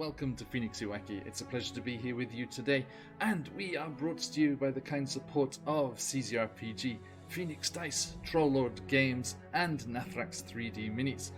welcome to QuestJunkiesUK. It's a pleasure to be here with you today, and we are brought to you by the kind support of CZRPG, Phoenix Dice, Trollord Games, and Nathrax 3D Minis.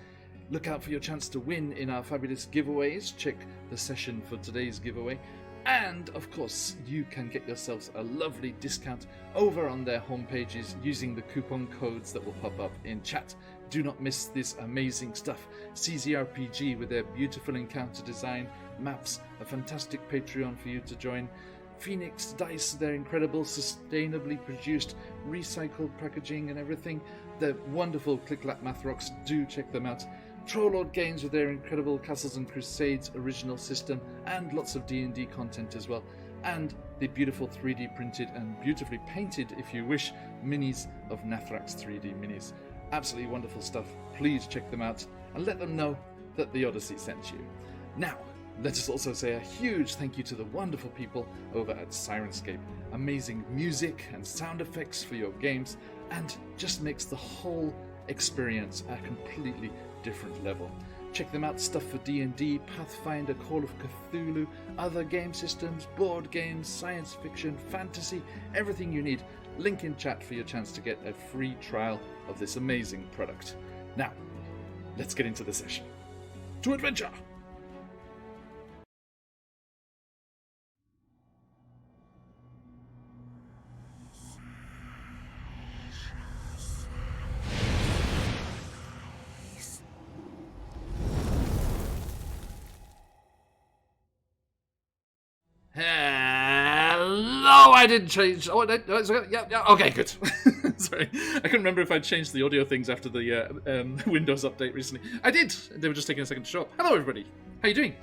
Look out for your chance to win in our fabulous giveaways. Check the session for today's giveaway. And, of course, you can get yourselves a lovely discount over on their homepages using the coupon codes that will pop up in chat. Do not miss this amazing stuff. CZRPG with their beautiful encounter design, maps, a fantastic Patreon for you to join. Phoenix Dice, their incredible, sustainably produced, recycled packaging and everything. The wonderful Click-Clack Math Rocks, do check them out. Trollord Games with their incredible Castles and Crusades original system and lots of D&D content as well. And the beautiful 3D printed and beautifully painted, if you wish, minis of Nathrax 3D Minis. Absolutely wonderful stuff. Please check them out and let them know that the Odyssey sent you. Now, let us also say a huge thank you to the wonderful people over at Sirenscape. Amazing music and sound effects for your games, and just makes the whole experience a completely different level. Check them out, stuff for D&D, Pathfinder, Call of Cthulhu, other game systems, board games, science fiction, fantasy, everything you need. Link in chat for your chance to get a free trial of this amazing product. Now, let's get into the session. To adventure! Hello, I didn't change. Oh, yeah, okay, good. Sorry, I couldn't remember if I'd changed the audio things after the Windows update recently. I did. They were just taking a second to show up. Hello, everybody. How you doing?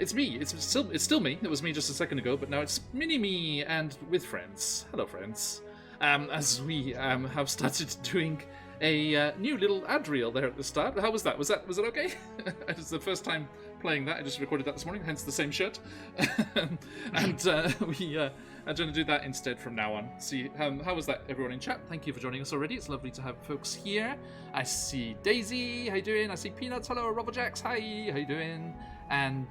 It's me. It's still me. It was me just a second ago, but now it's mini-me and with friends. Hello, friends. As we have started doing a new little ad reel there at the start. How was that? Was that okay? It was the first time playing that. I just recorded that this morning, hence the same shirt. And we are going to do that instead from now on. See, how was that, everyone in chat? Thank you for joining us already. It's lovely to have folks here. I see Daisy, how you doing? I see Peanuts, hello. Robojax, hi, how you doing? And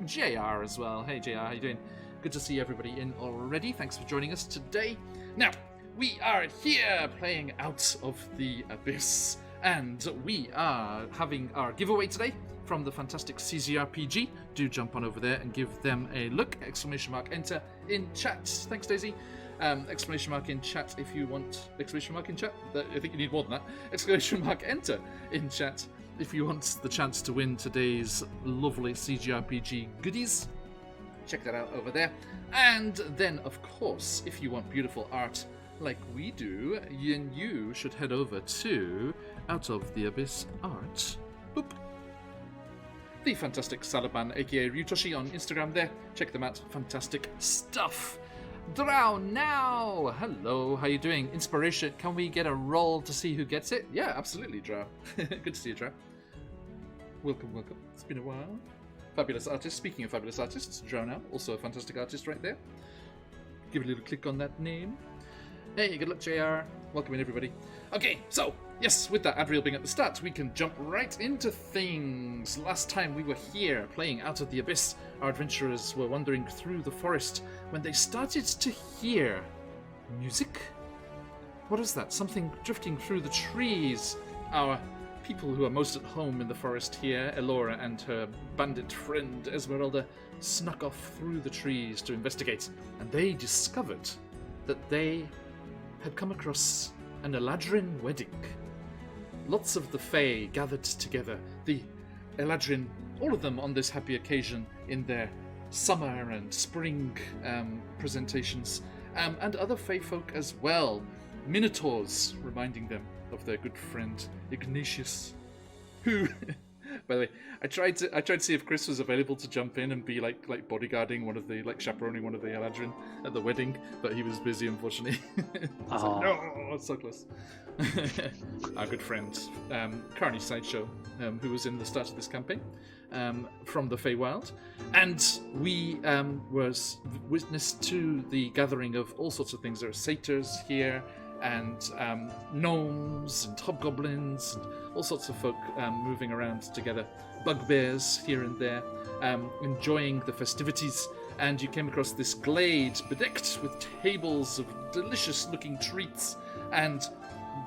JR as well. Hey JR, how you doing? Good to see everybody in already. Thanks for joining us today. Now, we are here playing Out of the Abyss, and we are having our giveaway today from the fantastic CZRPG. Do jump on over there and give them a look. ! Enter in chat. Thanks, Daisy. ! In chat if you want. ! In chat. I think you need more than that. ! Enter in chat if you want the chance to win today's lovely CZRPG goodies. Check that out over there. And then, of course, if you want beautiful art like we do, you should head over to Out of the Abyss Art. Boop. The fantastic Salaban, aka Ryutoshi, on Instagram there. Check them out. Fantastic stuff. Drow now. Hello, how you doing? Inspiration. Can we get a roll to see who gets it? Yeah, absolutely, Drow. Good to see you, Drow. Welcome. It's been a while. Fabulous artist. Speaking of fabulous artists, Drow now, also a fantastic artist right there. Give a little click on that name. Hey, good luck, JR. Welcome in, everybody. Okay, so, yes, with that ad reel being at the start, we can jump right into things. Last time we were here playing Out of the Abyss, our adventurers were wandering through the forest when they started to hear music. What is that? Something drifting through the trees. Our people who are most at home in the forest here, Elora and her bandit friend Esmeralda, snuck off through the trees to investigate, and they discovered that they had come across an Eladrin wedding. Lots of the Fae gathered together, the Eladrin, all of them on this happy occasion in their summer and spring presentations, and other Fae folk as well. Minotaurs, reminding them of their good friend Ignatius, who, by the way, I tried to see if Chris was available to jump in and be like bodyguarding one of the, chaperoning one of the Eladrin at the wedding, but he was busy, unfortunately. So, no, so close. Our good friend, Carney Sideshow, who was in the start of this campaign, from the Feywild, and we was witness to the gathering of all sorts of things. There are satyrs here, and gnomes and hobgoblins and all sorts of folk moving around together, bugbears here and there, enjoying the festivities. And you came across this glade bedecked with tables of delicious-looking treats and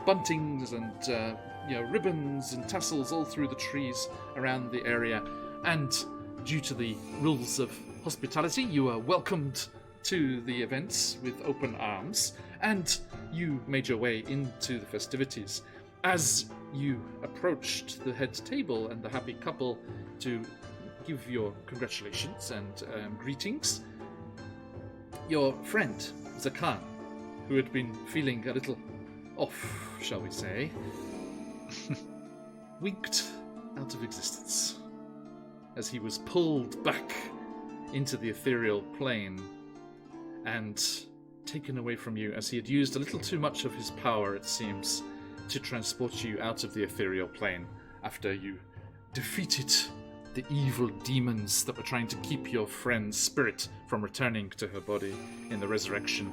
buntings and ribbons and tassels all through the trees around the area. And due to the rules of hospitality, you are welcomed to the events with open arms, and you made your way into the festivities. As you approached the head table and the happy couple to give your congratulations and greetings, your friend, Zakan, who had been feeling a little off, shall we say, winked out of existence as he was pulled back into the ethereal plane and taken away from you, as he had used a little too much of his power, it seems, to transport you out of the ethereal plane after you defeated the evil demons that were trying to keep your friend's spirit from returning to her body in the resurrection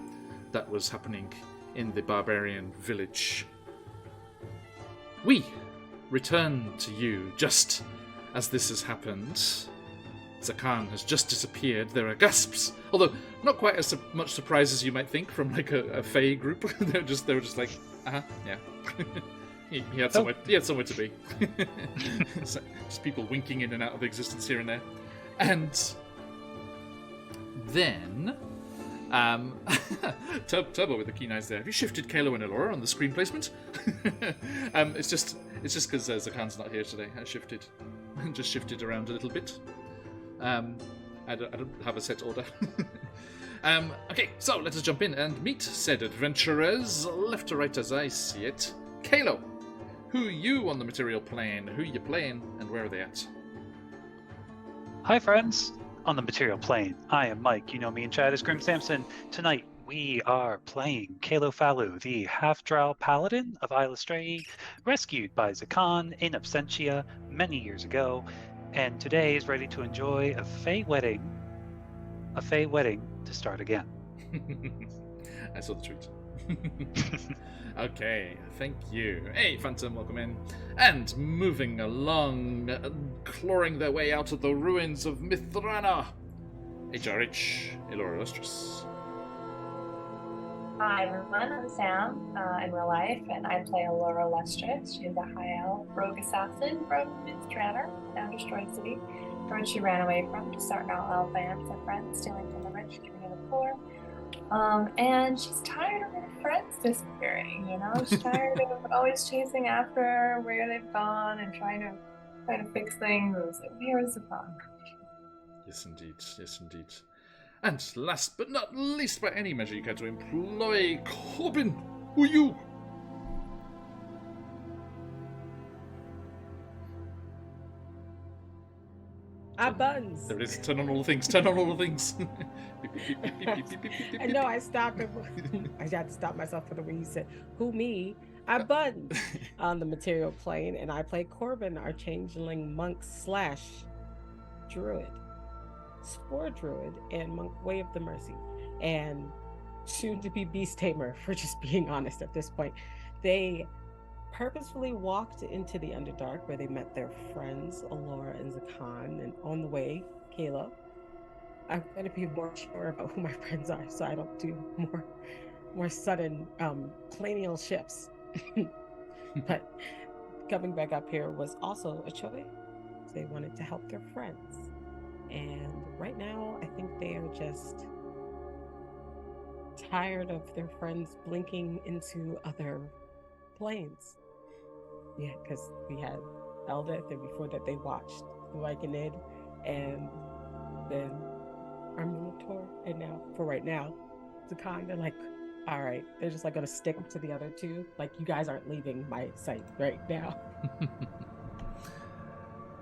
that was happening in the barbarian village. We return to you just as this has happened. Zakan has just disappeared. There are gasps, although not quite as much surprise as you might think from like a Fae group. they were just like, yeah. he had somewhere to be. So, just people winking in and out of existence here and there. And then Turbo with the keen eyes there. Have you shifted Kalo and Elora on the screen placement? It's just because Zakan's not here today. I just shifted around a little bit. I don't have a set order. Okay, so let us jump in and meet said adventurers, left to right as I see it. Kalo, who are you on the material plane? Who are you playing, and where are they at? Hi friends, on the material plane. I am Mike, you know me in chat as Grim Samson. Tonight we are playing Kalo Falu, the half-drow paladin of Isle Stray, rescued by Zakan in absentia many years ago, and today is ready to enjoy a Fae wedding to start again. I saw the tweet. Okay, thank you. Hey, Phantom, welcome in. And moving along, clawing their way out of the ruins of Mithrana, HRH, Elora Illustrious. Hi everyone, I'm Sam in real life, and I play Elora Illustrious. She's a high elf rogue assassin from Mithrana, now destroyed city, where she ran away from to start an outlaw band with her friends, stealing from the rich, giving to the poor. And she's tired of her friends disappearing, you know? She's tired of always chasing after where they've gone and trying to fix things. Where is the fun? Yes, indeed. Yes, indeed. And last but not least, by any measure you care to employ, Corbin, who are you? Buttons. There it is. Turn on all the things. Turn on all the things. I know I stopped it. I had to stop myself for the way you said, who me? I Buttons on the material plane, and I play Corbin, our changeling monk / druid. Spore druid and monk Way of the Mercy, and soon to be beast tamer, for just being honest at this point. They purposefully walked into the Underdark where they met their friends Elora and Zakan, and on the way, Kalo. I'm going to be more sure about who my friends are so I don't do more sudden planial shifts. But coming back up here was also a choice. They wanted to help their friends. And right now, I think they are just tired of their friends blinking into other planes. Yeah, because we had Eldith, and before that they watched Lycanid, and then our Minotaur, and now, for right now, Zakan, they're like, all right, they're just like going to stick to the other two. Like, you guys aren't leaving my sight right now.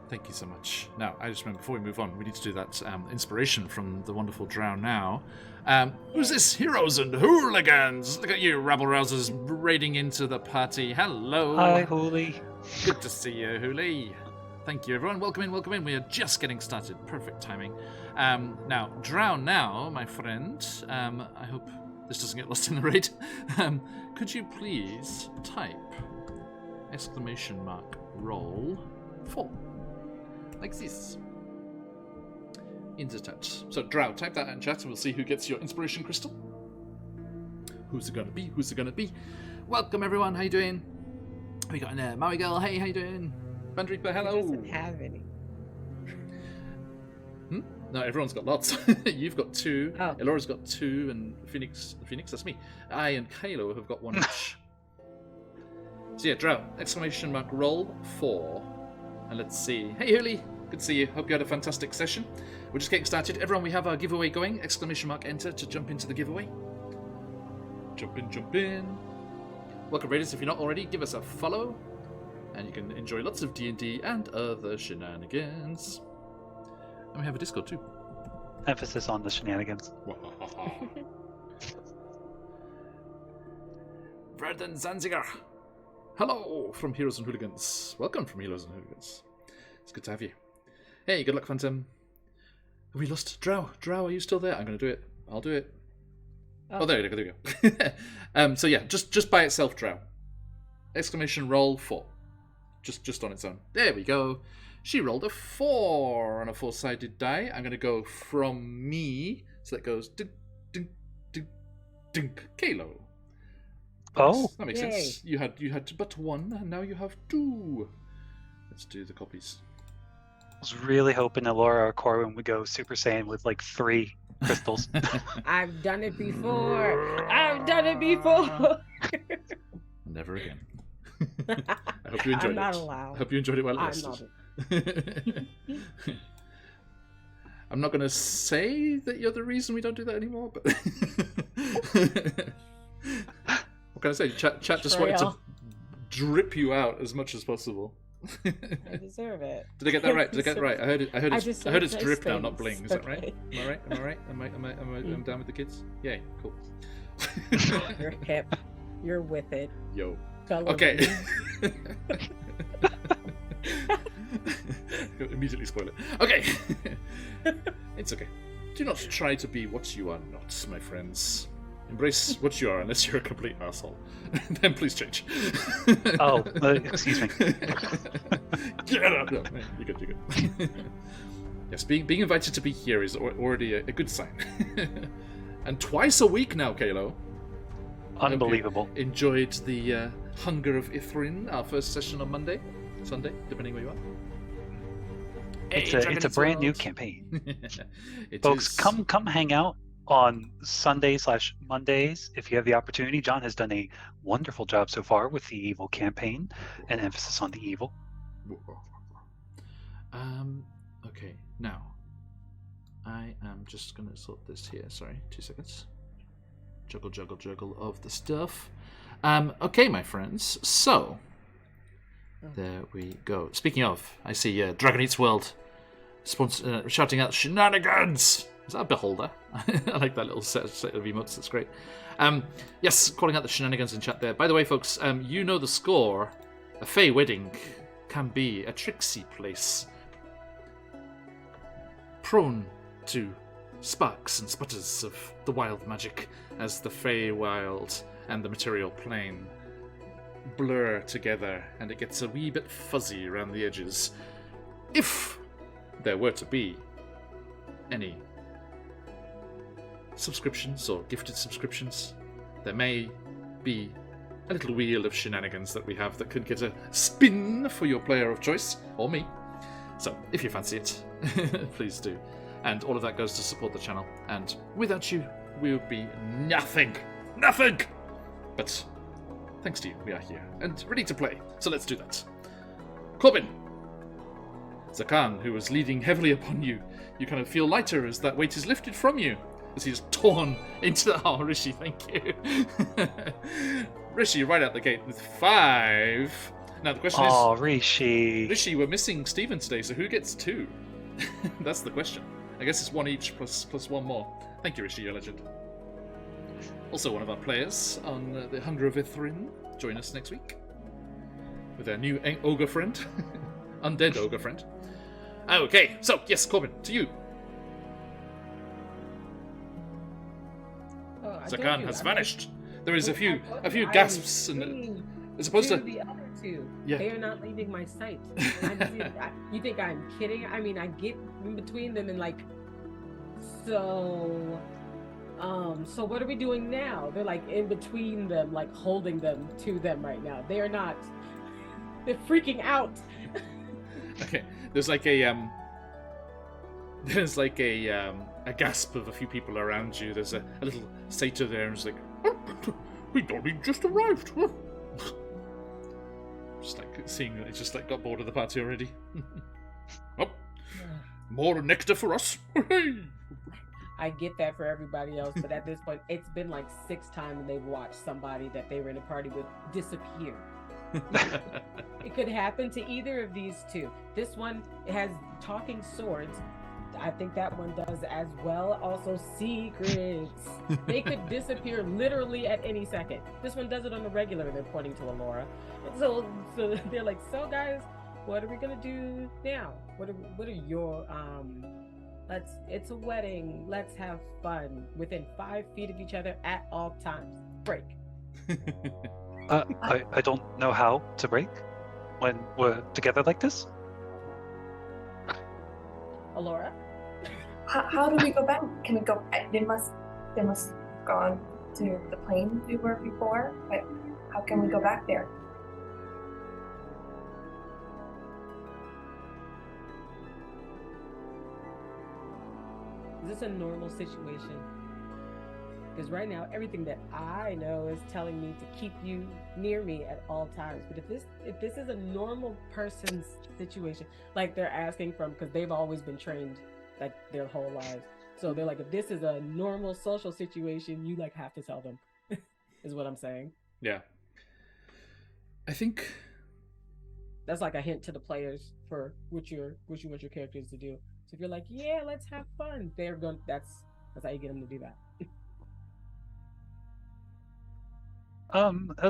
Thank you so much. Now, I just remember, before we move on, we need to do that inspiration from the wonderful Drow now. Who's this? Heroes and hooligans! Look at you, rabble-rousers, raiding into the party. Hello! Hi, Hooli. Good to see you, Hooli. Thank you, everyone. Welcome in, welcome in. We are just getting started. Perfect timing. Now, Drow now, my friend. I hope this doesn't get lost in the raid, could you please type !roll 4 like this in the chat. So Drow, type that in chat and we'll see who gets your inspiration crystal. Who's it gonna be? Who's it gonna be? Welcome everyone, how you doing? We got in there, Maui Girl, hey, how you doing? Bandreepa, hello. He doesn't have any. No, everyone's got lots. You've got 2, Oh. Elora's got 2, and Phoenix, that's me. I and Kalo have got 1 each. So yeah, Drow, !roll 4. And let's see. Hey Huli, good to see you. Hope you had a fantastic session. We're just getting started. Everyone, we have our giveaway going. !enter to jump into the giveaway. Jump in. Welcome Raiders, if you're not already, give us a follow. And you can enjoy lots of D&D and other shenanigans. And we have a Discord too. Emphasis on the shenanigans. Verden Zanziger. Hello from Heroes and Hooligans. Welcome from Heroes and Hooligans. It's good to have you. Hey, good luck, Phantom. Have we lost Drow? Drow, are you still there? I'm going to do it. I'll do it. Oh, there we go. So yeah, just by itself, Drow. !roll 4. Just on its own. There we go. She rolled a 4 on a 4-sided die. I'm going to go from me. So that goes dink, dink, dink, dink. Kalo. Oh. That makes sense. You had but 1, and now you have 2. Let's do the copies. I was really hoping Elora or Corwin would go Super Saiyan with like 3 crystals. I've done it before. I've done it before. Never again. I hope you enjoyed I'm not it. allowed. I hope you enjoyed it while it I'm lasted. not. I'm not going to say that you're the reason we don't do that anymore, but what can I say? Chat just wanted to drip you out as much as possible. I deserve it. Did I get that right? Did I get that right? I heard it's drip now, things. not bling. Is that Okay. right? Am I right? Am I right? I'm down with the kids? Yay, cool. You're hip. You're with it. Yo. Color Okay. Immediately spoil it. Okay. It's okay. Do not try to be what you are not, my friends. Embrace what you are, unless you're a complete asshole. Then please change. Oh, excuse me. Get up! No, you're good. Yes, being invited to be here is already a good sign. And twice a week now, Kalo. Unbelievable. Enjoyed the Hunger of Ithrin, our first session on Sunday, depending where you are. It's a brand new campaign. Folks, is. come hang out on Sunday/Mondays if you have the opportunity. John has done a wonderful job so far with the evil campaign, an emphasis on the evil. Okay, now I am just gonna sort this here. Sorry, 2 seconds. Juggle of the stuff. Okay, my friends. So there we go. Speaking of, I see Dragon Eats World shouting out shenanigans. Is that a beholder? I like that little set of emotes. That's great. Yes, calling out the shenanigans in chat there. By the way, folks, you know the score. A Fey wedding can be a tricksy place, prone to sparks and sputters of the wild magic as the Fey wild and the material plane blur together, and it gets a wee bit fuzzy around the edges. If there were to be any subscriptions or gifted subscriptions, there may be a little wheel of shenanigans that we have that could get a spin for your player of choice, or me. So, if you fancy it, please do. And all of that goes to support the channel, and without you, we would be nothing! Nothing! But thanks to you, we are here, and ready to play, so let's do that. Corbin! Zakan, who was leading heavily upon you, you kind of feel lighter as that weight is lifted from you, as he is torn into the... Oh, Rishi, thank you. Rishi, right out the gate with 5. Now, the question is... Oh, Rishi. Rishi, we're missing Stephen today, so who gets 2? That's the question. I guess it's 1 each plus 1 more. Thank you, Rishi, you're a legend. Also one of our players on the Hunger of Ithrin. Join us next week with our new ogre friend. Undead ogre friend. Okay, so, yes, Corbin, to you. I told Zakan you, has I'm vanished. There is a I told few you, I am gasps, and clinging as opposed to to the other two. Yeah. They are not leaving my sight. You think I'm kidding? I mean, I get in between them and like, so what are we doing now? They're like in between them, like holding them to them right now. They're not. They're freaking out. okay. There's like a gasp of a few people around you. There's a little satyr there, and it's like, we only just arrived. Just like seeing that it's just like got bored of the party already. Oh, more nectar for us. I get that for everybody else, but at this point, it's been like 6 times they've watched somebody that they were in a party with disappear. It could happen to either of these two. This one has talking swords. I think that one does as well. Also, secrets. They could disappear literally at any second. This one does it on the regular. They're pointing to Alora. So they're like, so guys, what are we gonna do now? What are your it's a wedding. Let's have fun within 5 feet of each other at all times. Break. I don't know how to break when we're together like this. Alora? How do we go back? Can we go? They must have gone to the plane we were before. But how can we go back there? Is this a normal situation? Because right now, everything that I know is telling me to keep you near me at all times. But if this is a normal person's situation, like they're asking from, because they've always been trained like their whole lives. So they're like, if this is a normal social situation, you like have to tell them, is what I'm saying. Yeah. I think that's like a hint to the players for what you want your characters to do. So if you're like, yeah, let's have fun, they're going. That's how you get them to do that.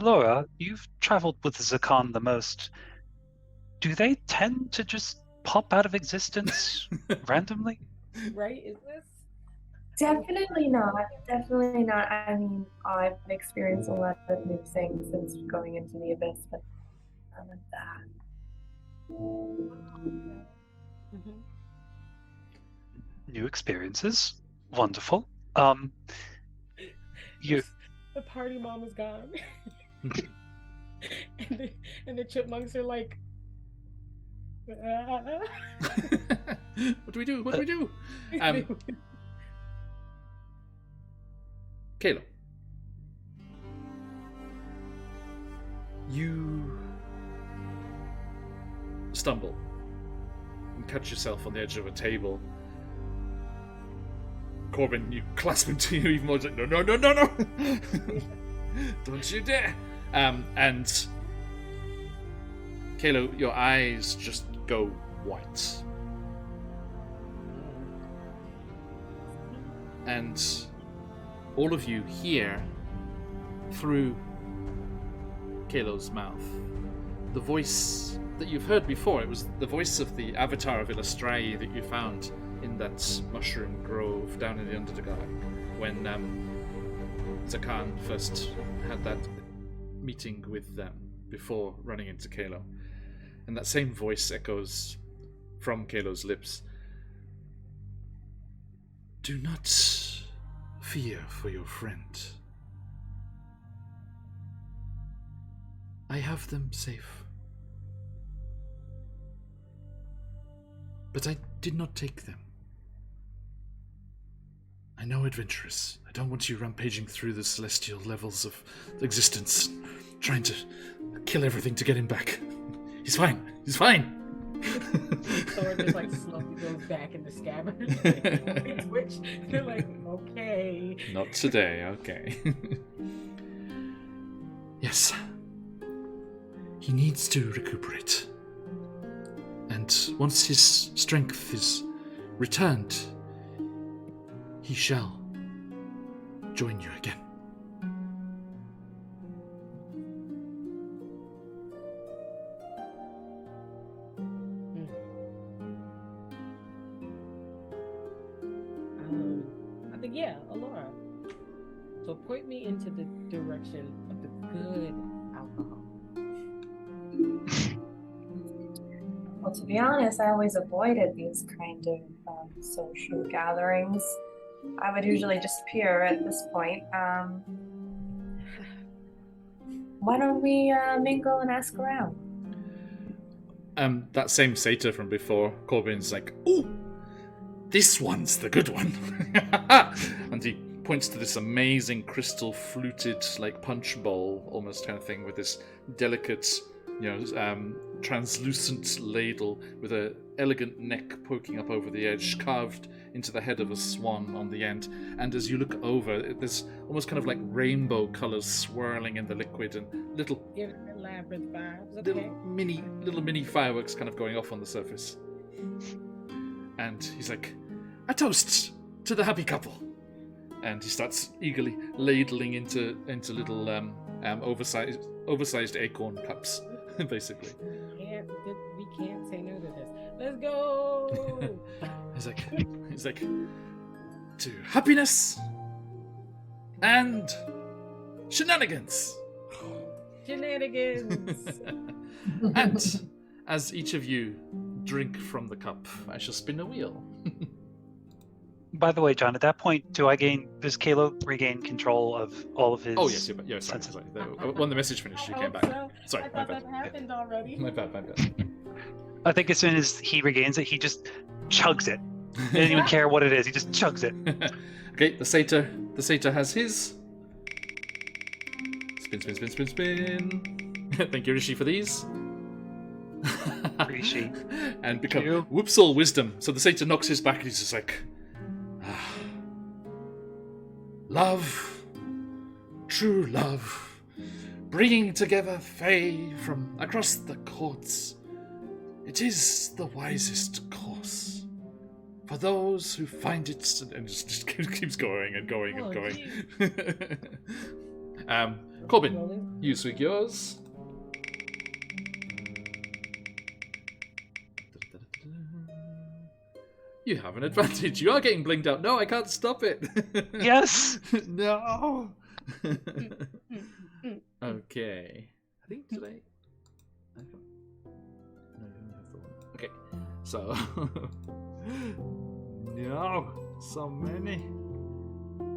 Laura, you've traveled with Zakan the most. Do they tend to just pop out of existence randomly? Right? Is this? Definitely not. Definitely not. I mean, I've experienced a lot of new things since going into the Abyss, but none of that. Mm-hmm. New experiences. Wonderful. You. The party mom is gone. and the chipmunks are like, what do we do? What do we do? Kayla, you stumble and catch yourself on the edge of a table. Corbin, you clasp into you even more. Like, no! Don't you dare! And Kayla, your eyes just go white. And all of you hear through Kayla's mouth the voice that you've heard before. It was the voice of the avatar of Illustrae that you found in that mushroom grove down in the Underdark when Zakan first had that meeting with them before running into Kalo. And that same voice echoes from Kalo's lips. Do not fear for your friend. I have them safe. But I did not take them. I know adventurous. I don't want you rampaging through the celestial levels of existence, trying to kill everything to get him back. He's fine. He's fine. Sword just like slowly goes back in the scabbard. Which they're like, okay. Not today, okay. Yes. He needs to recuperate. And once his strength is returned, he shall join you again. I think, yeah, Alora. So point me into the direction of the good alcohol. Well, to be honest, I always avoided these kind of social gatherings. I would usually disappear at this point. Why don't we mingle and ask around? That same satyr from before, Corbin's like, ooh, this one's the good one. And he points to this amazing crystal fluted, like punch bowl almost kind of thing with this delicate, translucent ladle with a elegant neck poking up over the edge, carved into the head of a swan on the end. And as you look over, there's almost kind of like rainbow colors swirling in the liquid and little Give it the labyrinth vibes. Okay. little mini fireworks kind of going off on the surface. And he's like, a toast to the happy couple. And he starts eagerly ladling into little oversized acorn cups, basically. We can't say no to this. Let's go. He's like, to happiness and shenanigans. Shenanigans. And as each of you drink from the cup, I shall spin a wheel. By the way, John, at that point, does Kalo regain control of all of his... Oh, yes, sorry. When the message finished, you came back. So. Sorry, I my thought bad. that happened already. My bad. I think as soon as he regains it, he just chugs it. He doesn't even care what it is, he just chugs it. Okay, the satyr has his. Spin. Thank you, Rishi, for these. Rishi. And become whoops all wisdom. So the satyr knocks his back and he's just like, love, true love, bringing together Fae from across the courts. It is the wisest course for those who find it, and just keeps going and going and going. Corbin, you swig yours. You have an advantage. You are getting blinged out. No, I can't stop it. Yes. No. Okay. I think today. Okay. So. No. So many.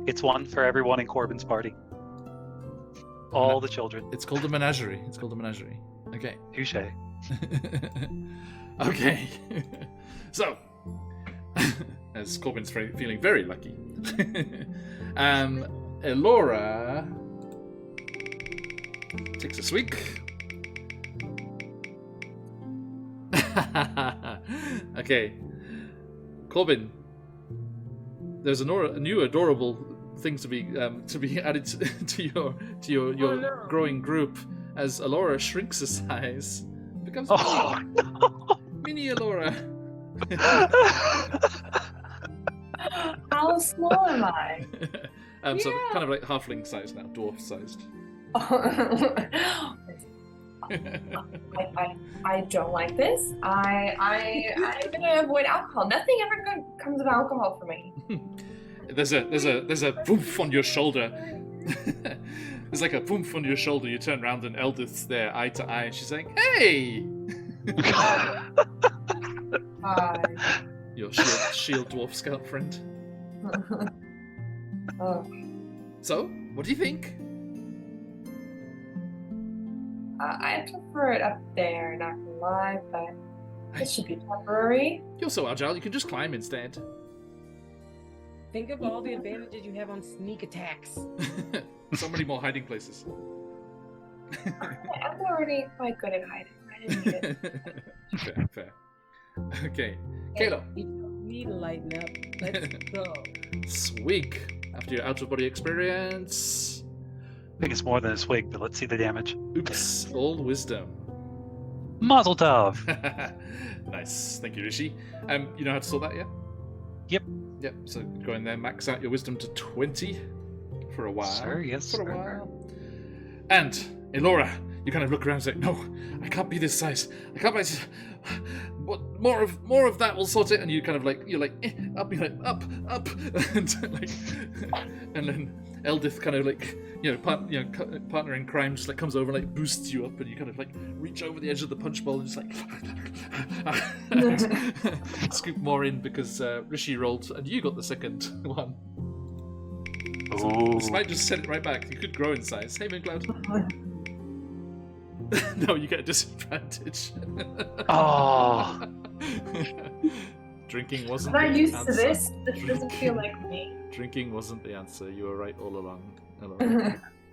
It's one for everyone in Corbin's party. All the children. It's called a menagerie. Okay. Touche. Okay. So. As Corbin's feeling very lucky. Elora takes a swig. Okay. Corbin, there's a new adorable thing to be added to your growing group as Elora shrinks a size. Becomes mini Elora. How small am I? So kind of like halfling size now, dwarf sized. I don't like this. I'm gonna avoid alcohol. Nothing ever good comes of alcohol for me. There's a boof on your shoulder. There's like a boof on your shoulder. You turn around and Eldith's there, eye to eye, and she's like, "Hey." Hi. Your shield dwarf scout friend. Oh. So, what do you think? I prefer it up there, not gonna lie, but it should be temporary. You're so agile, you can just climb instead. Think of all the advantages you have on sneak attacks. So many more hiding places. I'm already quite good at hiding. I didn't need it. Fair. Okay, Kalo. You need to lighten up. Let's go. Swig. After your out-of-body experience. I think it's more than a swig, but let's see the damage. Oops, all wisdom. Mazel tov! Nice, thank you, Rishi. You know how to sort that, yeah? Yep, so go in there, max out your wisdom to 20 for a while. Sir, yes, For a sir. while. And, Elora, you kind of look around and say, no, I can't be this size. I can't be this. What more of that will sort it. And you kind of like you're like up, you're like up, and like, and then Eldith kind of like partner in crime just like comes over and like boosts you up, and you kind of like reach over the edge of the punch bowl and just like scoop more in because Rishi rolled and you got the second one. So this might just send it right back. You could grow in size. Hey, Mooncloud. No, you get a disadvantage. Oh. Drinking wasn't I'm not the used answer. to this. This doesn't feel like me. Drinking wasn't the answer. You were right all along.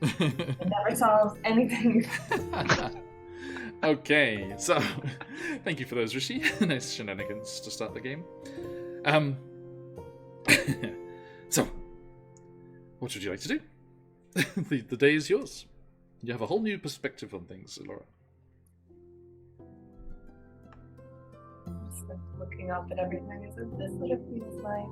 It never solves anything. Okay, so thank you for those, Rishi. Nice shenanigans to start the game. So, what would you like to do? The day is yours. You have a whole new perspective on things, Laura. Just like looking up at everything. Is this what it feels like?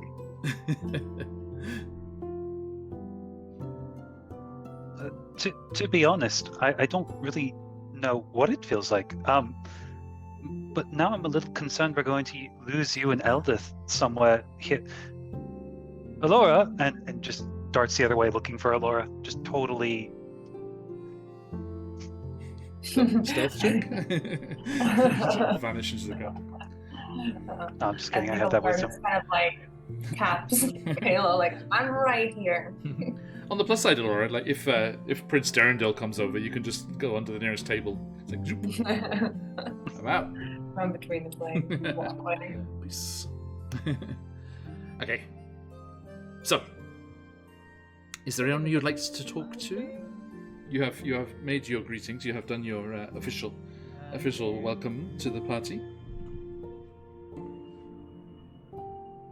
To be honest, I don't really know what it feels like. But now I'm a little concerned we're going to lose you and Eldith somewhere here. Alora, and just darts the other way looking for Alora. Just totally. Stealth check. Vanish into the gap. No, I'm just kidding. I think have that Alora wisdom. just kind of like taps Halo, like I'm right here. On the plus side, Laura, like if Prince Darendale comes over, you can just go onto the nearest table. It's like, zoop, I'm out. Run between the like walkway. Peace. Okay. So, is there anyone you'd like to talk to? You have made your greetings. You have done your official welcome to the party.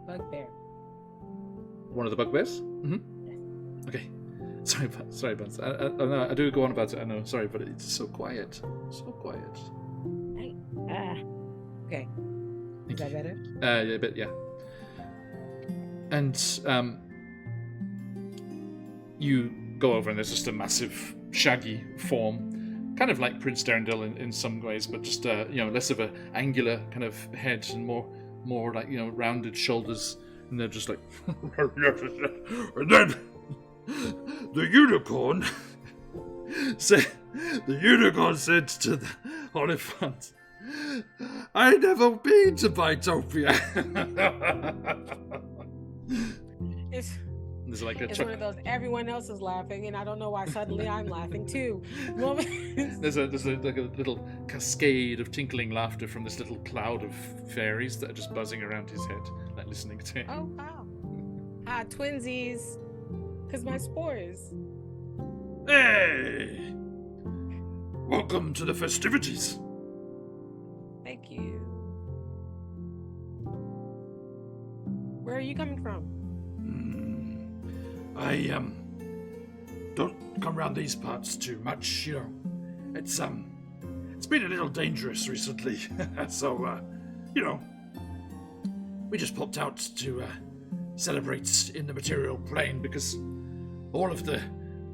Bugbear. One of the bugbears. Mm-hmm. Okay. Sorry, Buns. I do go on about it. I know. Sorry, but it's so quiet. So quiet. Okay. Is that better? Yeah, a bit, yeah. And you go over, and there's just a massive, shaggy form, kind of like Prince Darendil in some ways, but just less of a angular kind of head and more like rounded shoulders, and they're just like. And then the unicorn said to the Oliphant, "I never been to Bitopia." There's like a It's one of those. Everyone else is laughing, and I don't know why suddenly I'm laughing too. There's like a little cascade of tinkling laughter from this little cloud of fairies that are just buzzing around his head, like listening to him. Oh wow! Hi, twinsies. Cause my spores. Hey! Welcome to the festivities. Thank you. Where are you coming from? I don't come around these parts too much, It's been a little dangerous recently, so we just popped out to celebrate in the material plane because all of the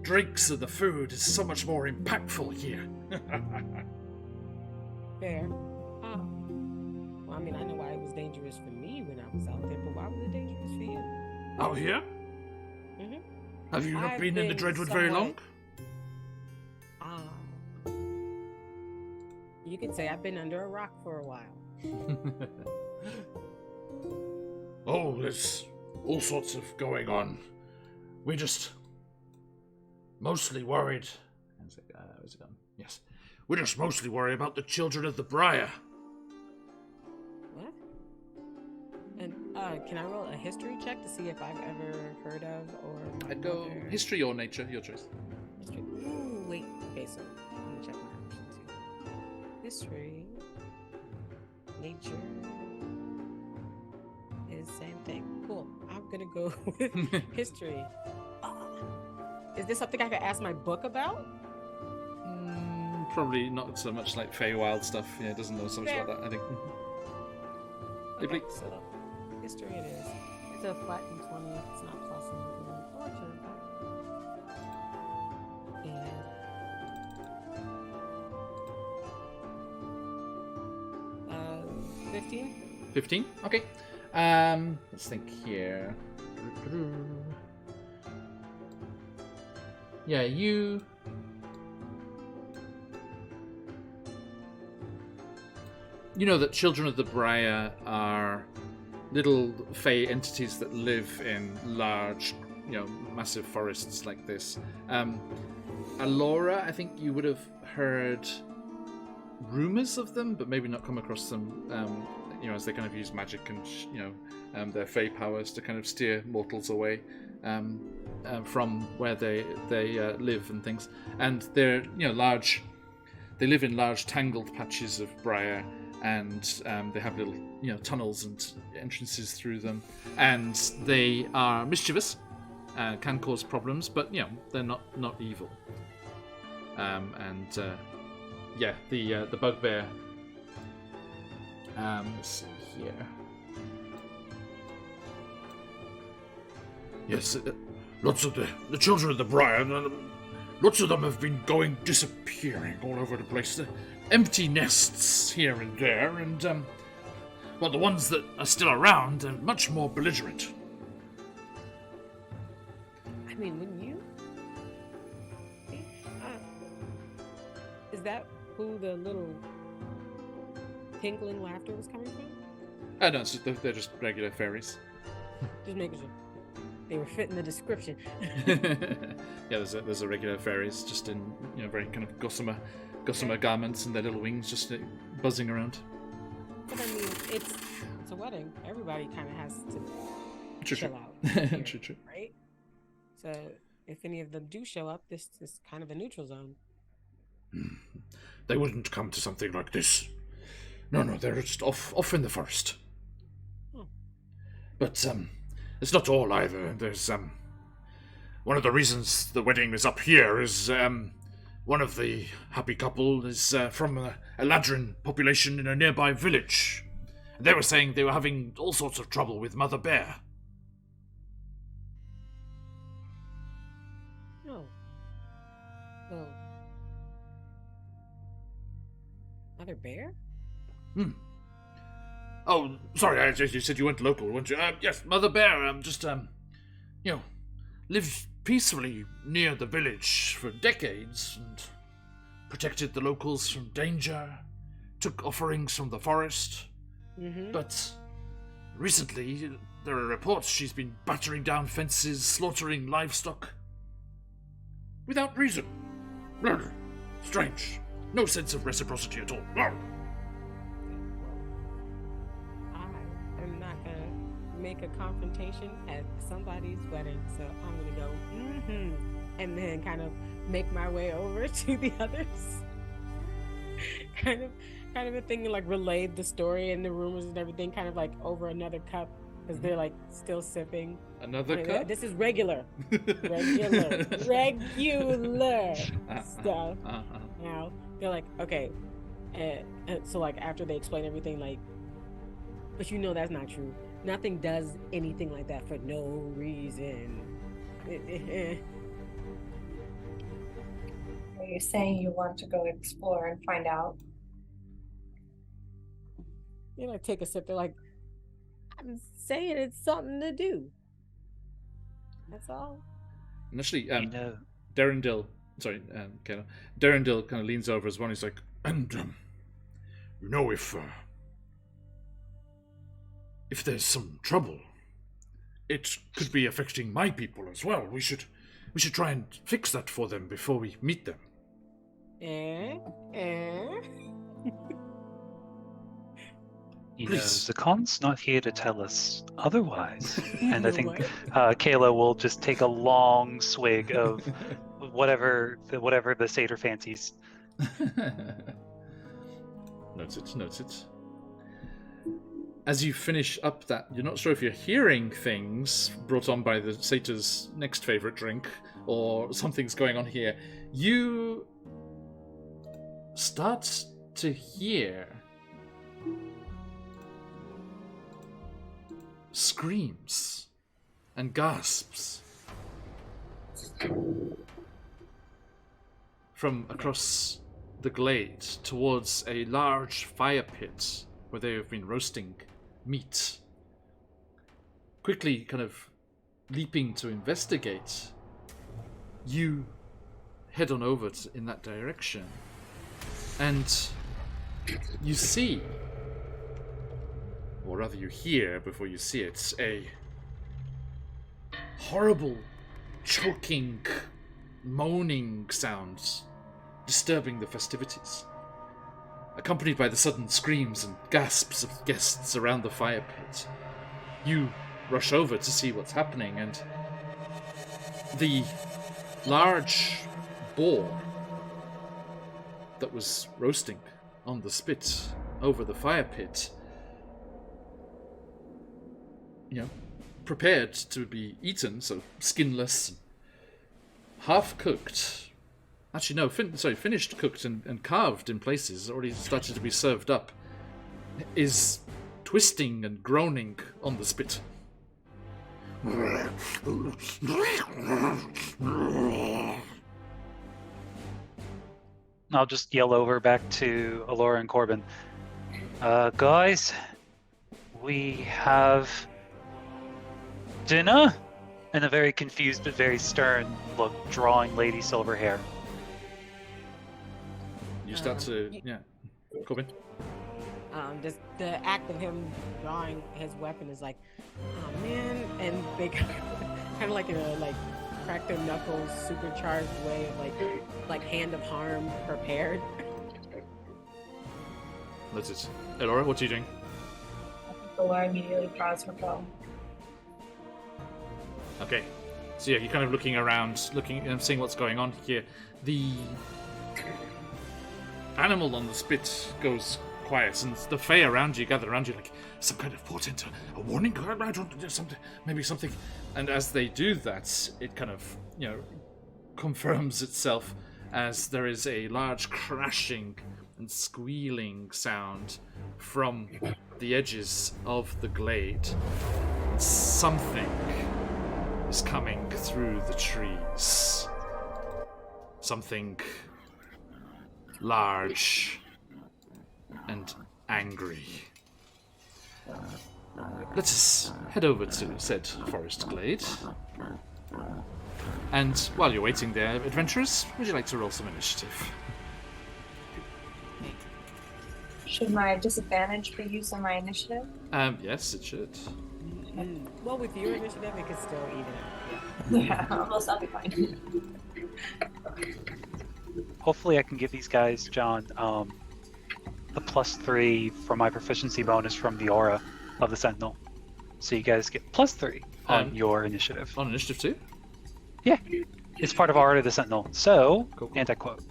drinks and the food is so much more impactful here. Fair. Oh. Well, I mean, I know why it was dangerous for me when I was out there, but why was it dangerous for you? Out here? Mm-hmm. Have you not I've been in the been Dreadwood very long? Ah. You could say I've been under a rock for a while. Oh, there's all sorts of going on. We're just mostly worried. Where's it gone? Yes. We're just mostly worried about the children of the Briar. What? And can I roll a history check to see if I've ever heard of or my I'd go mother- history or nature, your choice. History. Ooh, wait. Okay, so let me check my options here. History, nature is the same thing. Cool. I'm gonna go with history. Is this something I could ask my book about? Probably not so much like Feywild stuff. Yeah, it doesn't know so much Fair. about that, I think. Okay, Maybe. so history it is. It's a flat D20. It's not plus anything, unfortunately. And 15. 15? Okay. Let's think here. Yeah, you... You know that children of the Briar are little fey entities that live in large, massive forests like this. Alora, I think you would have heard rumors of them, but maybe not come across them, as they kind of use magic and, their fey powers to kind of steer mortals away from where they live and things. And they're, large, they live in large tangled patches of briar, and they have little, tunnels and entrances through them. And they are mischievous, can cause problems, but, they're not evil. The bugbear. Let's see here. Yes, lots of the children of the Briar, lots of them have been disappearing all over the place. Empty nests here and there, and, the ones that are still around are much more belligerent. I mean, wouldn't you? Is that who the little tinkling laughter was coming from? No, they're just regular fairies. Just making sure they were fitting the description. Yeah, there's a regular fairies just in very kind of gossamer garments and their little wings just buzzing around. But I mean, it's a wedding. Everybody kind of has to chill out. Here, True. Right? So if any of them do show up, this is kind of a neutral zone. They wouldn't come to something like this. No, they're just off in the forest. Oh. But it's not all either. There's one of the reasons the wedding is up here is one of the happy couple is from a Ladrin population in a nearby village. And they were saying they were having all sorts of trouble with Mother Bear. Oh. Well, Mother Bear? Oh, sorry, you said you weren't local, weren't you? Yes, Mother Bear, lived peacefully near the village for decades and protected the locals from danger, took offerings from the forest. Mm-hmm. But recently, there are reports she's been battering down fences, slaughtering livestock. Without reason. Strange. No sense of reciprocity at all. I am not gonna make a confrontation at somebody's wedding, so I'm gonna go and then kind of make my way over to the others. kind of a thing, like relayed the story and the rumors and everything, kind of like over another cup, because they're like still sipping. Another cup? This is regular stuff. Now they're like, okay, so like after they explain everything, like, but that's not true. Nothing does anything like that for no reason. Are you saying you want to go explore and find out? Like take a sip. They're like, I'm saying it's something to do. That's all. Initially, Darendil, sorry, Kayla. Darendil kind of leans over as well. He's like, And, if there's some trouble, it could be affecting my people as well. We should try and fix that for them before we meet them. The con's not here to tell us otherwise. And I think Kayla will just take a long swig of whatever the satyr fancies. Notes it. As you finish up that, you're not sure if you're hearing things brought on by the satyr's next favorite drink, or something's going on here. You start to hear screams and gasps from across the glade towards a large fire pit where they have been roasting meat. Quickly kind of leaping to investigate, you head on over in that direction, and you see, or rather you hear before you see it, a horrible, choking, moaning sound disturbing the festivities, accompanied by the sudden screams and gasps of guests around the fire pit. You rush over to see what's happening, and the large boar that was roasting on the spit over the fire pit, prepared to be eaten, so skinless, half-cooked. Actually, no, finished cooked and carved in places, already started to be served up, is twisting and groaning on the spit. I'll just yell over back to Alora and Corbin. Guys, we have dinner? And a very confused but very stern look drawing Lady Silverhair. You start to, Corbin? Just the act of him drawing his weapon is like, oh man, and they kind of like in a crack their knuckles, supercharged way of like hand of harm prepared. That's it. Elora, what are you doing? Elora immediately draws her bow. Okay, so you're kind of looking around, seeing what's going on here. The animal on the spit goes quiet, and the Fae around you gather around you like some kind of portent, a warning, maybe something. And as they do that, it kind of, confirms itself as there is a large crashing and squealing sound from the edges of the glade. Something is coming through the trees. Something large and angry. Let us head over to said forest glade. And while you're waiting there, adventurers, would you like to roll some initiative? Should my disadvantage be used on my initiative? Yes, it should. Well, with your initiative, it could still even out. Yeah, almost I'll be fine. Hopefully I can give these guys, John, the +3 for my proficiency bonus from the aura of the Sentinel. So you guys get +3 on your initiative. On initiative too? Yeah, it's part of Aura of the Sentinel. So, Cool. and I quote,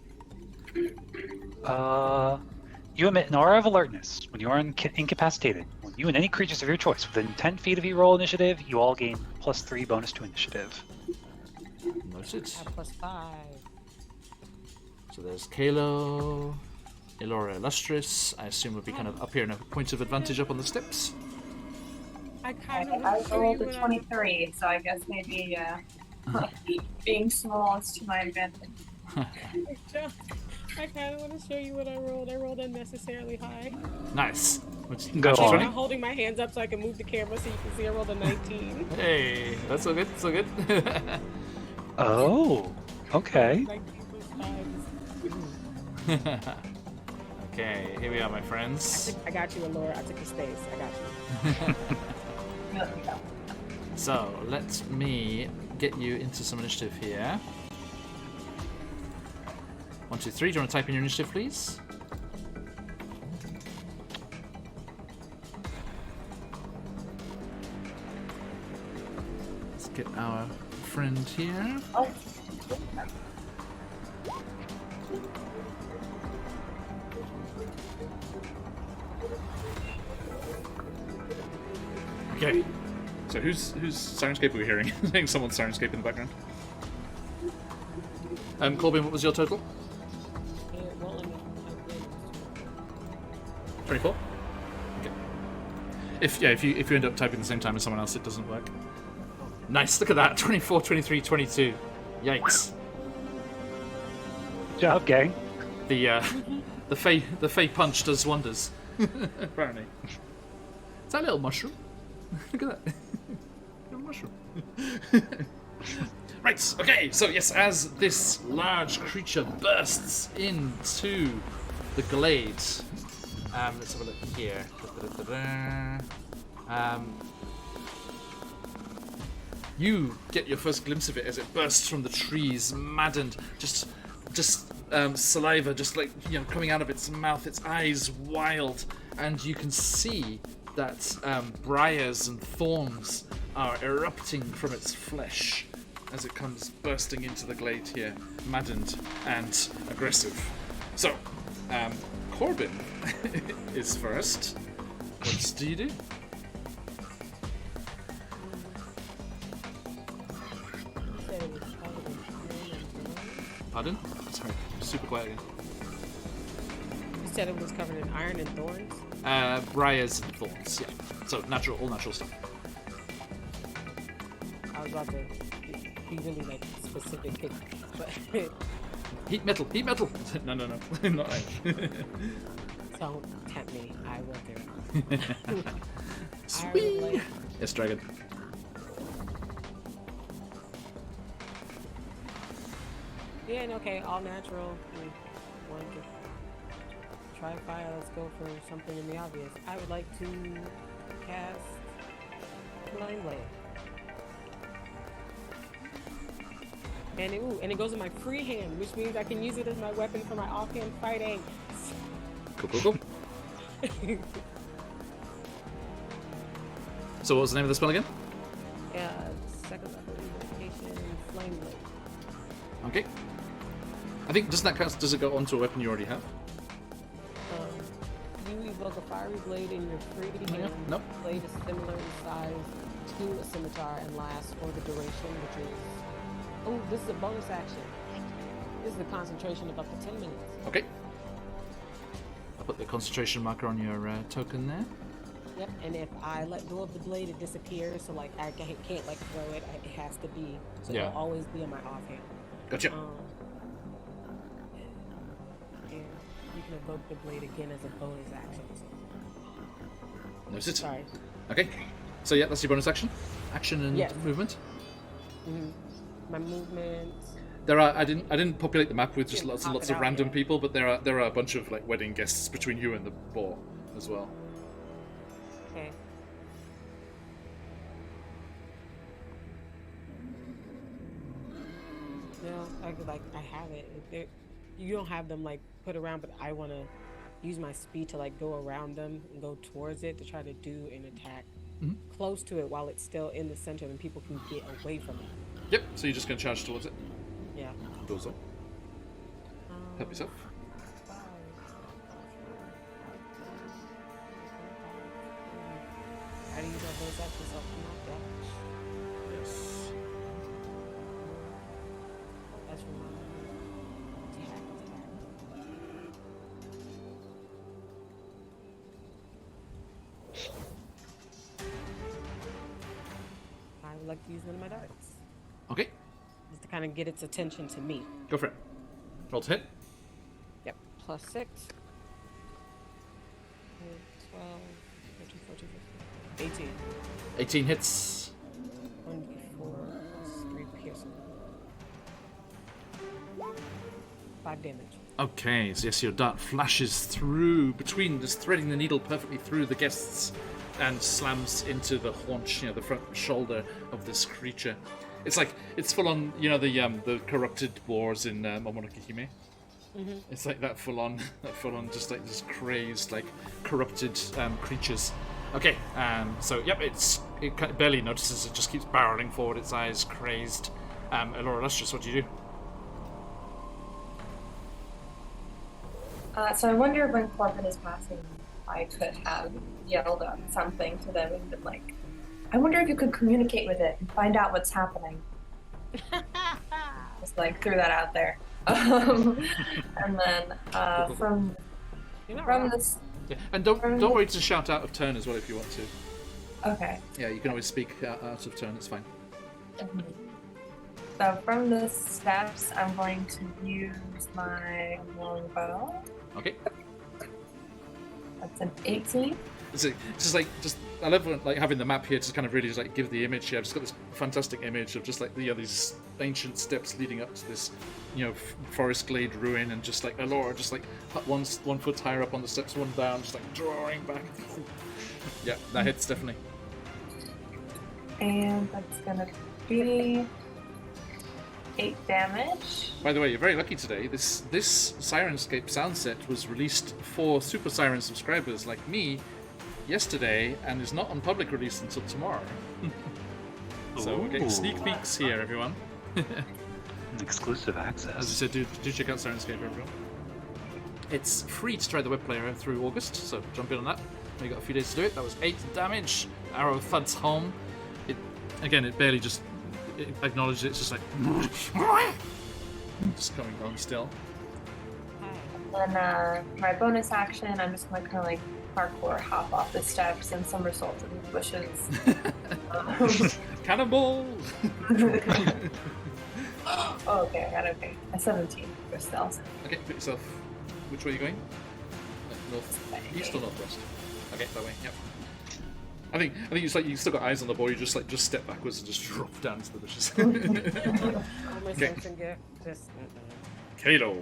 you emit an aura of alertness when you are incapacitated. When you and any creatures of your choice within 10 feet of you roll initiative, you all gain +3 bonus to initiative. Noted. +5. So there's Kalo, Elora Illustris. I assume would be kind of up here in a point of advantage up on the steps. I kind I of rolled a 23, so I guess maybe being small is to my advantage. I kind of want to show you what I rolled. I rolled unnecessarily high. Nice. Go on. I'm holding my hands up so I can move the camera so you can see I rolled a 19. Hey, that's so good, so good. Oh, okay. 19 plus 5 Okay, here we are, my friends. I got you, Allura. I took your space. I got you. Let me go. So, let me get you into some initiative here. 1, 2, 3. Do you want to type in your initiative, please? Let's get our friend here. Oh. Okay. So whose Sirenscape are we hearing? I think someone's Sirenscape in the background. Corbin, what was your total? 24? Okay. If you end up typing at the same time as someone else, it doesn't work. Nice, look at that. 24, 23, 22. Yikes. Good job, gang. The Fey punch does wonders. Apparently. It's that little mushroom. Look at that. Little mushroom. Right, okay, so yes, as this large creature bursts into the glade, let's have a look here. You get your first glimpse of it as it bursts from the trees, maddened, just saliva, just like, you know, coming out of its mouth, its eyes wild, and you can see that briars and thorns are erupting from its flesh as it comes bursting into the glade here, maddened and aggressive. So, Corbin is first. What do you do? Pardon? Sorry, super quiet again. You said it was covered in iron and thorns? Briars and thorns, yeah. So all natural stuff. I was about to be really like specific, but Heat metal! No, not that. don't tempt me. I will do it. Sweet! Like, Yes, dragon. yeah, and okay, all natural. We want to try fire. Let's go for something in the obvious. I would like to cast Flame Blade. And it goes in my free hand, which means I can use it as my weapon for my offhand fighting. Cool. So what was the name of the spell again? Second level invocation, Flame Blade. Okay. I think, does it go onto a weapon you already have? You evoke a fiery blade in your free hand. Nope. Blade is similar in size to a scimitar and lasts for the duration, which is... Oh, this is a bonus action. This is a concentration of up to 10 minutes. Okay. I'll put the concentration marker on your token there. Yep, and if I let go of the blade, it disappears, so like I can't like throw it, it has to be, so Yeah. it'll always be in my offhand. Gotcha. And you can evoke the blade again as a bonus action. Noted. Sorry. Okay. So yeah, that's your bonus action. Action and Yes. movement. Mm-hmm. My movement. There are. I didn't populate the map with just Didn't lots and pop lots it of out random yet. people, but there are a bunch of like wedding guests between you and the boar as well. Okay. No, I have it. You don't have them like put around, but I want to use my speed to like go around them and go towards it to try to do an attack close to it while it's still in the center, and people can get away from it. Yep. So you're just gonna charge towards it. Yeah. Cool. So help yourself. How do you use all those actions? So I'm not dash. Yes. That's from my attack. I would like to use one of my darts. Okay. Just to kind of get its attention to me. Go for it. Roll to hit. Yep. +6. 12, 13, 14, 15, 18. 18 hits. 1d4 plus 3 piercing. 5 damage. Okay, so yes, your dart flashes through between, just threading the needle perfectly through the guests, and slams into the haunch, the front shoulder of this creature. It's full on, the corrupted boars in Momonoke Hime. Mm-hmm. It's like that full on, just like this crazed, like corrupted creatures. Okay, so yep, it kind of barely notices. It just keeps barreling forward, its eyes crazed. Elora Lustrous, what do you do? So I wonder when Corbin is passing, I could have yelled out something to them and been like, I wonder if you could communicate with it and find out what's happening. Just like threw that out there. And then from this. Yeah, and don't worry to shout out of turn as well if you want to. Okay. Yeah, you can always speak out of turn. It's fine. So from the steps, I'm going to use my longbow. Okay. That's an 18. It's just like I love like having the map here to kind of really just like give the image here. I've just got this fantastic image of just like these ancient steps leading up to this, forest glade ruin, and just like Allura just like one foot higher up on the steps, one down, just like drawing back. Yeah, that hits definitely. And that's gonna be 8 damage. By the way, you're very lucky today. This Sirenscape sound set was released for Super Siren subscribers like me yesterday, and is not on public release until tomorrow. So we're getting sneak peeks here, everyone. Exclusive access. As I said, do check out Sirenscape, everyone. It's free to try the web player through August, so jump in on that. We got a few days to do it. That was 8 damage. Arrow thuds home. It barely just acknowledged it. It's just like just coming on still. Then my bonus action, I'm just gonna kind of like parkour, hop off the steps, and somersault in the bushes. Cannonball! Oh, okay, I got it. Okay, a 17 for stealth. Okay, put yourself. Which way are you going? North, east or northwest? Okay, that way. Yep. I think it's like you still got eyes on the ball. You just step backwards and just drop down into the bushes. Okay. Kalo.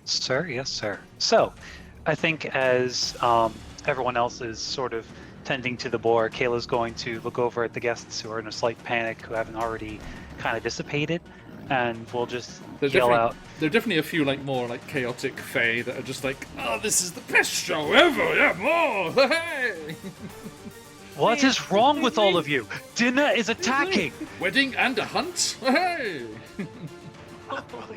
Sir, yes, sir. So, I think as everyone else is sort of tending to the boar, Kayla's going to look over at the guests who are in a slight panic, who haven't already kind of dissipated, and we'll just yell out. There are definitely a few more chaotic fae that are just like, oh, this is the best show ever. Yeah, more. Hey. What is wrong with all of you? Dinner is attacking. Wedding and a hunt. Hey.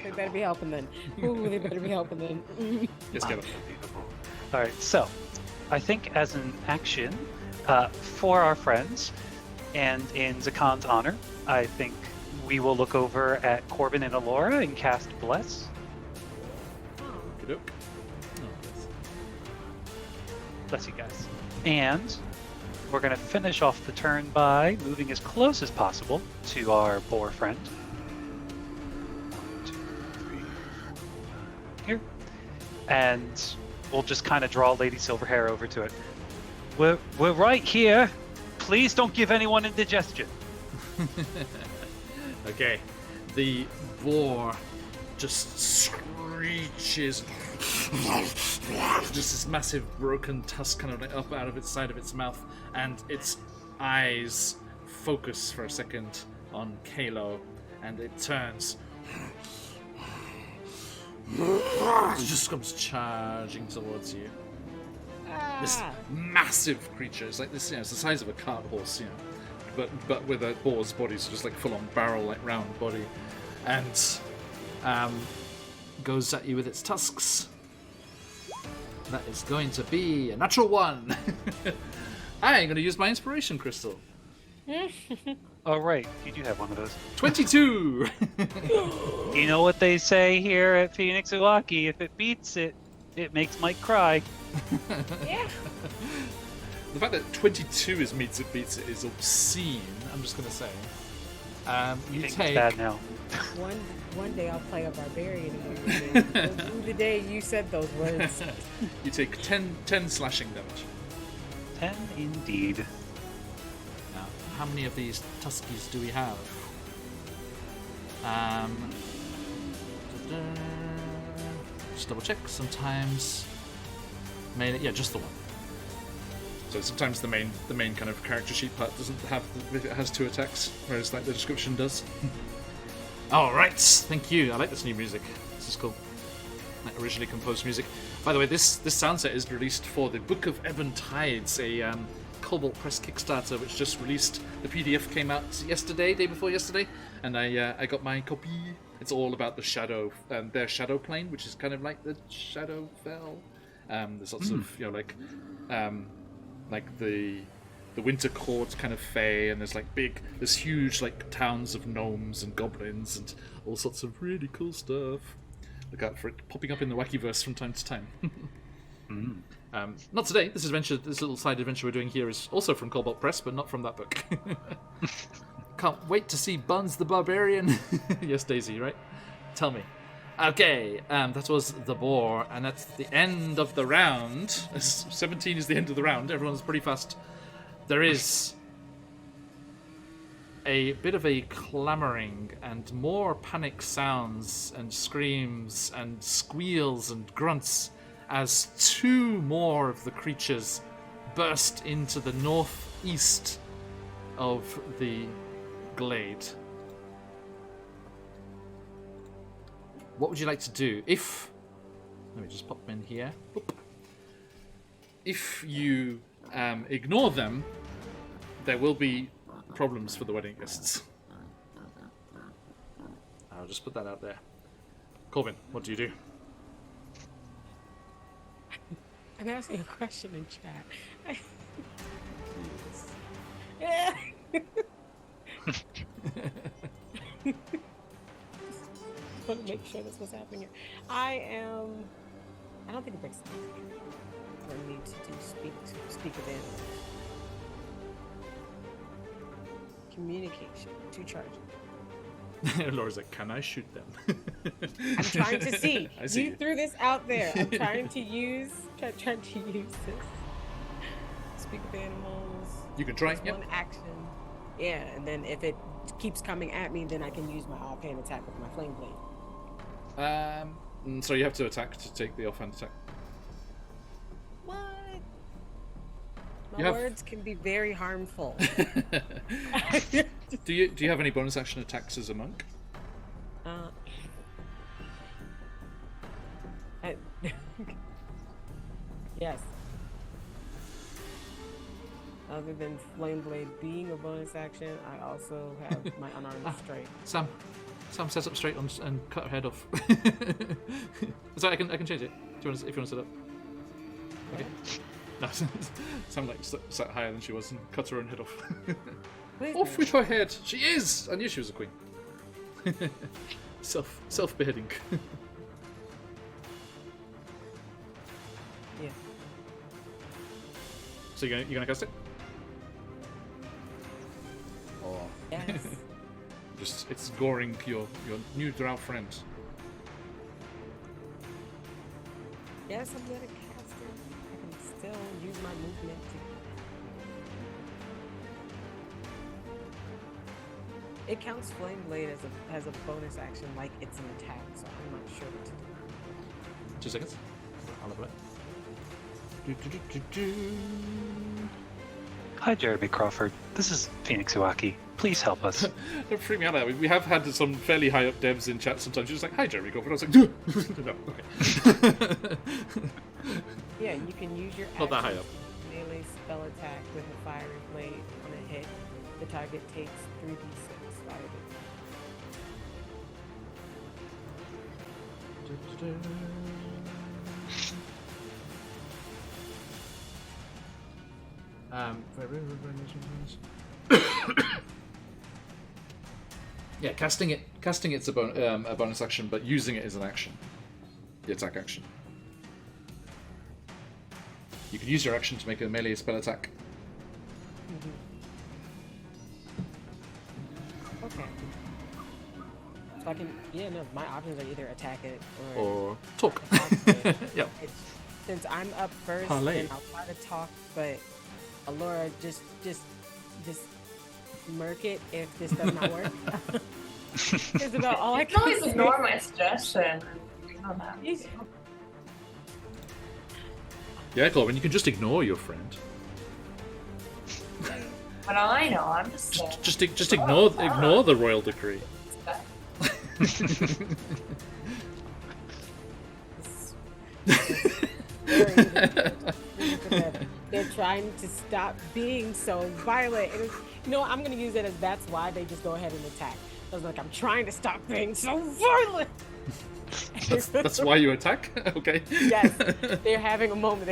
They better be helping then. Ooh, they better be helping then. Yes, get it. All right, so I think as an action for our friends and in Zakan's honor, I think we will look over at Corbin and Allura and cast Bless. Good. Bless you guys. And we're going to finish off the turn by moving as close as possible to our boar friend. 1, 2, 3, here. And we'll just kind of draw Lady Silverhair over to it. We're right here. Please don't give anyone indigestion. Okay. The boar just screeches. Just this massive broken tusk kind of up out of its side of its mouth, and its eyes focus for a second on Kalo, and it turns. It just comes charging towards you. This massive creature, it's like this, it's the size of a cart horse, but with a boar's body, so just like full-on barrel, round body, and goes at you with its tusks. That is going to be a natural 1. I ain't going to use my inspiration crystal. Oh, right. You do have one of those. 22! You know what they say here at Phoenix Uwaki? If it beats it, it makes Mike cry. Yeah. The fact that 22 meets it beats it is obscene, I'm just going to say. You think take... it's bad now. One day I'll play a barbarian again. The day you said those words. You take 10 slashing damage. 10 indeed. Now, how many of these Tuskies do we have? Just double check. Sometimes, yeah, just the one. So sometimes the main kind of character sheet part doesn't have. It has 2 attacks, whereas the description does. All right, thank you. I like this new music. This is cool. Like originally composed music. By the way, this sound set is released for the Book of Ebon Tides, a Cobalt Press Kickstarter, which just released. The PDF came out yesterday, day before yesterday, and I got my copy. It's all about the shadow, their shadow plane, which is kind of like the Shadowfell. There's lots of like the Winter Court kind of fae, and there's huge towns of gnomes and goblins and all sorts of really cool stuff. Look out for it popping up in the Wackyverse from time to time. Not today. This little side adventure we're doing here is also from Cobalt Press, but not from that book. Can't wait to see Buns the Barbarian. Yes, Daisy, right? Tell me. Okay, that was the boar, and that's the end of the round. 17 is the end of the round. Everyone's pretty fast. There is a bit of a clamoring and more panic sounds and screams and squeals and grunts as two more of the creatures burst into the northeast of the glade. What would you like to do? Let me just pop them in here. Boop. If you ignore them, there will be problems for the wedding guests. I'll just put that out there. Corbin, what do you do? I'm asking a question in chat. Yeah. I want to make sure that's what's happening here. I don't think it breaks the bank for me to do speak of animals. Communication, 2 charges. Laura's like, can I shoot them? I'm trying to see. I see You threw this out there. I'm trying to use this. Speak of animals. You can try. That's Yep. one action. Yeah, and then if it keeps coming at me, then I can use my offhand attack with my flame blade. So you have to attack to take the offhand attack. What? My You have- words can be very harmful. Do you have any bonus action attacks as a monk? Yes. Other than flame blade being a bonus action, I also have my unarmed strike. Sam set up straight and cut her head off. Sorry, I can change it. Do you want to, if you want to set up? Okay. No, Sam sat higher than she was and cut her own head off. Please Off no. with her head. She is. I knew she was a queen. Self beheading. Yeah. So you're gonna cast it? Or Yes. just it's goring your new drow friend. Yes, I'm gonna cast it. I can still use my movement to. It counts flame blade as a bonus action, like it's an attack. So I'm not sure what to do. 2 seconds. I'll have it. Hi, Jeremy Crawford. This is Phoenix Uaki. Please help us. Don't freak me out. We have had some fairly high up devs in chat sometimes. You're just like, hi, Jeremy Crawford. I was like, no, okay. Yeah, you can use your Not that high action up. to melee spell attack with a fiery blade on a hit. The target takes 3d6 fire Yeah, casting it's a bonus action, but using it is an action. The attack action. You can use your action to make a melee spell attack. Okay. So I can, my options are either attack it or Or talk. it. Yep. Since I'm up first, Parlay. then I'll try to talk, but Allura, just murk it if this does not work. It's about all I You can can always say. ignore my suggestion. I don't know. Yeah, Corbin, you can just ignore your friend. But I know, I'm just saying. Just ignore the royal decree. They're trying to stop being so violent. And I'm going to use it as that's why they just go ahead and attack. I was like, I'm trying to stop being so violent. That's why you attack? Okay. Yes, they're having a moment.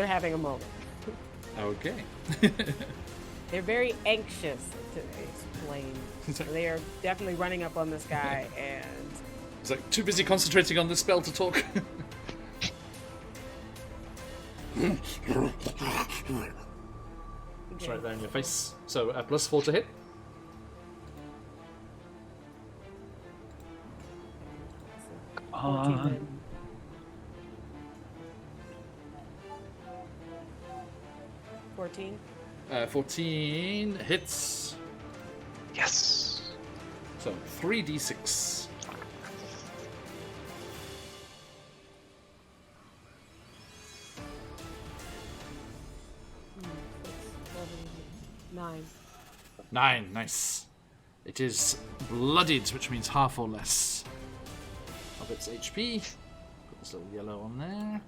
Okay. They're very anxious to explain. So they are definitely running up on this guy, and It's like, too busy concentrating on this spell to talk. It's right there in your face. So, +4 to hit. Come on. 14. 14 hits. Yes. So 3d6. Nine. 9, nice. It is bloodied, which means half or less of its HP. Put this little yellow on there.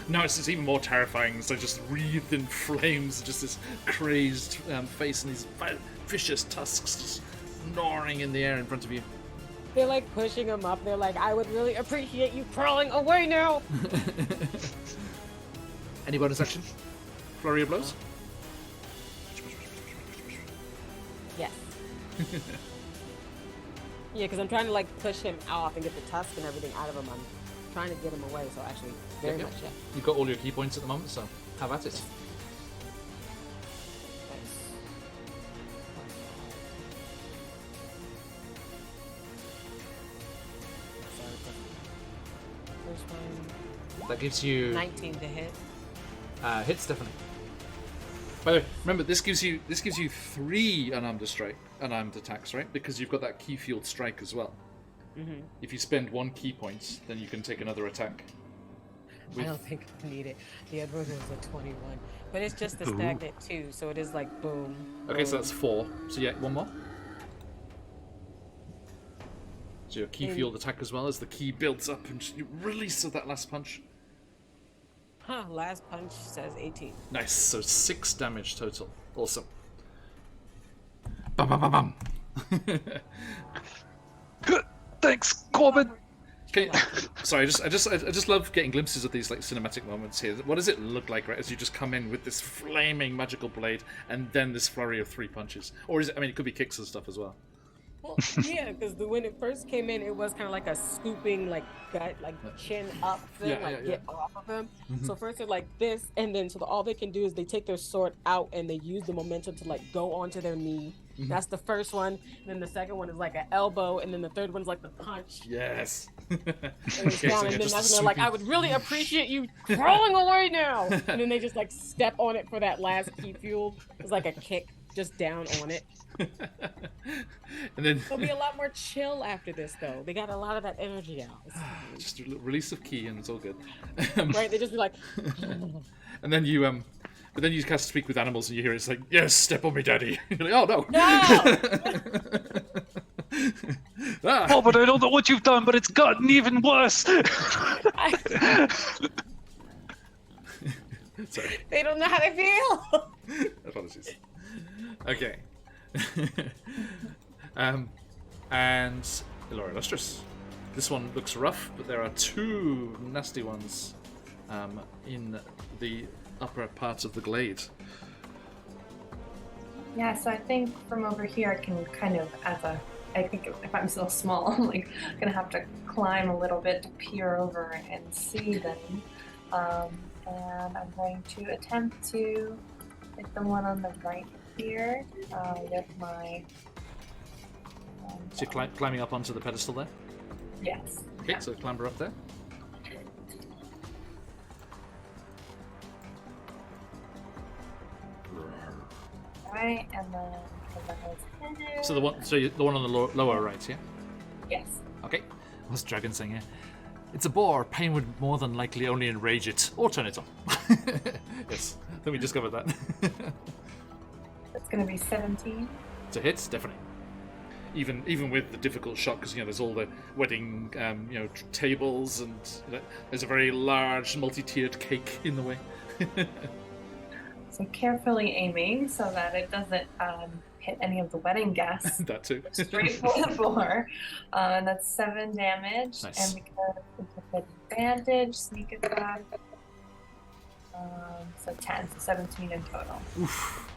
No, it's even more terrifying. So just wreathed in flames, just this crazed face and these vicious tusks just gnawing in the air in front of you. They're like pushing him up. They're like, I would really appreciate you crawling away now. Any bonus action? Flurry of blows? Yes. Yeah, because I'm trying to like push him off and get the tusk and everything out of him. I'm trying to get him away, so actually, very much, yeah. You've got all your key points at the moment, so have at it. First one, That gives you 19 to hit. hits definitely. By the way, remember this gives you 3 unarmed attacks, right? Because you've got that key field strike as well. Mm-hmm. If you spend 1 key point, then you can take another attack. I don't think I need it. The other one was a 21. But it's just the stagnant 2, so it is like boom. Okay, so boom. that's 4. So yeah, 1 more. So your key field attack as well as the key builds up and you release of that last punch. Huh, last punch says 18. Nice, so 6 damage total. Awesome. Bum bum bum bum. Good. Thanks, Corbin. Okay, sorry, I just love getting glimpses of these like cinematic moments here. What does it look like, right, as you just come in with this flaming magical blade and then this flurry of 3 punches? Or is it? I mean, it could be kicks and stuff as well. Well, yeah, because when it first came in, it was kind of like a scooping, like gut, like chin up thing, get off of them. Mm-hmm. So first they're like this, and then so all they can do is they take their sword out and they use the momentum to like go onto their knee. Mm-hmm. That's the first one. And then the second one is like an elbow, and then the third one's like the punch. Yes. And it's down, and then that's when they're like, I would really appreciate you crawling away now. And then they just like step on it for that last key fuel. It's like a kick just down on it. And then It'll be a lot more chill after this, though. They got a lot of that energy out. just a release of key and it's all good. Right? They just be like, and then you but then you cast Speak with Animals and you hear it's like, yes, step on me, daddy. You're like, oh no. no! Ah. Oh, but I don't know what you've done, but it's gotten even worse. Sorry. They don't know how they feel. Apologies. Okay. And Laura Illustrious. This one looks rough, but there are 2 nasty ones in the upper parts of the glade. Yeah, so I think from over here I can kind of, I think if I'm so small, I'm like gonna have to climb a little bit to peer over and see them. And I'm going to attempt to hit the one on the right here with my. So you're climbing up onto the pedestal there? Yes. Okay, so clamber up there. Right, and then So the one on the lower right, yeah? Yes. Okay. What's the dragon saying here? It's a bore. Pain would more than likely only enrage it, or turn it on. Yes, I think we discovered that. It's going to be 17. To hit, definitely. Even with the difficult shot, because there's all the wedding tables and there's a very large multi-tiered cake in the way. So carefully aiming so that it doesn't hit any of the wedding guests. That too. Straight for the floor. And that's 7 damage. Nice. And because it's an advantage, sneak attack. So 10, so 17 in total. Oof.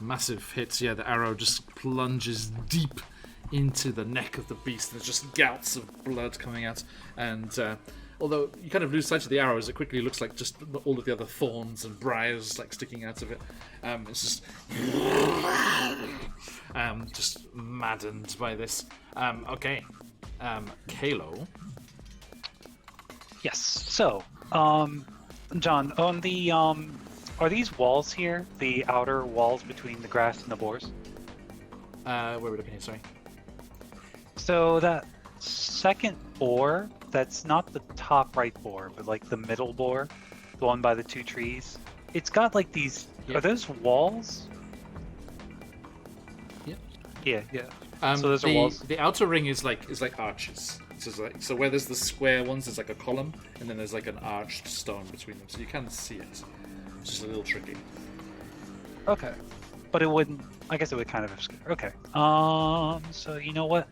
Massive hits. Yeah, the arrow just plunges deep into the neck of the beast. There's just gouts of blood coming out. And Although you kind of lose sight of the arrows, it quickly looks like just all of the other thorns and briars like sticking out of it. It's just maddened by this. Okay, Kalo. Yes. So, John, on the are these walls here the outer walls between the grass and the boars? Where are we looking here? Sorry. So that second boar, that's not the top right boar, but like the middle boar, the one by the two trees. It's got like these. Yeah. Are those walls? Yeah. Yeah. So those are walls. The outer ring is like arches. So where there's the square ones, there's like a column, and then there's like an arched stone between them, so you can see it. It's just a little tricky. Okay. But it wouldn't. I guess it would kind of obscure. Okay. So you know what?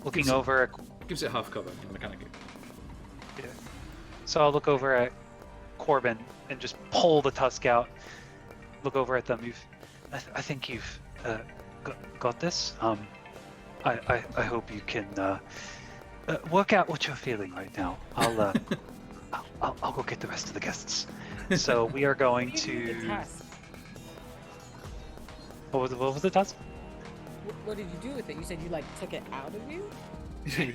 Looking over at Gives it half cover, mechanically. yeah. So I'll look over at Corbin and just pull the tusk out. Look over at them. I think you've got this. I hope you can work out what you're feeling right now. I'll go get the rest of the guests. So we are going to. What was the tusk? What did you do with it? You said you like took it out of you?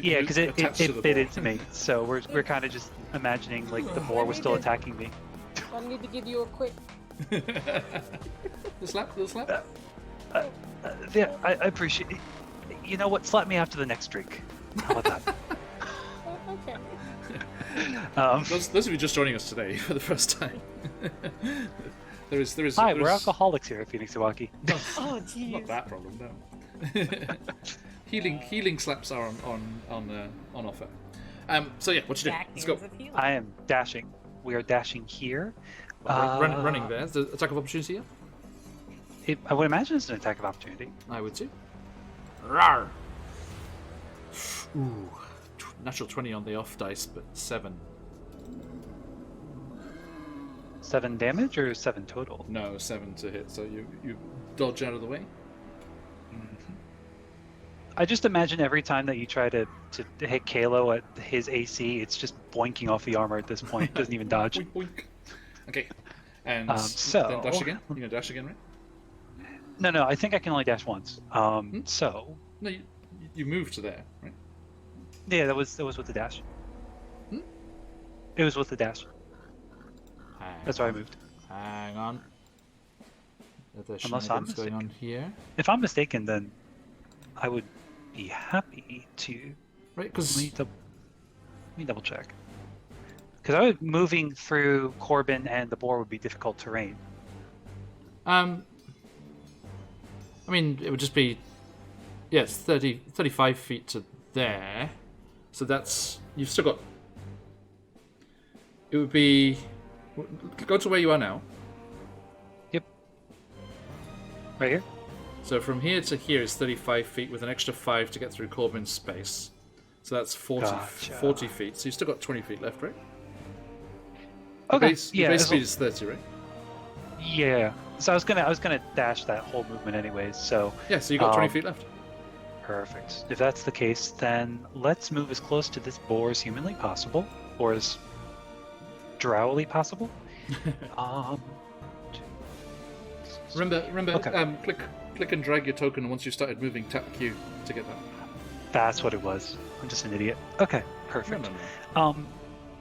Yeah, because it Attached to the bit boar. into me. So we're kind of just imagining like the boar was still attacking me. I need to give you a quick. Little slap. Yeah, I appreciate it. You know what? Slap me after the next drink. How about that? Okay. Those of you just joining us today for the first time. there is. Hi, there we're is- alcoholics here at Phoenix Iwaki. Oh, jeez. Not that problem, no. healing slaps are on offer. So yeah, what you do? Let's go. I am dashing. We are dashing here. Running there. Is the attack of opportunity here? I would imagine it's an attack of opportunity. I would too. Rawr. Ooh, natural 20 on the off dice, but 7. 7 damage or 7 total? No, 7 to hit. So you dodge out of the way. I just imagine every time that you try to hit Kalo at his AC, it's just boinking off the armor at this point. It doesn't even dodge. Boink, boink. Okay. And So- then dash again. You're gonna dash again, right? No, I think I can only dash once. So No, you move to there, right? yeah, that was with the dash. Hmm? It was with the dash. That's why I moved. Hang on. There's Unless I'm shenanigans going on here, If I'm mistaken, then I would be happy to. right? Because Let me double check. Because I would moving through Corbin and the boar would be difficult terrain. I mean, it would just be, yeah, it's 35 feet to there. So that's, you've still got, it would be, go to where you are now. Yep. Right here? So from here to here is 35 feet with an extra 5 to get through Corbin's space. So that's 40, Gotcha. 40 feet. So you've still got 20 feet left, right? Okay. Your base as speed is 30, right? Yeah. So I was gonna dash that whole movement anyways, so Yeah, so you've got 20 feet left. perfect. If that's the case, then let's move as close to this boar as humanly possible, or as drowily possible. Remember, Okay. click and drag your token, and once you've started moving, tap Q to get that. That's what it was. I'm just an idiot. Okay, perfect. No.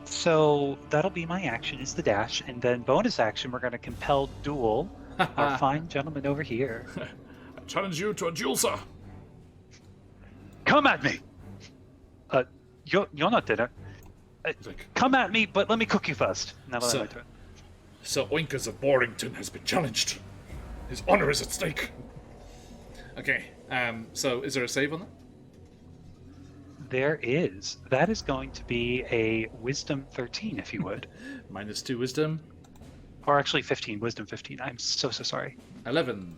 So that'll be my action is the dash, and then bonus action we're gonna compel duel our fine gentleman over here. I challenge you to a duel, sir. Come at me. You're not dinner. He's like, Come at me, but let me cook you first. Now let So- my turn. Sir Oinkers of Borington has been challenged. His honor is at stake. okay. So is there a save on that? There is. That is going to be a Wisdom 13, if you would. -2 wisdom. Or actually 15. Wisdom 15. I'm so sorry. 11.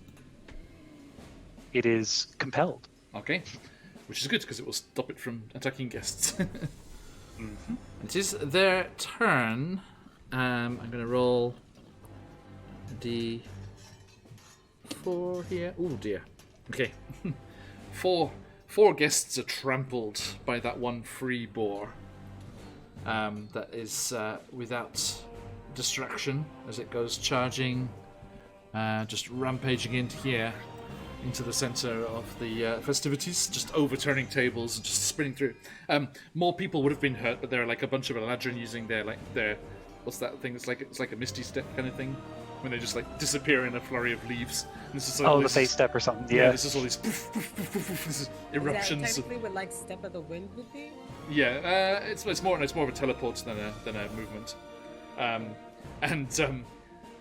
It is compelled. Okay. Which is good because it will stop it from attacking guests. It is their turn. I'm going to roll a D4 here. Oh dear. Okay. Four guests are trampled by that one free boar. that is without distraction as it goes charging, just rampaging into here, into the center of the festivities, just overturning tables and just spinning through. More people would have been hurt, but there are like a bunch of Eladrin using their what's that thing? It's like a misty step kind of thing, when they just like disappear in a flurry of leaves. And this is the face step or something. Yeah, this is all these poof, poof, poof, poof, poof, this eruptions. Is that technically what like step of the wind would be? Yeah, it's more of a teleport than a movement.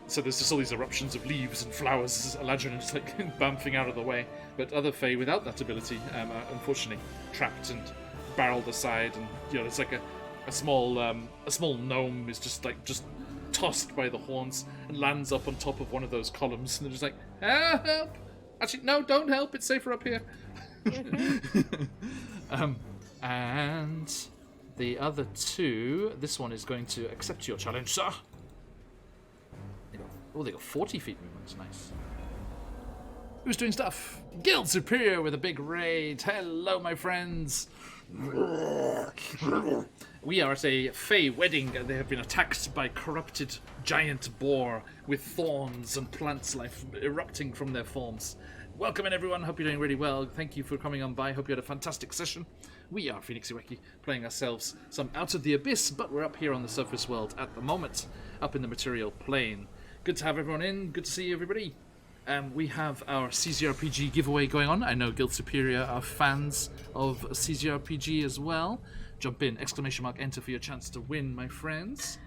So there's just all these eruptions of leaves and flowers as Eladrin is like bouncing out of the way. But other Fae without that ability are unfortunately trapped and barreled aside, and there's like a small gnome is just tossed by the horns and lands up on top of one of those columns, and they're just like, help! Actually, no, don't help. It's safer up here. And the other two, this one is going to accept your challenge, sir. They got 40 feet movement. Nice. Who's doing stuff? Guild Superior with a big raid. Hello, my friends. We are at a Fey wedding. They have been attacked by corrupted giant boar with thorns and plants life erupting from their forms. Welcome in, everyone. Hope you're doing really well. Thank you for coming on by. Hope you had a fantastic session. We are QuestJunkiesUK, playing ourselves some Out of the Abyss, but we're up here on the surface world at the moment, up in the material plane. Good to have everyone in. Good to see everybody. We have our CZRPG giveaway going on. I know Guild Superior are fans of CZRPG as well. Jump in, ! Enter for your chance to win, my friends.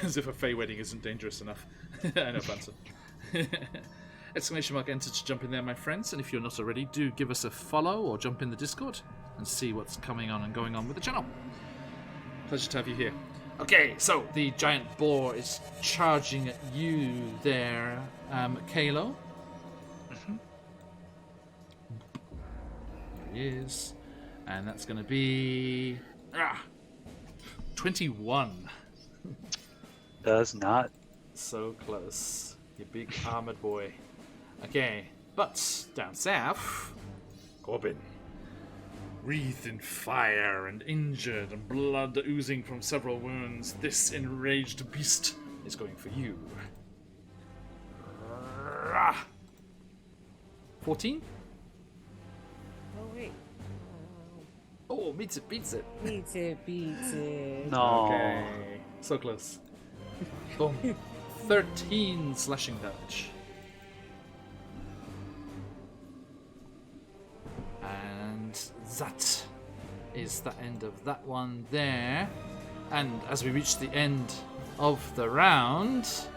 As if a Fey wedding isn't dangerous enough. I know, Phantom. ! Enter to jump in there, my friends. And if you're not already, do give us a follow or jump in the Discord and see what's coming on and going on with the channel. Pleasure to have you here. Okay, so the giant boar is charging at you there, Kalo. Mm-hmm. There he is. And that's going to be 21. Does not. So close. You big armored boy. Okay, but down south, Corbin. Wreathed in fire and injured and blood oozing from several wounds, this enraged beast is going for you. 14? Oh wait. Oh, beats it. Beats it. No. Okay, so close. Boom. 13 slashing damage. And that is the end of that one there. And as we reach the end of the round,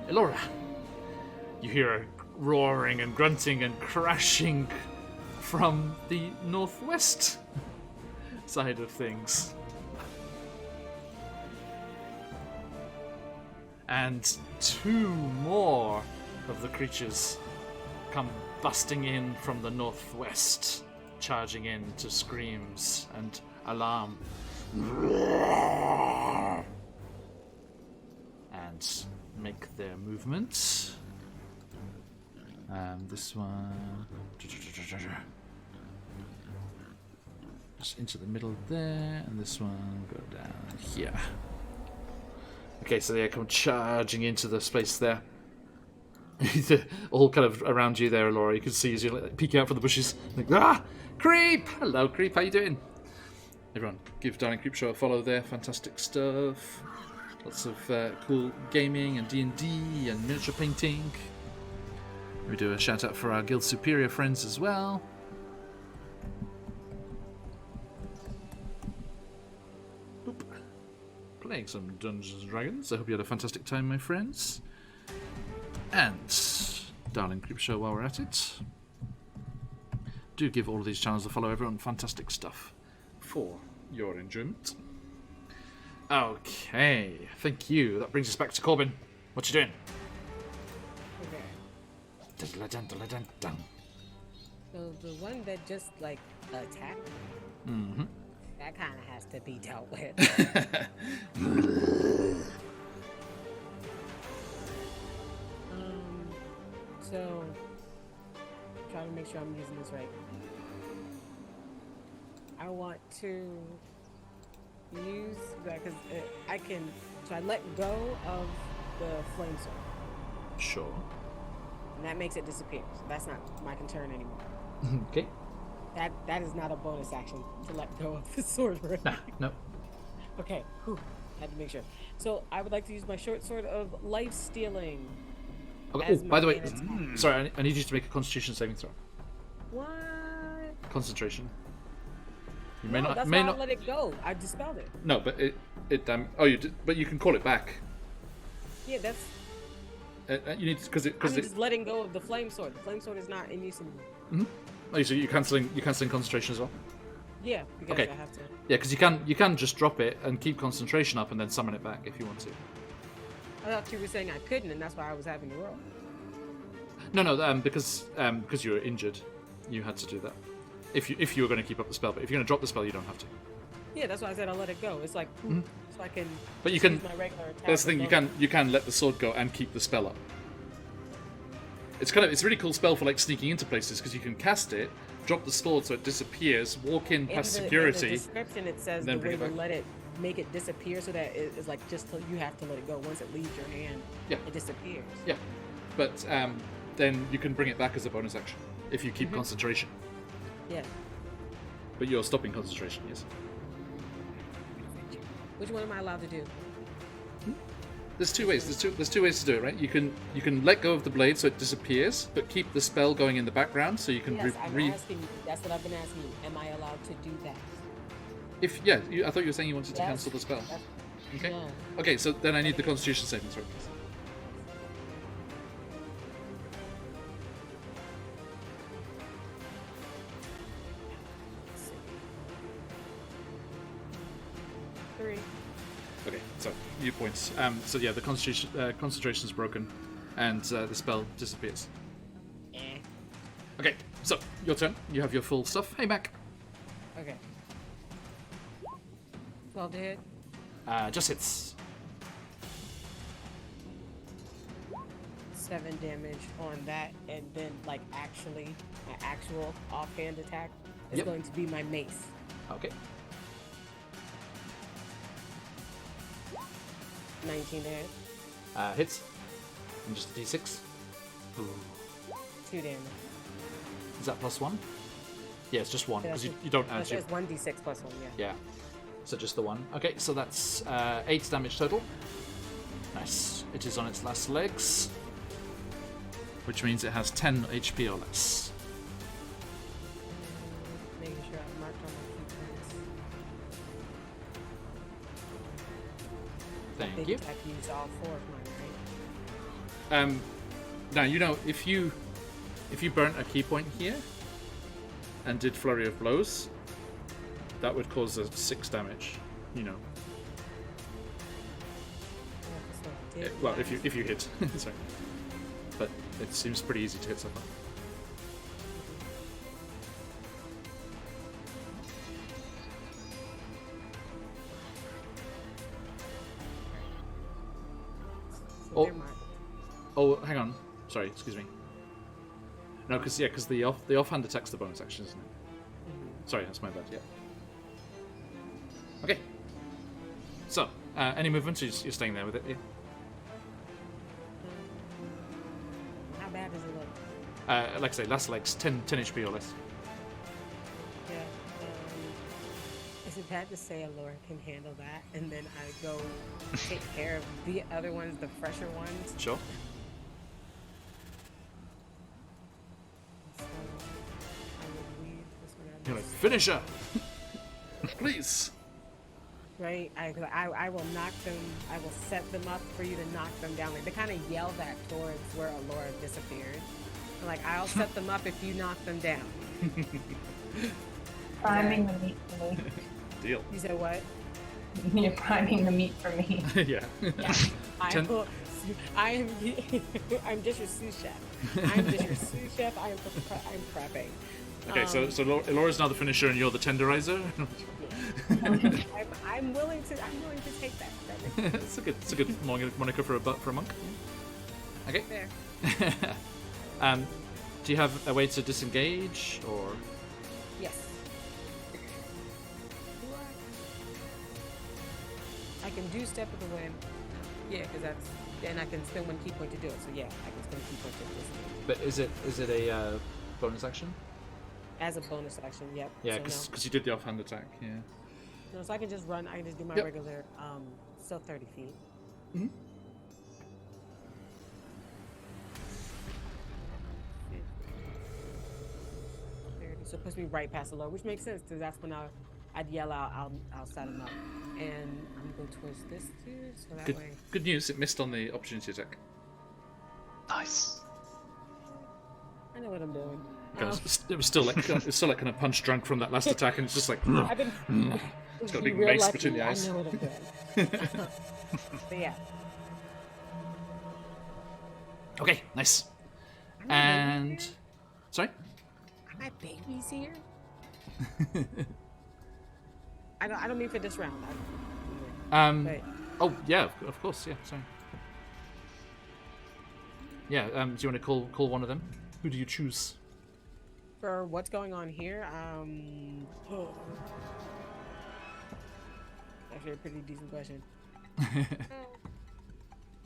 Elora, you hear a roaring and grunting and crashing from the northwest side of things. And two more of the creatures come busting in from the northwest, charging in to screams and alarm. And make their movements. This one just into the middle there, and this one go down here. Okay, so they come charging into the space there. All kind of around you there, Laura. You can see as you like, peek out from the bushes. Like, Creep! Hello, Creep. How you doing? Everyone, give Darling Creepshow a follow there. Fantastic stuff. Lots of cool gaming and D&D and miniature painting. We do a shout out for our Guild Superior friends as well. Boop. Playing some Dungeons and Dragons. I hope you had a fantastic time, my friends. And Darling Creepshow, while we're at it, do give all of these channels a follow, everyone. Fantastic stuff for your enjoyment. Okay, thank you. That brings us back to Corbin. What you doing? Okay. So the one that just like attacked, that kind of has to be dealt with. So trying to make sure I'm using this right. I want to use that because I can. So I let go of the flame sword, Sure. and that makes it disappear. So that's not my concern anymore. Okay. That is not a bonus action to let go of the sword, right? Nah, no. Okay. Whew. Had to make sure. So I would like to use my short sword of life stealing. Okay. as Oh, my by the way, main attack. sorry, I need you to make a Constitution saving throw. What? Concentration. You No, that's why I let it go. I dispelled it. No, but oh, you did, but you can call it back. Yeah, that's. You need because I'm just letting go of the flame sword. The flame sword is not in use anymore. Oh, so you're canceling concentration as well. Yeah, because Okay. I have to. Yeah, because you can just drop it and keep concentration up and then summon it back if you want to. I thought you were saying I couldn't, and that's why I was having to roll. No, because you were injured, you had to do that. If you were going to keep up the spell, but if you're going to drop the spell, you don't have to. Yeah, that's why I said I let it go. It's like, so I can. But you just can. use my regular attack. That's the thing. with You can let the sword go and keep the spell up. It's a really cool spell for like sneaking into places because you can cast it, drop the sword so it disappears, walk in past In the security. description, it says and the then bring way it to back. let it make it disappear, so that it is like just you have to let it go. Once it leaves your hand, Yeah. it disappears. Yeah, but then you can bring it back as a bonus action if you keep concentration. Yeah. But you're stopping concentration, yes. Which one am I allowed to do? There's two ways. There's two ways to do it, right? You can let go of the blade so it disappears, but keep the spell going in the background so you can Yes, I'm asking you. That's what I've been asking you. Am I allowed to do that? I thought you were saying you wanted to Yes. cancel the spell. That's- Okay. No. Okay, so then I need the Constitution saving throw. Please. Let's see. 3. Okay, so new points. So yeah, the concentration's broken, and the spell disappears. Eh. Okay, so your turn. You have your full stuff. Hey, Mac. Okay. 12 to hit. Just hits. 7 damage on that, and then like actually my actual offhand attack is Yep. going to be my mace. Okay. 19 to hit. Hits. And just a d6. Ooh. 2 damage. Is that +1? Yeah, it's just 1 Yeah, because that's you don't add It your. says 1d6 plus 1, yeah. Yeah. So just the 1. Okay, so that's 8 damage total. Nice. It is on its last legs, which means it has 10 HP or less. Making sure I marked on my key points. Thank Big you. attack used all 4 of mine, right? Now you know if you burnt a key point here and did flurry of blows, that would cause a 6 damage. You know. Yeah, so I did Well, that. if you hit, sorry. But it seems pretty easy to hit so far. So Oh. they're mine. Oh, hang on. Sorry, excuse me. No, because the offhand attack's the bonus action, isn't it? Sorry, that's my bad. Yeah. Okay. So, any movements? You're staying there with it? Yeah. How bad does it look? Like I say, last legs 10 HP or less. Yeah. Is it bad to say Allura can handle that, and then I go take care of the other ones, the fresher ones? Sure. So I would leave this one out. You're like finisher. Please. Right? I will knock them. I will set them up for you to knock them down. Like, they kind of yell that towards where Allura disappeared. I'm like, I'll set them up if you knock them down. Priming the meat for me. Deal. You said what? You're priming the meat for me. Yeah. I'm just your sous chef. I'm just your sous chef. I'm prepping. Okay, so Laura's now the finisher and you're the tenderizer. I'm willing to take that. It's a good moniker for a monk. Okay. There. Do you have a way to disengage or? Yes. can do Step of the Wind. Yeah, because that's... And I can spend 1 key point to do it. So yeah, I can spend a key point to do this. But is it a bonus action? As a bonus action, yep. Yeah, so because you did the offhand attack. Yeah. no, so I can just run. I can just do my Yep. regular, still 30 feet. Mhm. 30, so it puts me right past the lower, which makes sense because that's when I'd yell out, I'll set him up, and I'm going towards this dude, so that way. Good news. It missed on the opportunity attack. Nice. I know what I'm doing. It was still like kind of punch drunk from that last attack, and it's just like I've been. it's got a be big real mace lucky, between the eyes. I know what I'm doing. But yeah. Okay, nice. Are my And babies here? sorry. Are my babies here? I don't mean for this round. But Oh yeah, of course. Yeah. Sorry. Yeah. Do you want to call one of them? Who do you choose? for what's going on here, actually a pretty decent question.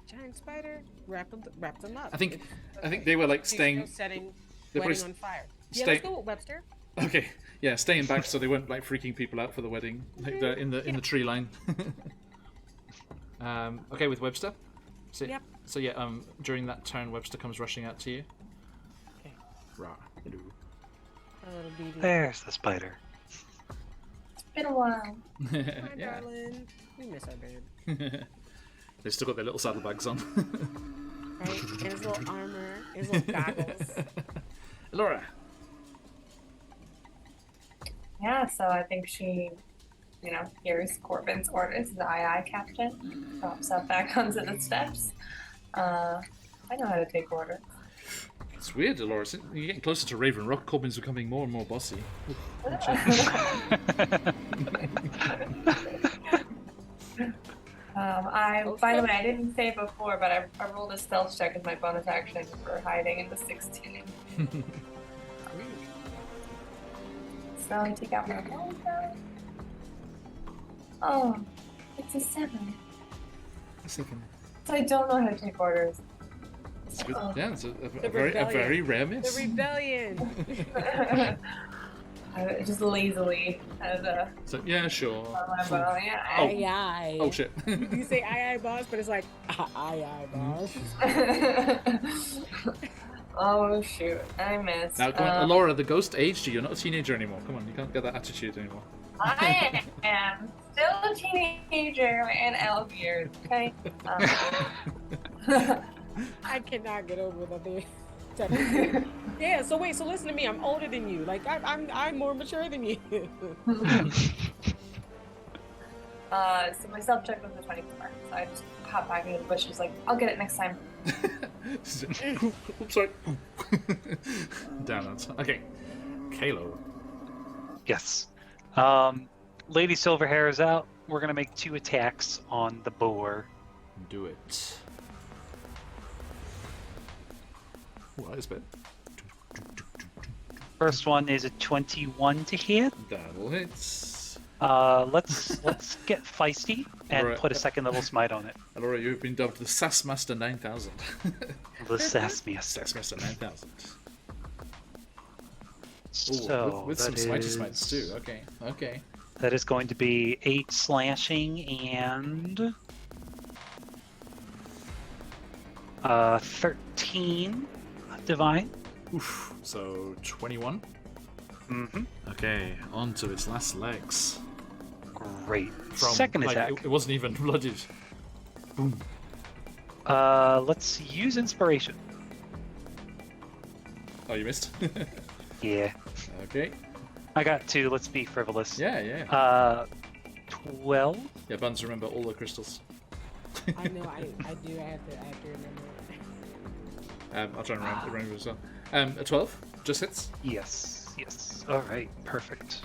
Giant spider, wrap them up. I think It's okay. they were like She's staying. still setting they're wedding probably on fire. stay- Yeah, let's go with Webster. Okay, yeah, staying back so they weren't like freaking people out for the wedding, like in the tree line. Okay, with Webster. So, Yep. So yeah, during that turn, Webster comes rushing out to you. Okay. Rah. Hello. A little beady. There's the spider. It's been a while. Hi, Yeah. darling. We miss our bird. They've still got their little saddlebags on. Right? And his little armor, his little goggles. Laura. Yeah, so I think she, hears Corbin's orders, the aye captain, drops up back onto the steps. I know how to take orders. It's weird, Laura. You're getting closer to Raven Rock. Corbin's becoming more and more bossy. By the way, I didn't say before, but I rolled a stealth check as my bonus action for hiding in the 16. So I take out my bonus. Oh, it's a 7. A second. So I don't know how to take orders. It's good. Yeah, it's a The very rebellion. rare The miss. rebellion. I just lazily had a So yeah, sure. my bow. Yeah, Aye, aye. Oh shit. You say aye, aye, boss, but it's like aye, aye, boss. Oh shoot, I missed. Now, come on, Laura, the ghost aged you. You're not a teenager anymore. Come on, you can't get that attitude anymore. I am still a teenager in elf years. Okay. I cannot get over that thing. Yeah, so wait, so listen to me. I'm older than you. Like I'm more mature than you. So my self check was a 24. So I just hop back into the bushes like, I'll get it next time. Oops, sorry. Damn that. Okay. Kalo. Yes. Lady Silverhair is out. We're gonna make 2 attacks on the boar. Do it. Ooh, that is bad. First one is a 21 to hit. That'll hit. Let's get feisty and Alright. put a 2nd level smite on it. Laura, you've been dubbed the Sassmaster 9000. The Sassmaster. Sassmaster 9000. So with some that smitey is- smites too. Okay. Okay. That is going to be 8 slashing and 13 divine. Oof. So 21. Mm-hmm. Okay. On to its last legs. Great. From, Second like, attack. It wasn't even blooded. Boom. Let's use inspiration. Oh, you missed. Yeah. Okay. I got 2. Let's be frivolous. Yeah. Yeah. 12. Yeah. Buns, remember all the crystals. I know, I do. I have to remember it. I'll try and remember as well. A 12 just hits. Yes. Yes. All right. Perfect.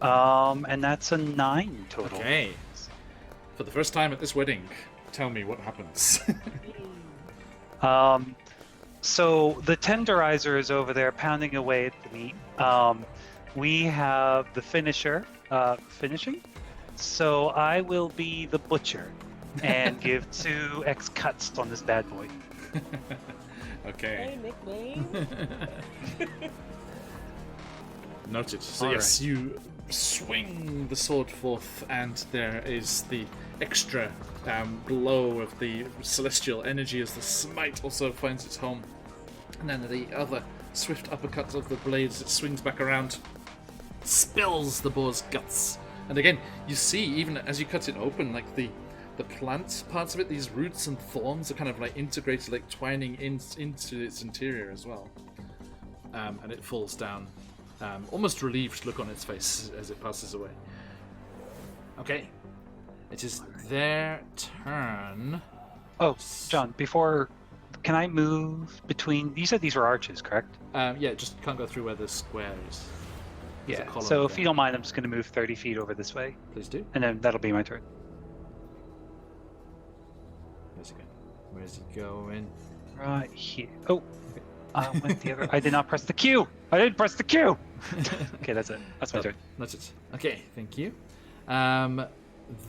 And that's a 9 total. Okay. For the first time at this wedding, tell me what happens. So the tenderizer is over there pounding away at the meat. We have the finisher finishing. So I will be the butcher and give 2x cuts on this bad boy. Okay. Hey, nickname. Noted. So All yes, you swing the sword forth, and there is the extra glow of the celestial energy as the smite also finds its home. And then the other swift uppercut of the blades, it swings back around, spills the boar's guts. And again, you see, even as you cut it open, like the plant parts of it, these roots and thorns are kind of like integrated, like twining into its interior as well. And it falls down. Almost relieved look on its face as it passes away. Okay. It is their turn. Oh, John, before... Can I move between... You said these were arches, correct? Yeah, just can't go through where the square is. There's a Yeah, column so if there. you don't mind, I'm just going to move 30 feet over this way, Please do. and then that'll be my turn. Where's he going? Where's he going? Right here. Oh, I went the other... I did not press the Q! I didn't press the Q! Okay, that's it. That's my turn. That's it. Okay, thank you.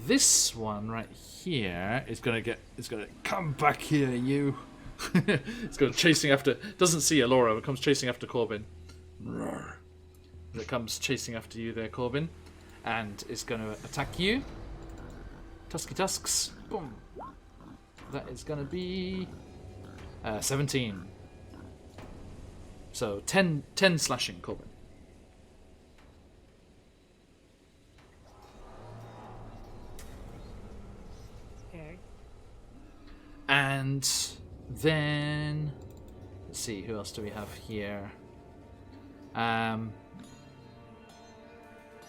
This one right here is gonna come back here, you. It's going chasing after. Doesn't see Alora, but comes chasing after Corbin. Roar. It comes chasing after you there, Corbin, and is going to attack you. Tusky tusks. Boom. That is going to be 17. So 10 slashing, Corbin. Okay. And then let's see, who else do we have here?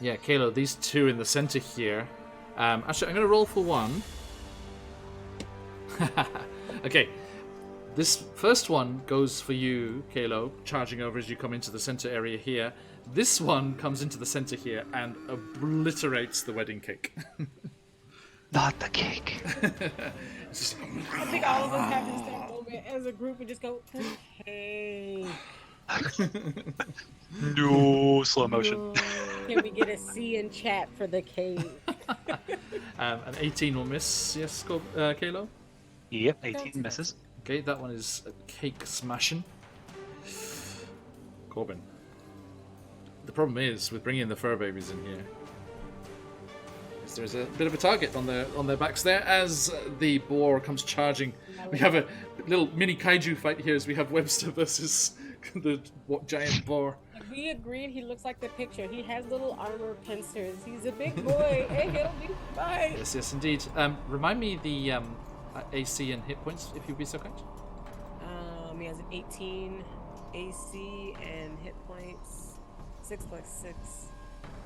Yeah, Kalo, these two in the center here. Actually, I'm going to roll for one. Okay, this first one goes for you, Kalo, charging over as you come into the center area here. This one comes into the center here and obliterates the wedding cake. Not the cake. It's just, I think all of us have this same moment as a group and just go, okay. No slow motion. Can we get a C in chat for the cave? an 18 will miss, yes, Kalo? Yep, 18 misses. Okay, that one is a cake smashing. Corbin. The problem is, with bringing the fur babies in here, is there's a bit of a target on their backs there as the boar comes charging. We have a little mini kaiju fight here as we have Webster versus the giant boar. We agreed he looks like the picture. He has little armor pincers. He's a big boy, and he'll be fine. Yes, yes, indeed. Remind me the AC and hit points, if you'd be so kind. He has an 18 AC and hit points. 6 plus 6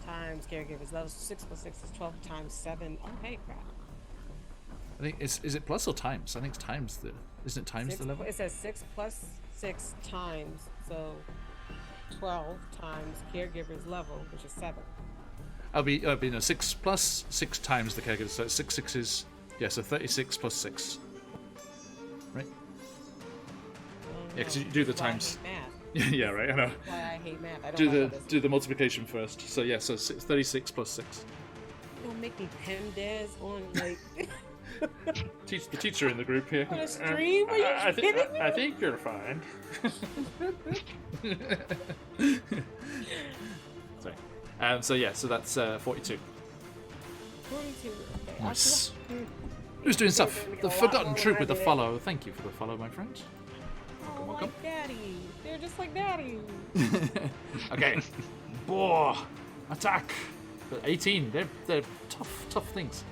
times caregivers level. 6 plus 6 is 12 times 7. Oh, hey, crap. I think is it plus or times? I think it's times isn't it times the level? It says 6 plus 6 times, so 12 times caregiver's level, which is 7. I'll be no 6 plus 6 times the caregiver, so 6 sixes. Yeah, so 36 plus 6. Right? Yeah, because you do the times. Yeah, right. I know. That's why I hate math. I don't Do the multiplication first. So yeah, so 36 plus 6. Don't make me PEMDAS on like Teach the teacher in the group here. on a stream. Are you kidding me? I think you're fine. Sorry. So yeah, so that's 42. 42. Okay. Nice. Who's doing stuff? The Forgotten Troop with a follow. Thank you for the follow, my friend. Oh, Welcome. like Daddy. They're just like Daddy. Okay. Boar. Attack. But 18. They're tough things.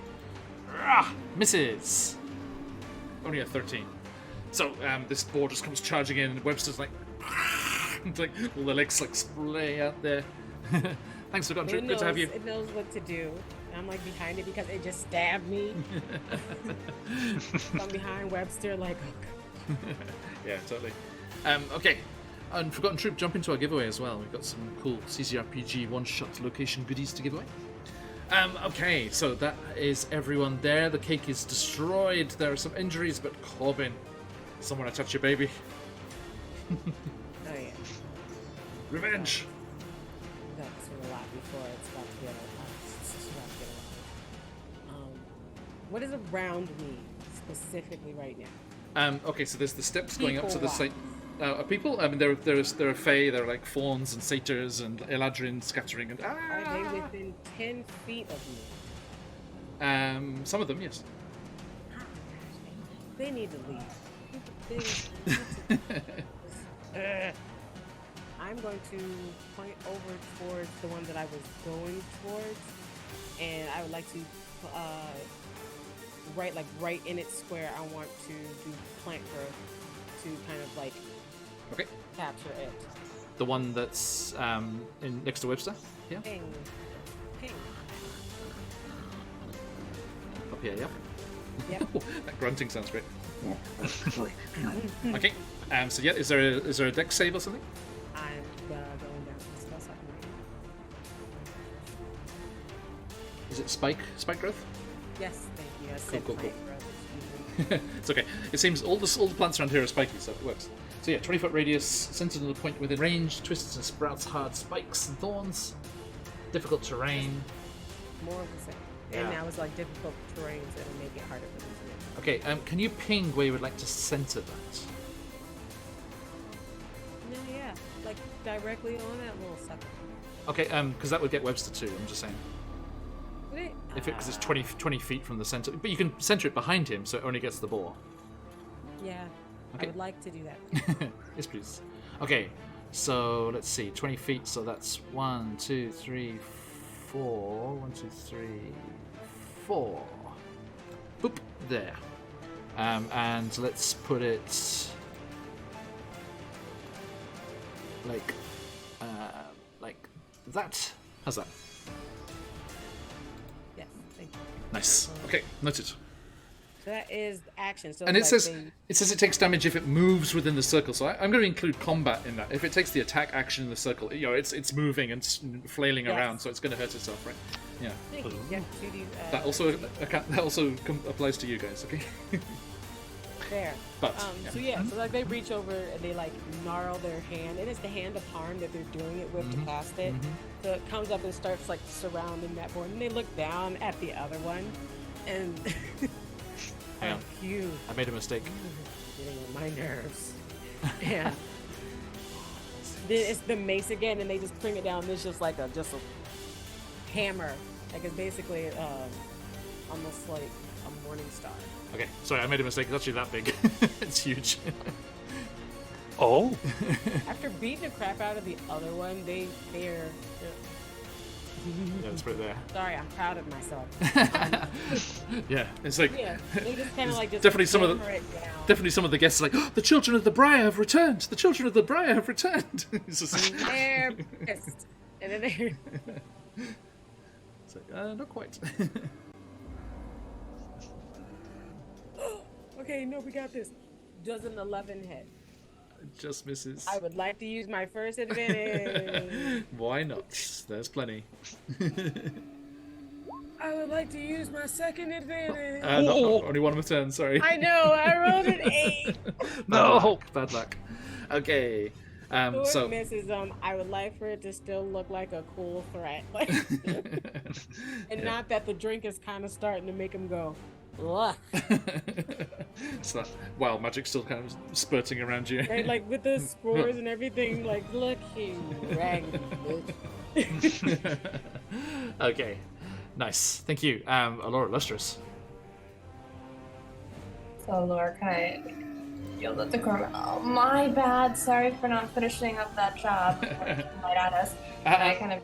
Rah! Misses. Only a 13. So this boar just comes charging in, and Webster's like, like all the legs like splay out there. Thanks, Forgotten Troop. Good to have you. It knows what to do. And I'm like behind it because it just stabbed me. I'm behind Webster like. Oh, Yeah, totally. Okay. And Forgotten Troop, jump into our giveaway as well. We've got some cool CCRPG one-shot location goodies to give away. Okay, so that is everyone there. The cake is destroyed. There are some injuries, but Corbin, someone touch your baby. oh yeah. Revenge. That's a lot before it's about to get a lot. It's about to get a lot. What is around me specifically right now? Okay, so there's the steps going up to the People-wise. site. People? I mean, there are fae, there are like fauns and satyrs and eladrin scattering and Are they within 10 feet of me? Some of them, yes. They need to leave. I'm going to point over towards the one that I was going towards, and I would like to, right in its square, I want to do plant growth to kind of like Okay. capture it. The one that's in next to Webster? Yeah? Ping. Ping. Up here, yeah? Yep. That grunting sounds great. Okay. So yeah, is there a dex save or something? I'm going down to the spell slot. Is it spike growth? Yes, thank you. I said Cool. plant growth. Excuse me. It's okay. It seems all the plants around here are spiky, so it works. So yeah, 20-foot radius, centered on the point within range, twists and sprouts hard spikes and thorns. Difficult terrain. More of the same. Yeah. And now it's like difficult terrain, so it'll make it harder for them to get. Okay, can you ping where you would like to center that? No, yeah, like directly on that little sucker. Okay, because that would get Webster too, I'm just saying. Would it? Because it's 20 feet from the center. But you can center it behind him, so it only gets the boar. Yeah, Okay. I would like to do that. Yes, please. Okay, so let's see, 20 feet, so that's 1, 2, 3, 4. 1, 2, 3, 4. Boop, there. And let's put it like that. How's that? Yes, thank you. Nice. Okay, noted. So that is action. So And it like says they- it takes damage if it moves within the circle. So I'm going to include combat in that. If it takes the attack action in the circle, it's moving and flailing Yes. around, so it's going to hurt itself, right? Yeah. Thank you. Yeah, 2D, That also applies to you guys, okay? Fair. But So yeah, so like they reach over and they like gnarl their hand, and it's the hand of harm that they're doing it with to cast it. So it comes up and starts like surrounding that board, and they look down at the other one, and Hang on. you I made a mistake. getting on my nerves. And then it's the mace again, and they just bring it down. It's just like a hammer, like it's basically almost like a morning star. Okay, sorry, I made a mistake. It's actually that big. It's huge. Oh, After beating the crap out of the other one, they're Yeah, let's put it there. sorry, I'm proud of myself. Yeah, it's like Yeah, they just kind of like just definitely some of the- hammer it down. definitely some of the guests are like, oh, the children of the Briar have returned. The children of the Briar have returned. It's just They're pissed. And then they're it's like, not quite. okay. No, we got this. Does an 11 hit? Just misses. I would like to use my first advantage. Why not? There's plenty. I would like to use my second advantage. No, only one of a turn. Sorry. I know. I rolled an 8. no. Bad luck. Okay. So So it misses. I would like for it to still look like a cool threat, and Yeah. not that the drink is kind of starting to make him go. Ugh. So that wild magic still kind of spurting around you. Right, like with the spores and everything. Like, look, you raggedy bitch. Okay. Nice. Thank you. Alora Lustrous. So Laura kind of yelled at the corner. Oh, my bad. Sorry for not finishing up that job. Right at us. And I kind of.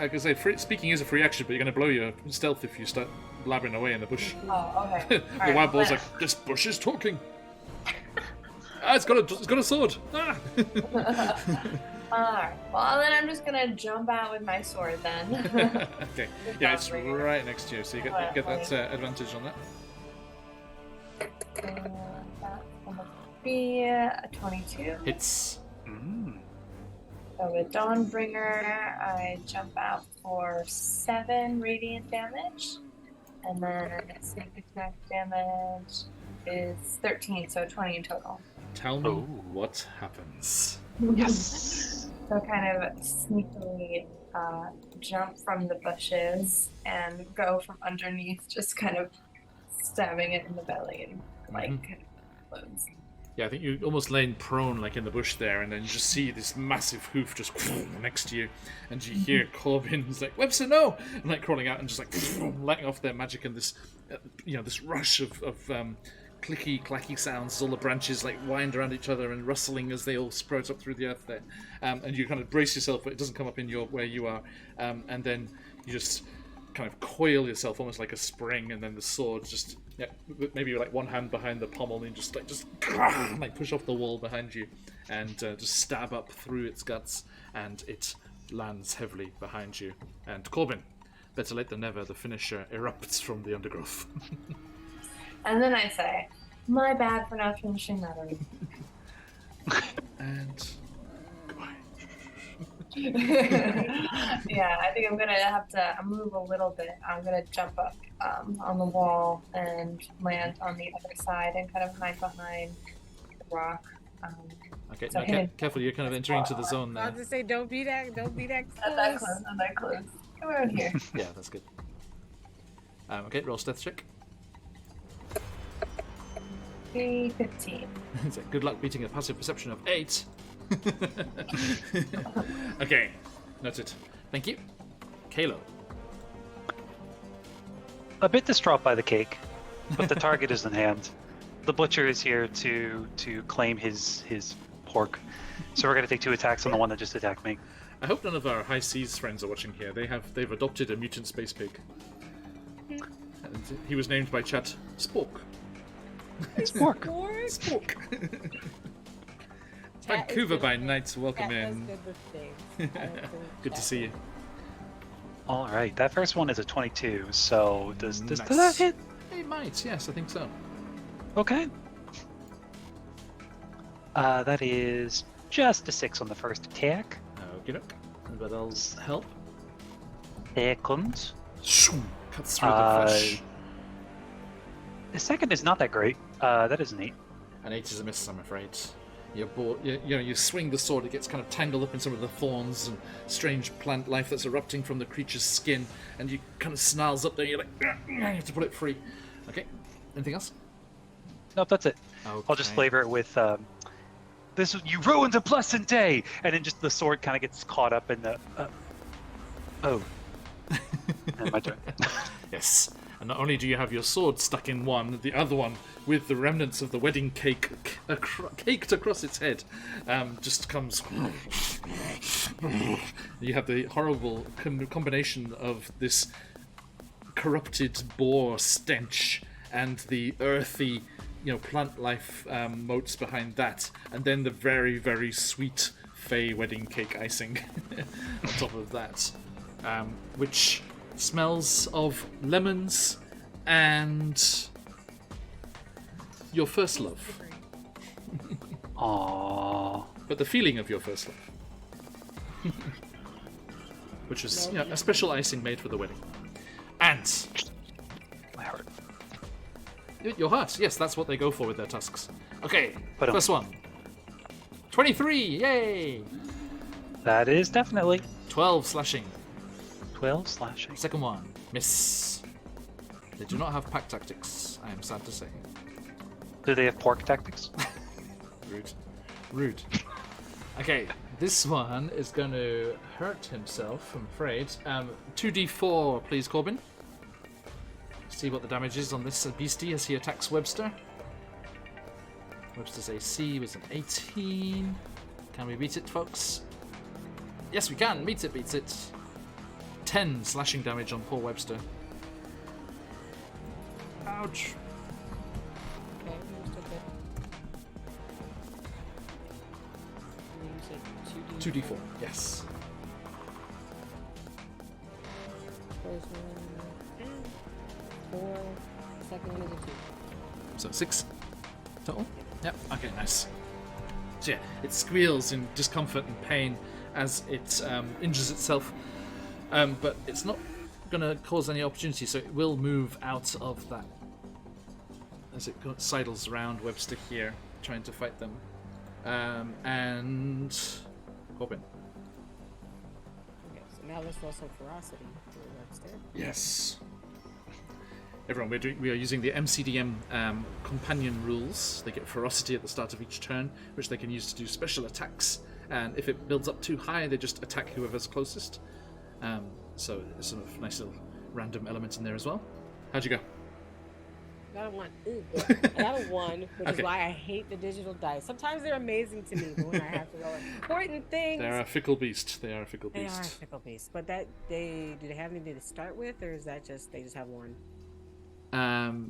I can say, speaking is a free action, but you're going to blow your stealth if you start blabbering away in the bush. Oh, okay. The wild boar's like, this bush is talking. It's got a sword. Ah! Alright. Well, then I'm just gonna jump out with my sword then. Okay. Yeah, it's right next to you, so you get that advantage on that. That's gonna be a 22. Hits. So with Dawnbringer, I jump out for 7 radiant damage. And then sneak attack damage is 13, so 20 in total. Tell me what happens. Yes. So kind of sneakily jump from the bushes and go from underneath, just kind of stabbing it in the belly and like explodes. Yeah, I think you're almost laying prone, like in the bush there, and then you just see this massive hoof just next to you, and you hear Corbin's like, "Webster, no!" and like crawling out and just like letting off their magic, and this, this rush of clicky, clacky sounds as all the branches like wind around each other and rustling as they all sprout up through the earth there, and you kind of brace yourself, but it doesn't come up in where you are, and then you just kind of coil yourself almost like a spring, and then the sword just maybe like one hand behind the pommel and just like push off the wall behind you and just stab up through its guts, and it lands heavily behind you. And Corbin, better late than never, the finisher erupts from the undergrowth. And then I say, "My bad for not finishing that already." And goodbye. Yeah, I think I'm gonna have to move a little bit. I'm gonna jump up on the wall and land on the other side and kind of hide behind the rock. Okay, So now careful, you're kind of entering into the zone I now. was to say, don't be that close. Not that close, not that close. Come around here. Yeah, that's good. Okay, roll stealth check. 15. So good luck beating a passive perception of 8. Okay, noted. Thank you. Kalo. A bit distraught by the cake, but the target is in hand. The butcher is here to claim his pork, so we're gonna take 2 attacks on the one that just attacked me. I hope none of our high seas friends are watching here. They've adopted a mutant space pig. And he was named by chat Spork. It's pork. Spork. Vancouver by night, welcome in. Good to see you. All right, that first one is a 22. So does Nice. that hit? It might, yes, I think so. Okay. That is just a 6 on the first attack. Okay, look. But I'll help. Second. Cuts through the flesh. The second is not that great. That is an 8. An 8 is a miss, I'm afraid. You swing the sword, it gets kind of tangled up in some of the thorns and strange plant life that's erupting from the creature's skin, and you kind of snarls up there, you're like, you have to pull it free. Okay, anything else? Nope, that's it. Okay. I'll just flavor it with, you ruined a pleasant day! And then just the sword kind of gets caught up in the, oh. And my turn. Yes. And not only do you have your sword stuck in one, the other one, with the remnants of the wedding cake caked across its head, just comes... You have the horrible combination of this corrupted boar stench and the earthy, plant life motes behind that, and then the very, very sweet fey wedding cake icing on top of that, which smells of lemons and your first love. Aww. But the feeling of your first love. Which was a special icing made for the wedding. And My heart. your heart, yes, that's what they go for with their tusks. Okay, But, first one. 23, yay! That is definitely 12 slashing. 12 slashing. Second one, miss. They do not have pack tactics, I am sad to say. Do they have pork tactics? Rude. Okay, this one is going to hurt himself, I'm afraid. 2d4, please, Corbin. See what the damage is on this beastie as he attacks Webster. Webster's AC was an 18. Can we beat it, folks? Yes, we can. Beats it. 10 slashing damage on poor Webster. Ouch. Okay, you still good. You said 2d4, yes. First one, 4. Second one is a 2. So 6 total? Yep, okay, nice. So yeah, it squeals in discomfort and pain as it injures itself, but it's not going to cause any opportunity, so it will move out of that as it sidles around Webster here, trying to fight them. And Corbin. Okay, so now let's roll some ferocity for Webster. Yes. everyone, we are using the MCDM companion rules. They get ferocity at the start of each turn, which they can use to do special attacks. And if it builds up too high, they just attack whoever's closest. So there's sort of nice little random elements in there as well. How'd you go? I got a 1. Ooh, I got a 1, which is why I hate the digital dice. Sometimes they're amazing to me, but when I have to roll important things. They're a fickle beast. They are a fickle They beast. are a fickle beast. But do they have anything to start with, or is that just they just have 1?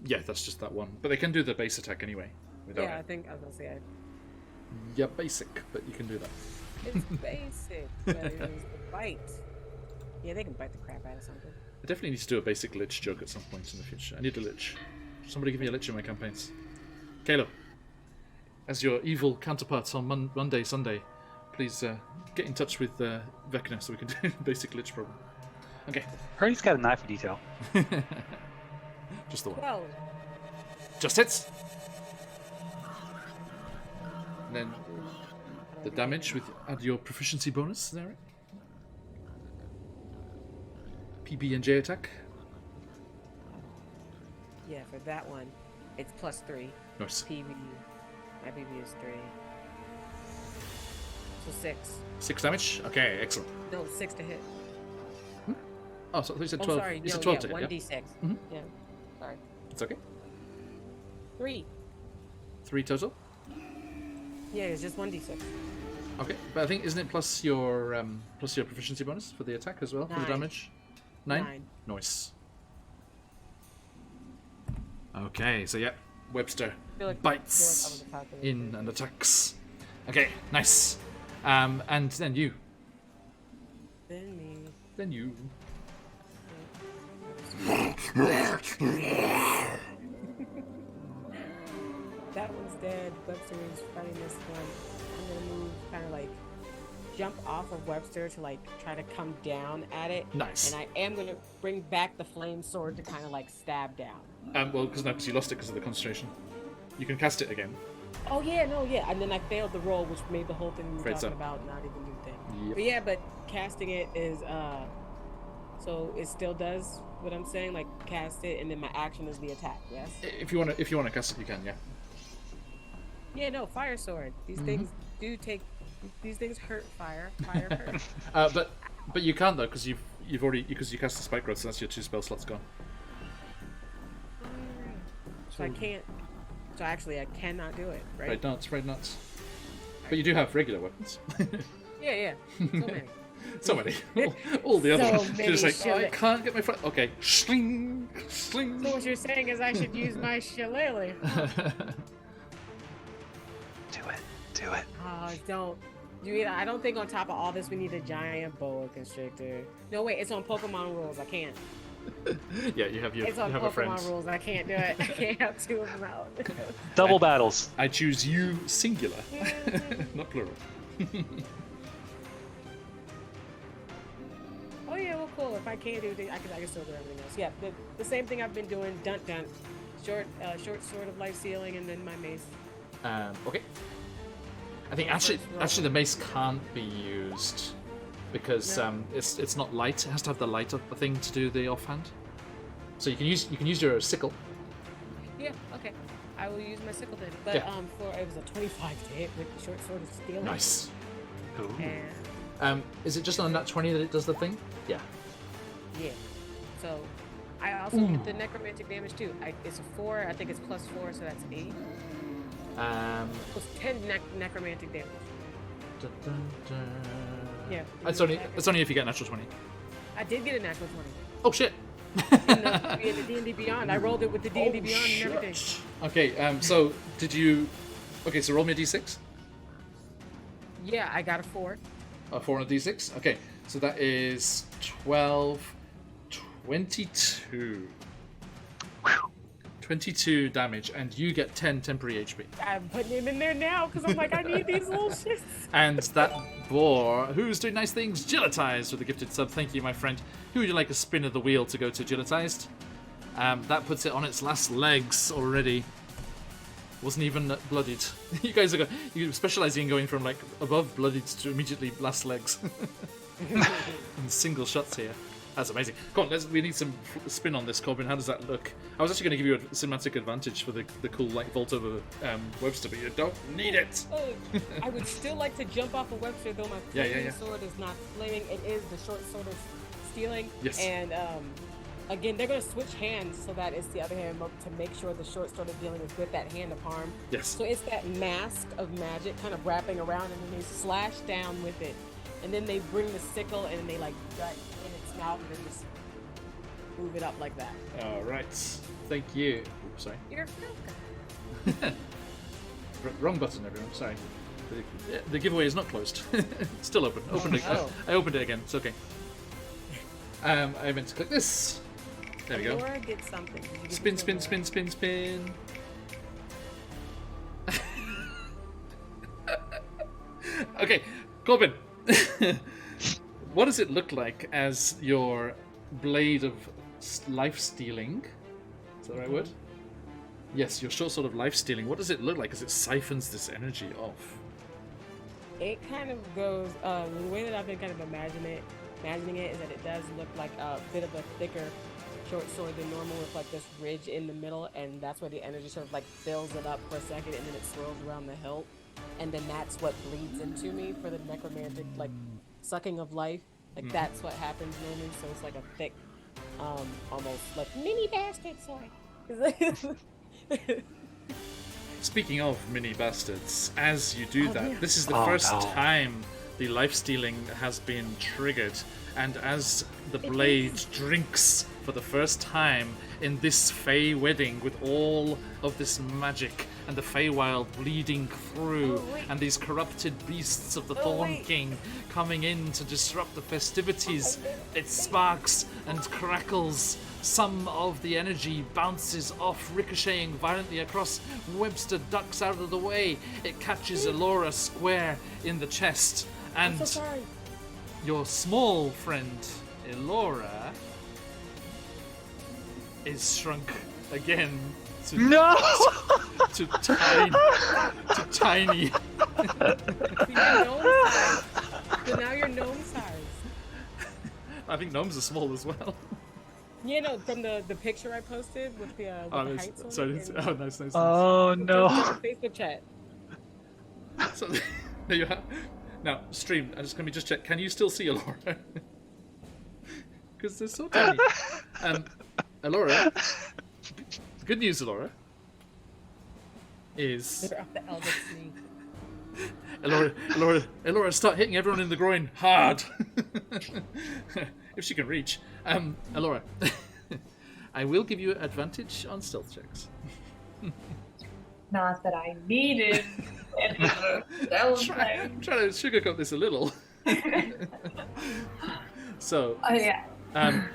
Yeah, that's just that one. But they can do the base attack anyway. Without Yeah, it. I think I was gonna say Yeah, basic, but you can do that. it's basic, but it was the bite. Yeah, they can bite the crap out of something. I definitely need to do a basic lich joke at some point in the future. I need a lich. Somebody give me a lich in my campaigns. Kalo, as your evil counterparts on Monday, Sunday, please get in touch with Vecna so we can do a basic lich problem. Okay. Heard he's got an eye for detail. Just the one. 12. Just hits. And then the damage with add your proficiency bonus, is that right? PB and J attack. Yeah, for that one, it's +3. Nice. PB. My PB is 3. So 6. 6 damage. Okay, excellent. No, 6 to hit. Oh, so I thought you said Oh, 12. sorry. You said No, 12 yeah, to hit, 1d6. Mhm. Yeah. Sorry. It's okay. 3. 3 total. Yeah, it's just 1d6. Okay, but I think isn't it plus your proficiency bonus for the attack as well for the 9. damage? 9. 9. Nice. Okay, so yeah, Webster I feel like bites I was a calculator. in and attacks. Okay, nice. And then you. Then me. Then you. That one's dead. Webster is fighting this one. I'm gonna move, kind of like jump off of Webster to like try to come down at it. Nice. And I am gonna bring back the flame sword to kind of like stab down. Well, because you lost it because of the concentration. You can cast it again. Oh yeah, no, yeah. And then I failed the roll, which made the whole thing we were Afraid talking so. about not even do thing. Yep. But yeah, but casting it is so it still does what I'm saying, like cast it, and then my action is the attack. Yes. If you wanna cast it, you can. Yeah. Yeah, no, fire sword. These things do take. These things hurt fire. Fire hurt. But you can't though because you've already because you cast the spike growth, so that's your 2 spell slots gone. So I can't. So actually, I cannot do it. Right. Right nuts, right nuts. But you do have regular weapons. Yeah, yeah. So many. So many. All the other So ones. You're many just like, oh, I shillelagh. can't get my front. Okay. Sling, sling. So what you're saying is I should use my shillelagh. Do it. Oh, don't. I don't think on top of all this we need a giant boa constrictor. No, wait, it's on Pokemon rules. I can't. Yeah, you have It's on you have a friend. Pokemon rules. I can't do it. I can't have 2 of them out. Double battles. I choose you singular, not plural. Oh yeah, well, cool. If I can't do it, I can still do everything else. Yeah, the same thing I've been doing. Dun. Short sword of life sealing, and then my mace. Okay. I think actually the mace can't be used because No. it's not light. It has to have the light of the thing to do the offhand. So you can use your sickle. Yeah, okay. I will use my sickle then. But Yeah. it was a 25 to hit with the short sword of steel. Nice. Ooh. And Is it just on that 20 that it does the thing? Yeah. yeah. So I also get the necromantic damage too. It's a 4. I think it's +4, so that's 8. It's 10 necromantic damage. Yeah. It's only if you get natural 20. I did get a natural 20. Oh shit. In the D&D Beyond. I rolled it with the D&D Beyond and everything. Okay, so did you... Okay, so roll me a d6. Yeah, I got a 4. 4 on a d6. Okay, so that is 12, 22. 22 damage, and you get 10 temporary HP. I'm putting him in there now because I'm like, I need these little shits. And that boar, who's doing nice things, Gilletized with a gifted sub. Thank you, my friend. Who would you like a spin of the wheel to go to Gilletized? That puts it on its last legs already. Wasn't even bloodied. You guys are you specializing in going from like above bloodied to immediately last legs. And single shots here. That's amazing. Come on, we need some spin on this, Corbin. How does that look? I was actually going to give you a cinematic advantage for the cool like vault over Webster, but you don't need it. I would still like to jump off of Webster, though my flaming sword is not flaming. It is the short sword of stealing. Yes. And again, they're going to switch hands so that it's the other hand to make sure the short sword of dealing is with that hand of harm. Yes. So it's that mask of magic kind of wrapping around, and then they slash down with it. And then they bring the sickle and they like gut in its mouth and then just move it up like that. All right. Thank you. Oops, sorry. You're welcome. Wrong button, everyone. Sorry. The giveaway is not closed. It's still open. I opened it again. It's okay. I meant to click this. There we go. Laura did something. Spin, spin, spin, spin, spin. Okay, Corbin. What does it look like as your blade of life stealing? Is that the right word? Yes, your short sword of life stealing. What does it look like as it siphons this energy off? It kind of goes. The way that I've been kind of imagining it is that it does look like a bit of a thicker short sword than normal, with like this ridge in the middle, and that's where the energy sort of like fills it up for a second, and then it swirls around the hilt, and then that's what bleeds into me for the necromantic like sucking of life. Like that's what happens normally. So it's like a thick, almost like mini bastard sword. Speaking of mini bastards, as you do that, this is the first time the life stealing has been triggered, and as the blade drinks for the first time in this Fey wedding with all of this magic and the Feywild bleeding through and these corrupted beasts of the Thorn King coming in to disrupt the festivities, it sparks and crackles. Some of the energy bounces off, ricocheting violently across. Webster ducks out of the way. It catches Elora square in the chest. And your small friend, Elora, is shrunk again to tiny. So now you're gnome size. I think gnomes are small as well. You know, from the picture I posted with the heights on it. Nice. Oh no. Facebook chat. So there you have. Now, stream. Let me just check. Can you still see Elora? Because they're so tiny. Elora. Good news, Elora. Is Elora, start hitting everyone in the groin hard. If she can reach. Elora, I will give you advantage on stealth checks. Not that I needed any of those. Trying to sugarcoat this a little. So,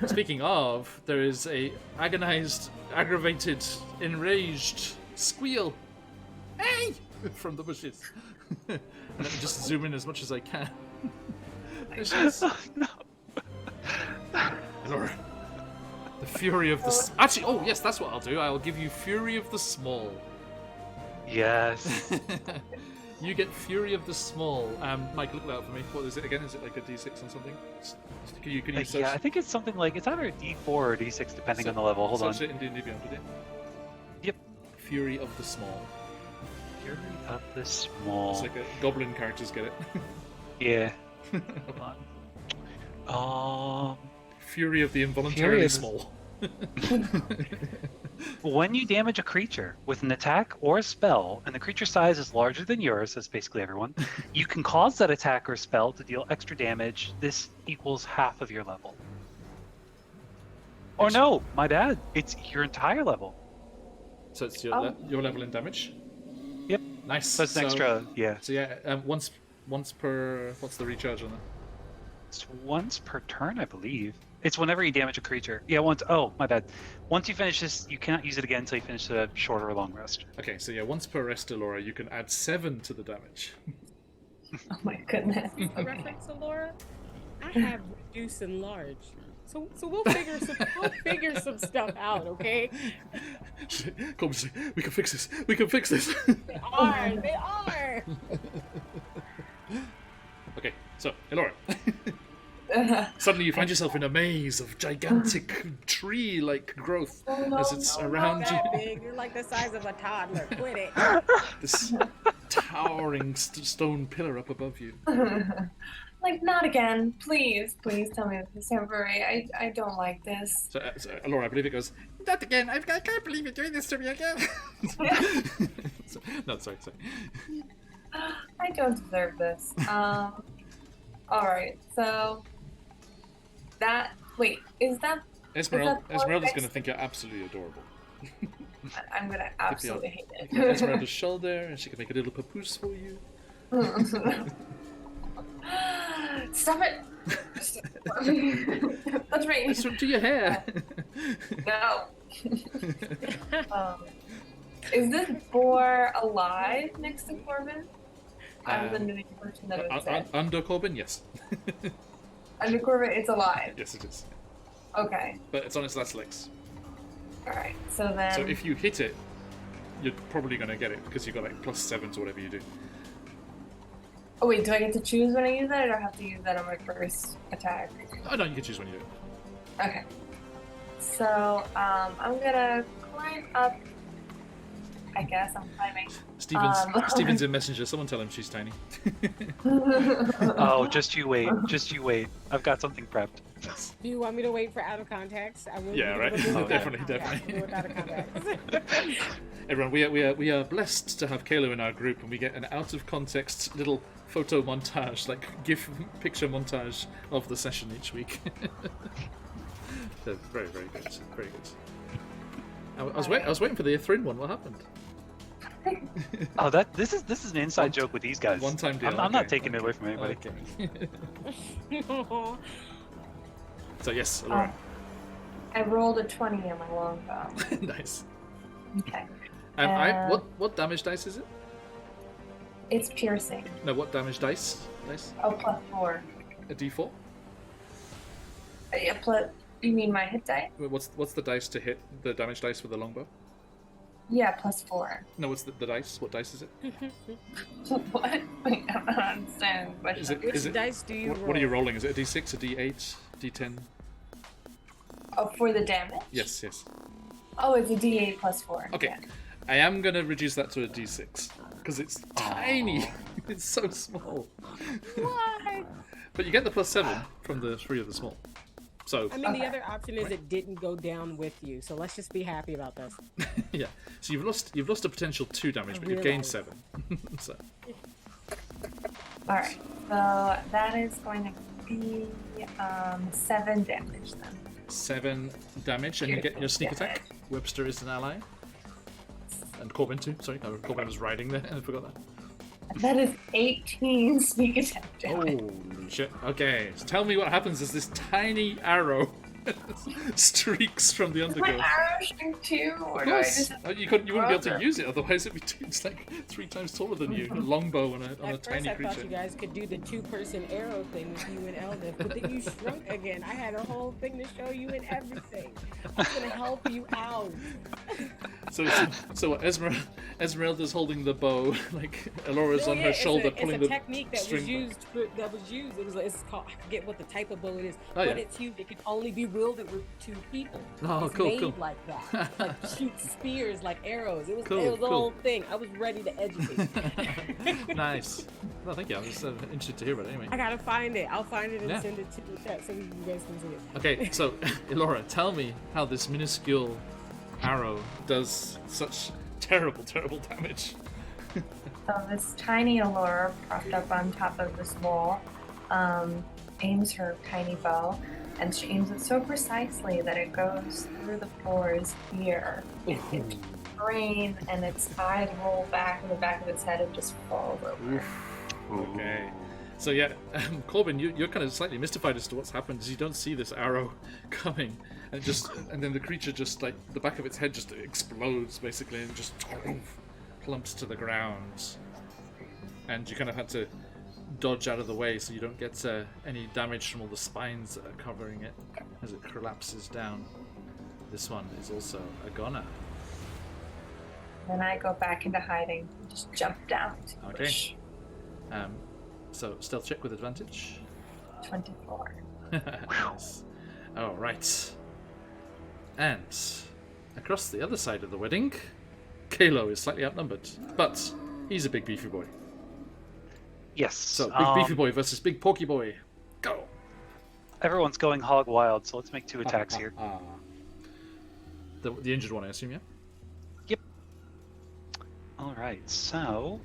speaking of, there is a agonized, aggravated, enraged squeal. Hey! From the bushes. And let me just zoom in as much as I can. There she is. Oh, no. Elora, the fury of the... Actually, oh yes, that's what I'll do. I'll give you Fury of the Small. Yes. You get Fury of the Small. Mike, look that up for me. What is it again? Is it like a D6 or something? Can you search? Yeah, I think it's something like, it's either a D4 or a D6 depending on the level. Hold on. Search it in D&D Beyond, did it? Yep. Fury of the Small. Fury of the Small. It's like a goblin characters get it. Yeah. Hold on. Fury of the Involuntarily Small. When you damage a creature with an attack or a spell, and the creature size is larger than yours, that's basically everyone, you can cause that attack or spell to deal extra damage. This equals half of your level. Or no, my bad. It's your entire level. So it's your level in damage? Yep. Nice. So it's an extra, yeah. So yeah, once per... What's the recharge on that? It's once per turn, I believe. It's whenever you damage a creature. Yeah, once. Oh, my bad. Once you finish this, you cannot use it again until you finish the short or long rest. Okay, so yeah, once per rest, Elora, you can add 7 to the damage. Oh my goodness. A reference to Laura? I have reduce and large. So we'll figure some stuff out, okay? Come say, we can fix this. We can fix this. They are. Okay, so Elora, Suddenly you find yourself in a maze of gigantic tree-like growth as it's around you. That big. You're like the size of a toddler. Quit it. This towering stone pillar up above you. Like, not again. Please tell me this is temporary. I don't like this. So, Laura, I believe it goes, not again. I can't believe you're doing this to me again. No, sorry. I don't deserve this. Alright, so wait, is that Esmeralda's going to think you're absolutely adorable. I'm gonna absolutely hate it. Esmeralda's shoulder, and she can make a little papoose for you. Stop it! That's right. It's to your hair. No. Is this boar alive next to Corbin? I was under the impression that it was dead. Under Corbin, yes. Under Corbin, it's alive. Yes, it is. Okay. But it's on its last legs. Alright, so then... So if you hit it, you're probably going to get it, because you've got like +7 to whatever you do. Oh wait, do I get to choose when I use that, or do I have to use that on my first attack? Oh no, you can choose when you do it. Okay. So, I'm gonna climb up. I guess I'm climbing. Steven's in Messenger. Someone tell him she's tiny. Oh, just you wait. I've got something prepped. Do you want me to wait for out of context? I will. Yeah, right. Definitely. Out of context. Everyone, we are blessed to have Kalo in our group, and we get an out of context little photo montage, like GIF picture montage of the session each week. They're very, very good. Very good. I was waiting for the Ithrin one. What happened? Oh, this is an inside joke with these guys. One-time deal. I'm not taking it away from anybody. Okay. So yes, Laura. I rolled a 20 on my longbow. Nice. Okay. And what damage dice is it? It's piercing. No, what damage dice? Oh, +4. A D4. Yeah, you mean my hit die? What's the dice to hit the damage dice with the longbow? Yeah, +4. No, what's the dice? What dice is it? What? Wait, I'm not understanding the question. Which dice do you roll? What are you rolling? Is it a D6, a D8, D10? Oh, for the damage? Yes. Oh, it's a D8 +4. Okay. Yeah. I am going to reduce that to a D6 because it's tiny. It's so small. What? But you get the +7 from the 3 of the small. So I mean, the other option is it didn't go down with you. So let's just be happy about this. yeah. So you've lost a potential 2 damage, but you've gained 7. So. All right. So that is going to be 7 damage then. 7 damage, and you get your sneak attack. Webster is an ally. And Corbin too. Sorry, Corbin was riding there, and I forgot that. That is 18 sneak attack damage. Holy shit. Okay, so tell me what happens as this tiny arrow streaks from the undergrowth. My arrow shoot too, or Of do I course. just... You wouldn't be able to use it, otherwise it's like 3 times taller than you. A longbow on a At tiny first, I creature. thought you guys could do the 2-person arrow thing with you and Eldith, but then you shrunk again. I had a whole thing to show you and everything. I'm gonna help you out. So what, Esmeralda's holding the bow, like Elora's on her shoulder pulling the technique that string. was used. It was it's called, I forget what the type of bow it is, Oh, but yeah. it's used. It can only be wielded with 2 people. Oh, it's cool, made cool. like that. Like shoot spears like arrows. It was Cool, it was the cool. whole thing. I was ready to educate. Nice. Well, thank you. I was interested to hear about it anyway. I gotta find it. I'll find it and Yeah. send it to the chat so you guys can see it. Okay, so Elora, tell me how this minuscule arrow does such terrible damage. So this tiny Allura propped up on top of this wall aims her tiny bow, and she aims it so precisely that it goes through the floor's ear. Its brain and its eyes roll back, and the back of its head it just falls over. Okay. So yeah, Corbin, you're kind of slightly mystified as to what's happened, as you don't see this arrow coming, and then the creature just like the back of its head just explodes basically, and just plumps to the ground, and you kind of had to dodge out of the way so you don't get any damage from all the spines that are covering it as it collapses down. This one is also a goner. Then I go back into hiding, and just jump down. To the Okay. bush. So stealth check with advantage. 24. Nice. All right. And across the other side of the wedding, Kalo is slightly outnumbered, but he's a big beefy boy. Yes. So big beefy boy versus big porky boy. Go. Everyone's going hog wild, so let's make 2 attacks here. The injured one, I assume, yeah? Yep. Alright, so...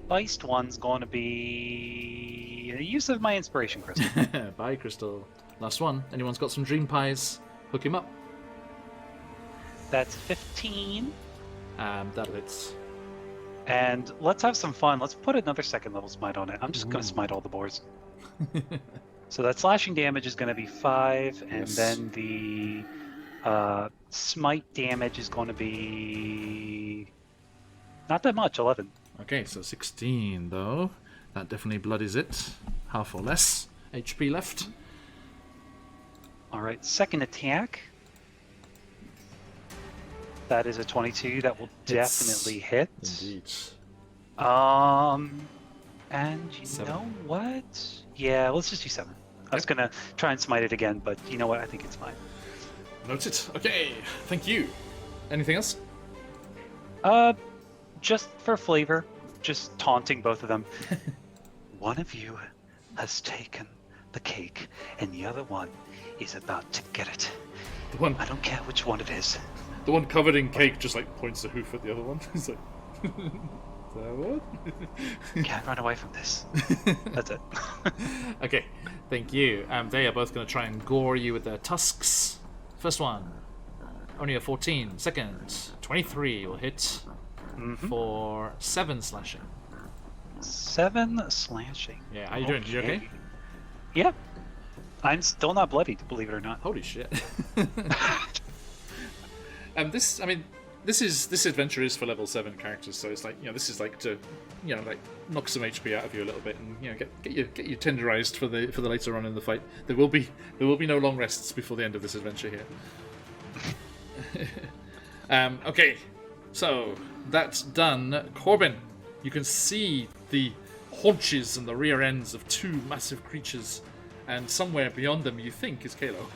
Feist one's going to be... a use of my inspiration crystal. Bye, Crystal. Last one. Anyone's got some dream pies? Hook him up. That's 15. That hits. And let's have some fun. Let's put another second level smite on it. I'm just going to smite all the boars. So that slashing damage is going to be 5, and Yes. then the smite damage is going to be... not that much, 11. Okay, so 16 though. That definitely bloodies it. Half or less HP left. Alright, second attack. That is a 22. That will Hits. definitely hit. Indeed. And you 7. know what? Yeah, let's just do 7. I was gonna try and smite it again, but you know what? I think it's fine. Noted. Okay, thank you. Anything else? Just for flavor, just taunting both of them. One of you has taken the cake, and the other one is about to get it. The one, I don't care which one it is. the one covered in cake just like points the hoof at the other one. It's like, that what? Can't run away from this. That's it. Okay, thank you. They are both going to try and gore you with their tusks. First one, only a 14. Second, 23 will hit for 7 slashing. 7 slashing. Yeah, how you doing? You okay? Yeah. I'm still not bloodied, believe it or not. Holy shit. This adventure is for level 7 characters, so it's like, this is like to, like knock some HP out of you a little bit, and get you tenderized for the later on in the fight. There will be no long rests before the end of this adventure here. Okay, so that's done. Corbin, you can see the haunches and the rear ends of 2 massive creatures, and somewhere beyond them you think is Kalo.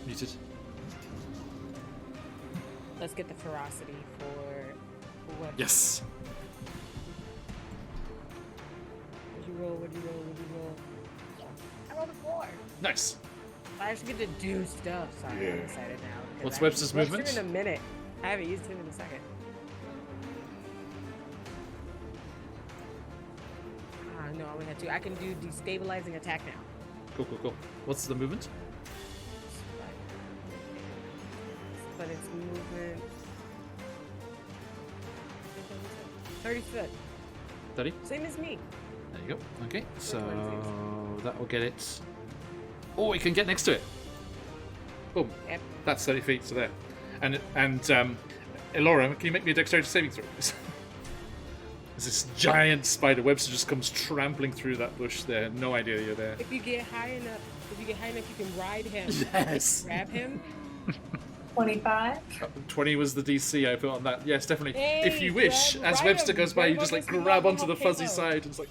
Muted. Let's get the ferocity for what? Yes. What'd you roll? I rolled a 4. Nice. I actually get to do stuff. Sorry, Yeah. I'm excited now. 'cause What's I Webster's haven't used movement? Webster in a minute. I haven't used him in a second. No, I only had 2. I can do destabilizing attack now. Cool. What's the movement? But it's movement 30 foot. 30? Same as me. There you go. Okay, so that will get it. Oh, it can get next to it. Boom. Yep. That's 30 feet, so there. And Elora, can you make me a dexterity saving throw, please? There's this giant spider. Webster just comes trampling through that bush there. No idea you're there. If you get high enough, you can ride him. Yes. Grab him. 25. 20 was the DC I put on that. Yes, definitely. Hey, If you wish, grab- as ride Webster him. goes by, you Grab just like him, grab grab onto him, the fuzzy Kalo. side and it's like.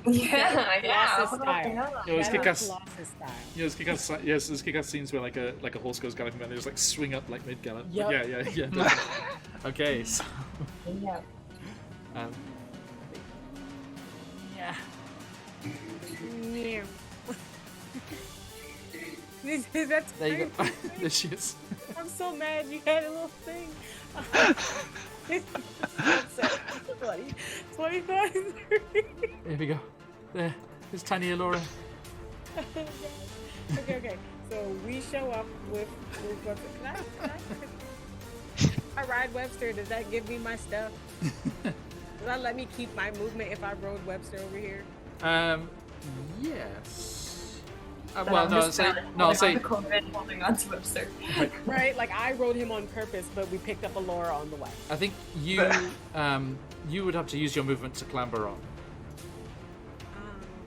Yeah. Colossus style. It was kick-ass. Colossus style. There's kick-ass scenes where like a horse goes galloping and they just like swing up like mid-gallop. Yep. Yeah. Okay, so Yeah. Yeah. That's there you go. crazy. There she is. I'm so mad you had a little thing. Bloody 25. Here we go. There. There's tiny Elora. Okay. So we show up with Webster. Can I ride Webster? Does that give me my stuff? Does that let me keep my movement if I rode Webster over here? Yes. But Well, I'm no, just say holding no. on Say to Corbin, holding on to Webster. Right? Like I rode him on purpose, but we picked up a Laura on the way. I think you you would have to use your movement to clamber on,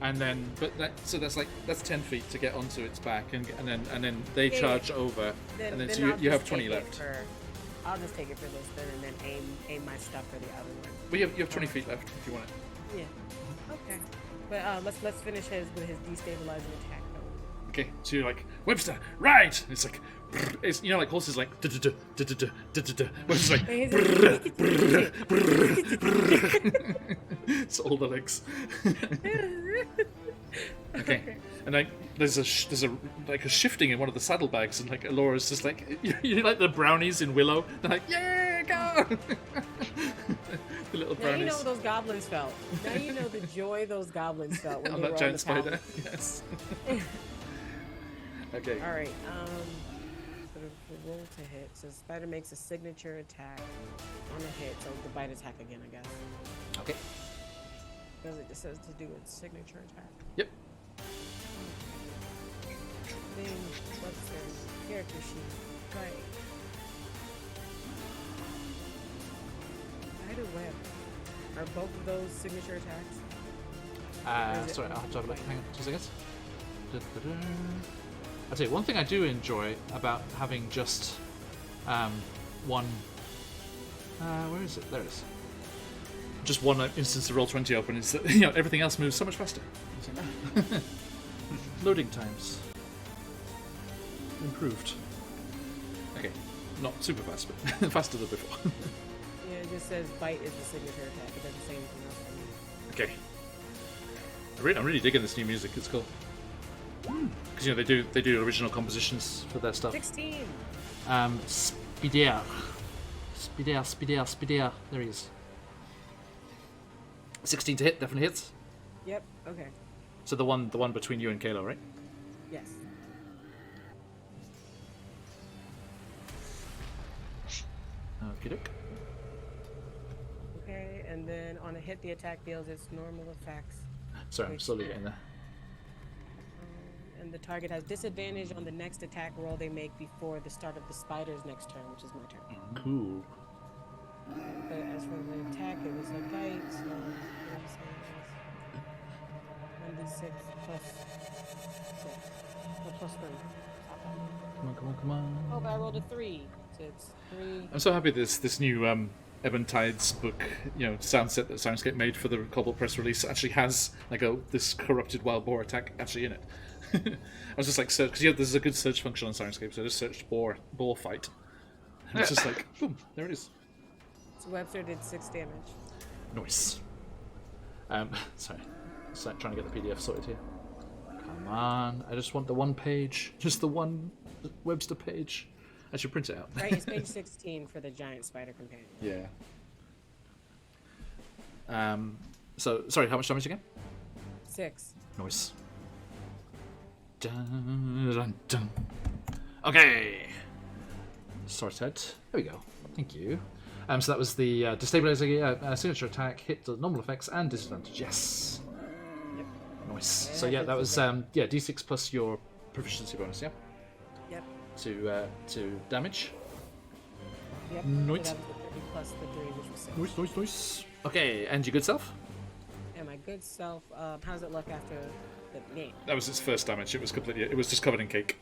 and then that's 10 feet to get onto its back, and then they Yeah. charge over, and then so I'll you have just 20 take it left. I'll just take it for this then, and then aim my stuff for the other one. Well, you have 20 feet left if you want it. Yeah. Okay. But let's finish his with his destabilizing attack though. Okay, so you're like, Webster, right! It's like, it's, you know, like horses like, Webster's like, it's all the legs. Okay, and like there's a shifting in one of the saddlebags, and like Alora's just like, you know, like the brownies in Willow. They're like, yeah, go! The little Now brownies. you know what those goblins felt. Now you know the joy those goblins felt when on they that were giant on the spider. palace. Yes. Okay. All right. For the roll to hit, so spider makes a signature attack on a hit, so the bite attack again, I guess. Okay. Because it just says to do its signature attack. Yep. Then Webster's character sheet. Right. Spider web. Are both of those signature attacks? Sorry, I'll have to have a look. Hang on 2 seconds. I'll tell you, one thing I do enjoy about having just one... where is it? There it is. Just one instance of Roll20 open is that, you know, everything else moves so much faster. Loading times. Improved. Okay, not super fast, but faster than before. Yeah, it just says bite is the signature attack. It doesn't say anything else for me. Okay. I'm really digging this new music. It's cool. Because, you know, they do original compositions for their stuff. 16. Spider. There he is. 16 to hit, definitely hits. Yep. Okay. So the one between you and Kalo, right? Yes. Okie doke. Okay, and then on a hit, the attack deals its normal effects. Sorry, I'm slowly getting there. And the target has disadvantage on the next attack roll they make before the start of the spider's next turn, which is my turn. Cool. But as for the attack, it was a bite, so what I'm saying is 1d6 plus 6. Or plus 3. Come on. Oh, but I rolled a 3. So it's 3. I'm so happy this new Eventide's book, you know, soundset that Soundscape made for the Cobalt press release actually has like this corrupted wild boar attack actually in it. I was just like, search, because there's a good search function on Soundscape, so I just searched boar fight. And it's just like, boom, there it is. So Webster did 6 damage. Nice. Sorry, trying to get the PDF sorted here. Come on, I just want the one page, just the one Webster page. I should print it out. Right, it's page 16 for the giant spider companion. Yeah. So, sorry, how much damage again? 6. Nice. Dun, dun, dun. Okay. Sorted. There we go. Thank you. So that was the destabilizing signature attack, hit the normal effects and disadvantage. Yes. Yep. Nice. Yeah, So yeah, that was disadvantage. d6 plus your proficiency bonus. Yeah. Yep. To damage. Yep. Nice. So that was the 30 plus the 3, which was 6. Nice. Okay, and your good self? And my good self, how does it look after the name? That was its first damage. It was completely. It was just covered in cake.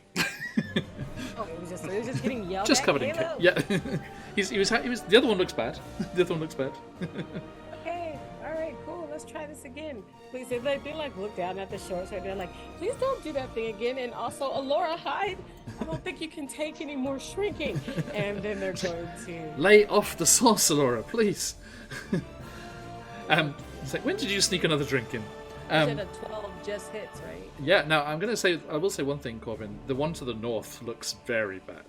Oh, it was just getting yelled Just at. covered in cake. Caleb. Yeah. he was. The other one looks bad. The other one looks bad. Okay, all right, cool. Let's try this again. Please, they like look down at the shorts right. They're like, please don't do that thing again. And also, Alora, hide. I don't think you can take any more shrinking. And then they're going to Lay off the sauce, Laura, please. It's like, when did you sneak another drink in? Instead of 12 just hits, right? Yeah. Now I will say one thing, Corbin. The one to the north looks very bad.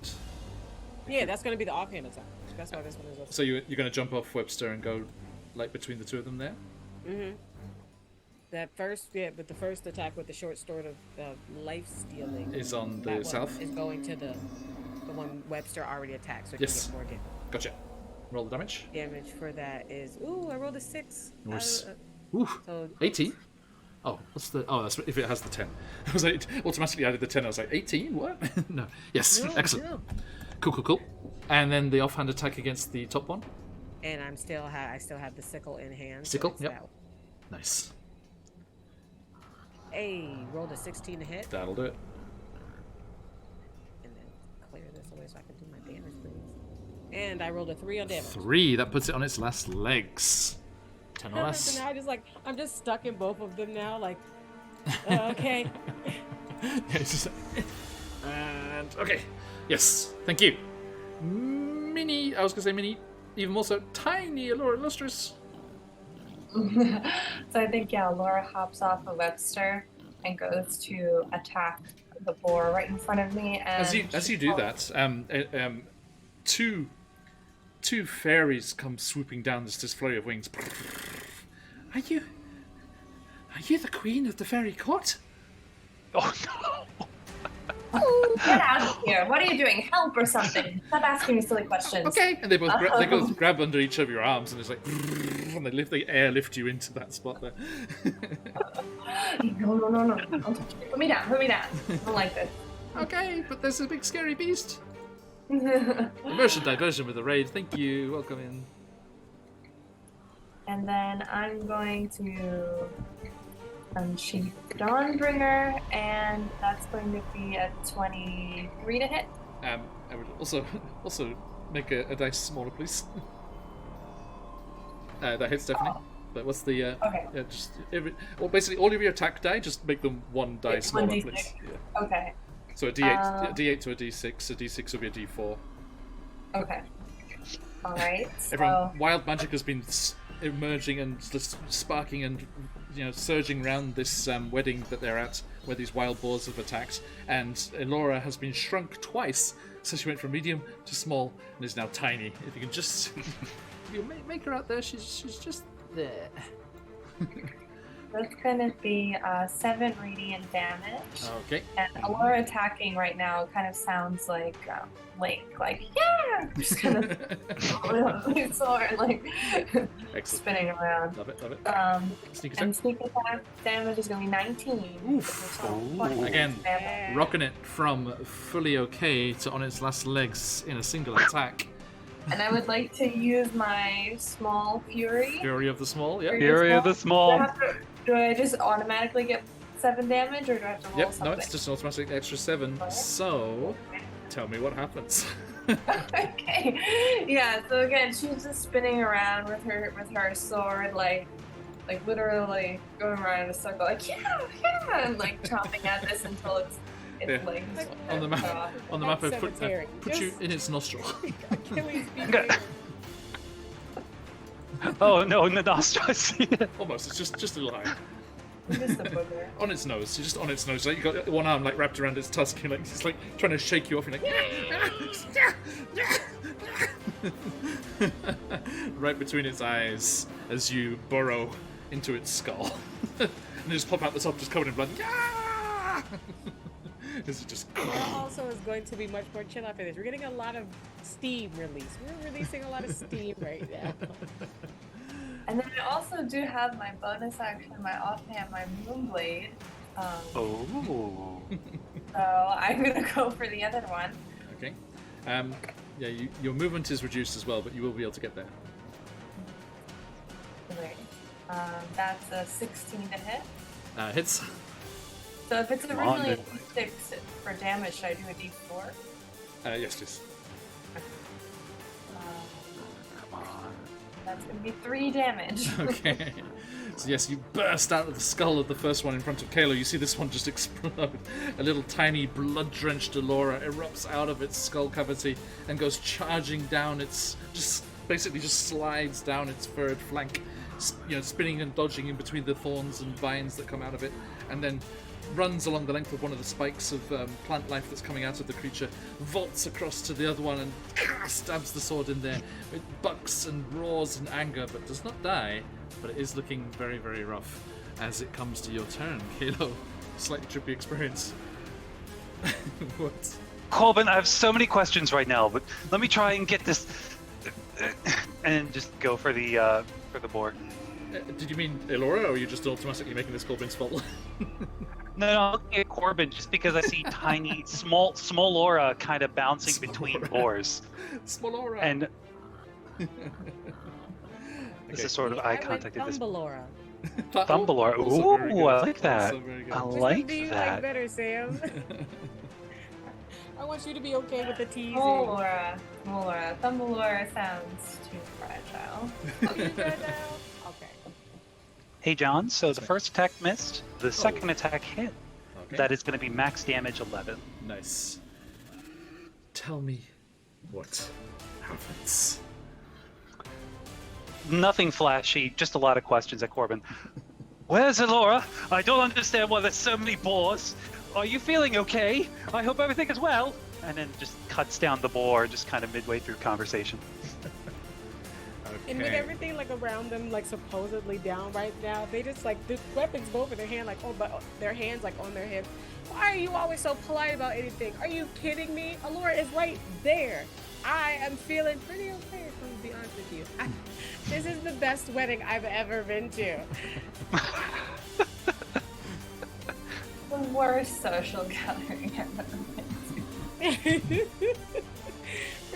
Yeah, that's going to be the offhand attack. That's why this one is. So you're going to jump off Webster and go like between the two of them there? Mm-hmm. That first, but the first attack with the short sword of life stealing Is on the that one south? is going to the one Webster already attacked, so it Yes. can get more damage. Gotcha. Roll the damage. Damage for that is I rolled a 6. Nice. Ooh, So 18. Oh, what's the? Oh, that's if it has the 10. I was like, automatically added the 10. I was like, 18? What? No. Yes. No, Excellent. no. Cool. And then the offhand attack against the top one. And I still have the sickle in hand. Sickle, it's yep. that one. Nice. Hey, rolled a 16 to hit, That'll do it. and then clear this away so I can do my damage, please. And I rolled a 3 on damage. 3. That puts it on its last legs. 10 or less. So now I'm just stuck in both of them now. Like, okay. Yeah, it's just, and okay, yes, thank you. Mini, I was gonna say mini, even more so, tiny Allura Illustrious. So I think, yeah, Laura hops off of Webster and goes to attack the boar right in front of me. And As you do that, two fairies come swooping down this flurry of wings. Are you the queen of the fairy court? Oh no! Get out of here! What are you doing? Help or something? Stop asking me silly questions. Okay, and they both grab under each of your arms, and it's like, and they airlift you into that spot there. No! Don't touch me. Put me down. I don't like this. Okay, but there's a big scary beast. Immersion diversion with a raid. Thank you. Welcome in. And then I'm going to unsheath Dawnbringer, and that's going to be a 23 to hit. I would also make a dice smaller, please. That hits definitely. But what's the Okay. basically all of your attack die, just make them one die It's smaller, 1d6. please. Yeah. Okay. So a D8, a D8 to a D6. A D6 will be a D4. Okay. All right. Everyone, wild magic has been emerging and just sparking and surging around this wedding that they're at, where these wild boars have attacked. And Elora has been shrunk twice, so she went from medium to small and is now tiny. If you can just make her out there, she's just there. That's gonna be 7 radiant damage. Okay. And Allura attacking right now kind of sounds like Link, like yeah, just kind of really sword, like spinning around. Love it. Sneak attack. And sneak attack damage is gonna be 19. Oof. Again, rocking it from fully okay to on its last legs in a single attack. And I would like to use my small fury. Fury of the Small, yeah. Fury of the Small. Do I just automatically get 7 damage, or do I have to roll Yep, something? no, it's just an automatic extra 7. Okay. So, tell me what happens. Okay. Yeah. So again, she's just spinning around with her sword, like literally going around in a circle, like yeah, and like chopping at this until it's Yeah. like On the map, I put Cemetery. you in its nostril. Achilles be Okay. bigger. Oh no, in the nostrils. Almost, it's just a little higher. just a booger. On its nose, you're just on its nose. Like you got one arm like wrapped around its tusk, and like it's like trying to shake you off. You're like right between its eyes as you burrow into its skull, and you just pop out the top, just covered in blood. This is just. It also is going to be much more chill after this. We're getting a lot of steam release. We're releasing a lot of steam right now. And then I also do have my bonus action, my offhand, my Moonblade. Oh. So I'm gonna go for the other one. Okay. Yeah, your movement is reduced as well, but you will be able to get there. Great. That's a 16 to hit. Hits. So if it's Come on, originally then. a D6 for damage, should I do a D4? Yes, please. Come on. That's going to be 3 damage. Okay. So yes, you burst out of the skull of the first one in front of Kalo. You see this one just explode. A little tiny blood-drenched Allura erupts out of its skull cavity and goes charging down its... basically slides down its furred flank, spinning and dodging in between the thorns and vines that come out of it, and then runs along the length of one of the spikes of plant life that's coming out of the creature, vaults across to the other one and stabs the sword in there. It bucks and roars in anger, but does not die. But it is looking very, very rough as it comes to your turn, Kalo. Slightly trippy experience. What? Colvin, I have so many questions right now, but let me try and get this, and just go for the board. Did you mean Elora, or are you just automatically making this Corbin's fault? No, I'll get Corbin just because I see tiny, small Laura kind of bouncing between boars, Small aura. and this is sort of eye contact at this. Thumbelora. Thumbelora. Also very Ooh, good. I like that. Also very good. I Which one like do you that. like better, Sam? I want you to be okay with the teasing. Molara. Thumbelora sounds too fragile. Oh, you got that? Okay. Hey, John. So the first attack missed. The second attack hit. Okay. That is going to be max damage 11. Nice. Tell me what happens. Nothing flashy, just a lot of questions at Corbin. Where's Elora? I don't understand why there's so many boars. Are you feeling okay? I hope everything is well. And then just cuts down the boar, just kind of midway through conversation. And with everything like around them, like supposedly down right now, they just like the weapons both in their hand, like their hands like on their hips. Why are you always so polite about anything? Are you kidding me? Allura is right there. I am feeling pretty okay, if I'm to be honest with you. This is the best wedding I've ever been to. The worst social gathering I've ever been to.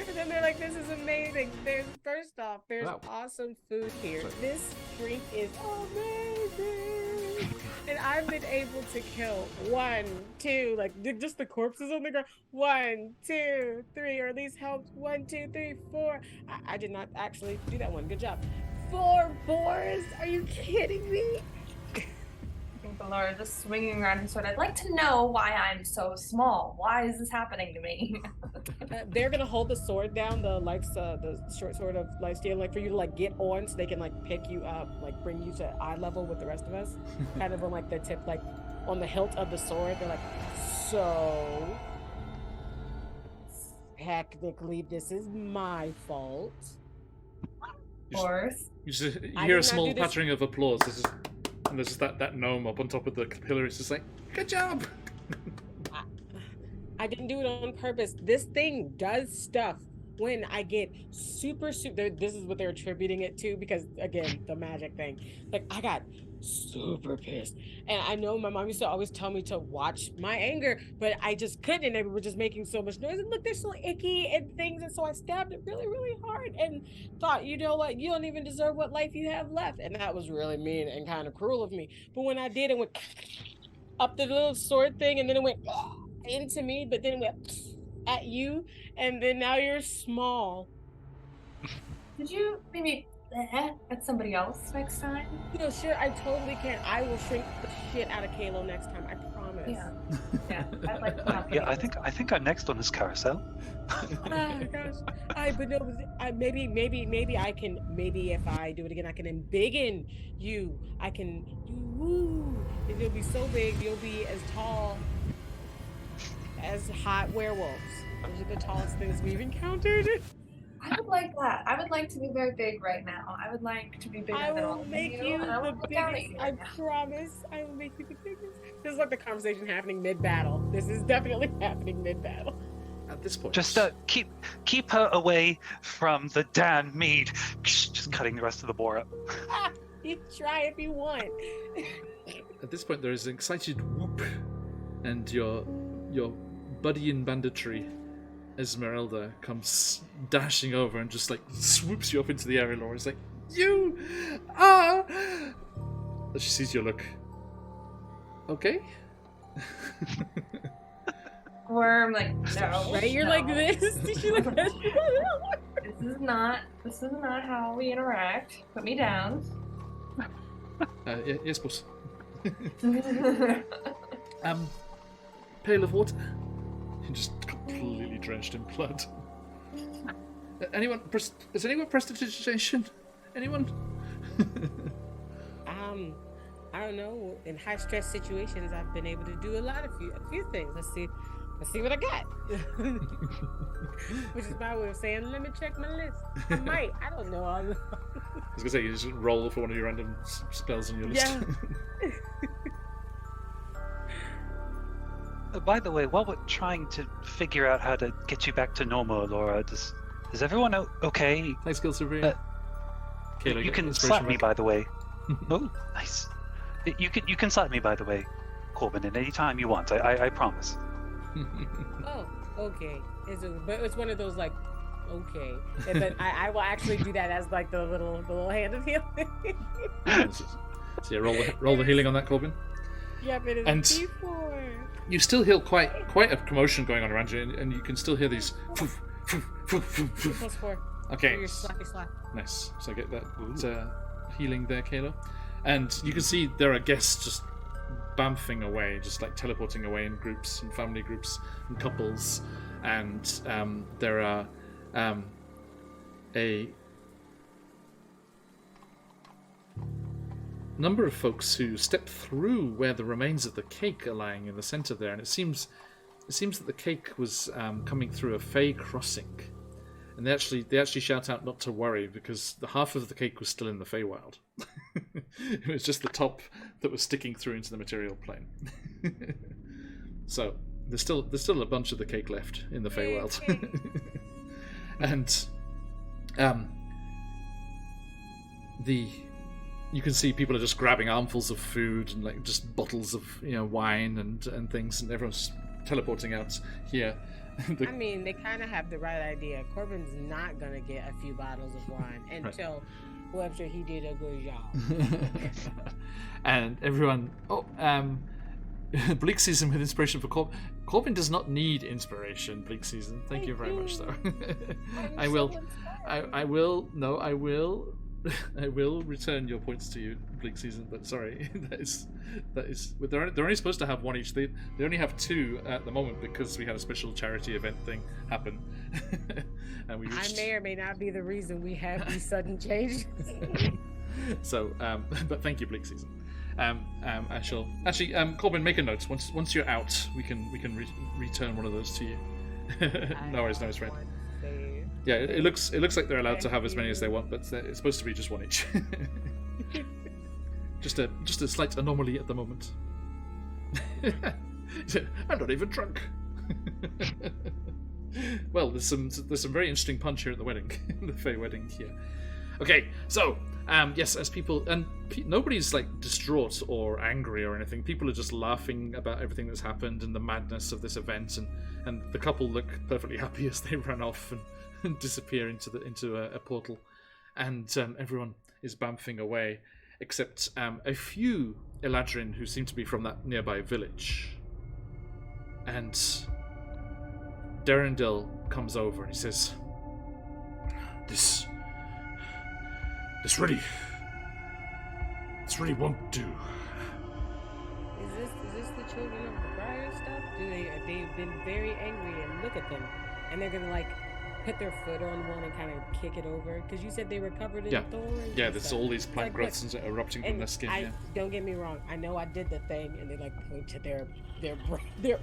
And then they're like, this is amazing. First off, there's Wow. awesome food here. Sorry. This drink is amazing. And I've been able to kill 1, 2, like just the corpses on the ground. 1, 2, 3, or at least helped 1, 2, 3, 4. I did not actually do that one. Good job. 4 boars? Are you kidding me? Laura just swinging around his sword. I'd like to know why I'm so small. Why is this happening to me? They're gonna hold the sword down, the short sword of life steal, like for you to like get on, so they can like pick you up, like bring you to eye level with the rest of us. Kind of on like the tip, like on the hilt of the sword. They're like, so technically, this is my fault. Of course. You I hear a did not small do this- pattering of applause. And there's just that gnome up on top of the pillar. It's just like, good job. I didn't do it on purpose. This thing does stuff when I get super. This is what they're attributing it to, because again, the magic thing. Like, I got super pissed, and I know my mom used to always tell me to watch my anger, but I just couldn't, and they were just making so much noise. And look, they're so icky and things, and so I stabbed it really, really hard, and thought, you know what, you don't even deserve what life you have left, and that was really mean and kind of cruel of me. But when I did, it went up the little sword thing, and then it went into me, but then it went at you, and then now you're small. Did you maybe at somebody else next time? No, sure, I totally can. I will shrink the shit out of Kalo next time. I promise. Yeah. Yeah. I'd like to have Yeah, I think I'm next on this carousel. Oh gosh. But no, maybe I can. Maybe if I do it again, I can embiggen you. I can. Woo! And you'll be so big, you'll be as tall as hot werewolves. Those are the tallest things we've encountered. I would like that. I would like to be very big right now. I would like to be bigger I than all will of make you. you And I the will look down at biggest. you I right now. promise. I will make you the biggest. This is like the conversation happening mid-battle. This is definitely happening mid-battle. At this point, Just keep her away from the damn mead. Just cutting the rest of the boar up. You try if you want. at this point, there is an excited whoop, and your buddy in banditry, Esmeralda, comes dashing over and just like swoops you up into the air. And Laura's like, "You are." She sees your look. Okay. Worm, like, no. Right? You're no. like this. She's like this. This is not how we interact. Put me down. Yes, boss. Pail of water. You're just completely drenched in blood. Anyone? Is anyone prestidigitation? Anyone? I don't know. In high stress situations, I've been able to do a few things. Let's see what I got. Which is my way of saying, let me check my list. I might. I don't know. I was gonna say, you just roll for one of your random spells on your list. Yeah. By the way, while we're trying to figure out how to get you back to normal, Laura, is everyone okay? Thanks, Guild Superior. Kayla, You can inspiration slap me, back. by the way. Oh, nice. You can slap me, by the way, Corbin, at any time you want. I promise. Oh, okay. But it's one of those like, okay. But I will actually do that as like the little hand of healing. So yeah, roll the healing on that, Corbin. Yep, it is And- D4. You still hear quite a commotion going on around you, and you can still hear these. +4. Okay. Your slappy slap. Nice. So I get that healing there, Kayla. And you can see there are guests just bamfing away, just like teleporting away in groups and family groups and couples. And there are a number of folks who step through where the remains of the cake are lying in the center there, and it seems that the cake was coming through a Fey crossing, and they actually shout out not to worry because the half of the cake was still in the Feywild. It was just the top that was sticking through into the material plane. So there's still a bunch of the cake left in the Feywild. And you can see people are just grabbing armfuls of food and like just bottles of wine and things, and everyone's teleporting out here. I mean, they kind of have the right idea. Corbin's not gonna get a few bottles of wine until whoever he did a good job. And everyone, Bleak Season with inspiration for Corbin. Corbin does not need inspiration. Bleak Season, thank you very much, though. I will return your points to you, Bleak Season, but sorry, that is. They're only supposed to have one each. They only have two at the moment because we had a special charity event thing happen. And I may or may not be the reason we have these sudden changes. So, but thank you, Bleak Season. I shall actually, Corbin, make a note. Once you're out, we can return one of those to you. No worries, friend. Yeah, it looks like they're allowed to have as many as they want, but it's supposed to be just one each. just a slight anomaly at the moment. I'm not even drunk. Well, there's some very interesting punch here at the wedding, the Fey wedding here. Okay, so yes, as people nobody's like distraught or angry or anything. People are just laughing about everything that's happened and the madness of this event, and the couple look perfectly happy as they run off and disappear into a portal, and everyone is bamfing away, except a few Eladrin who seem to be from that nearby village. And Derendil comes over and he says, This really won't do. Is this the children of the Briar stuff? They've been very angry, and look at them, and they're gonna like put their foot on one and kind of kick it over, because you said they were covered in thorns. Yeah, there's all these plant growths erupting from their skin. Don't get me wrong, I know I did the thing, and they like point to their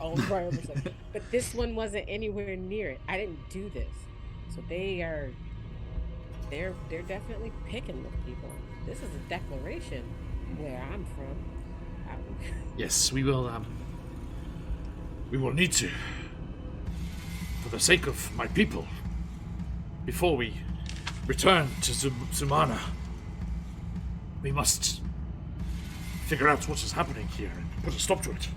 own briar bush, but this one wasn't anywhere near it. I didn't do this, so they're definitely picking with people. This is a declaration where I'm from. Yes, we will need to, for the sake of my people, before we return to Zumana. We must figure out what is happening here and put a stop to it.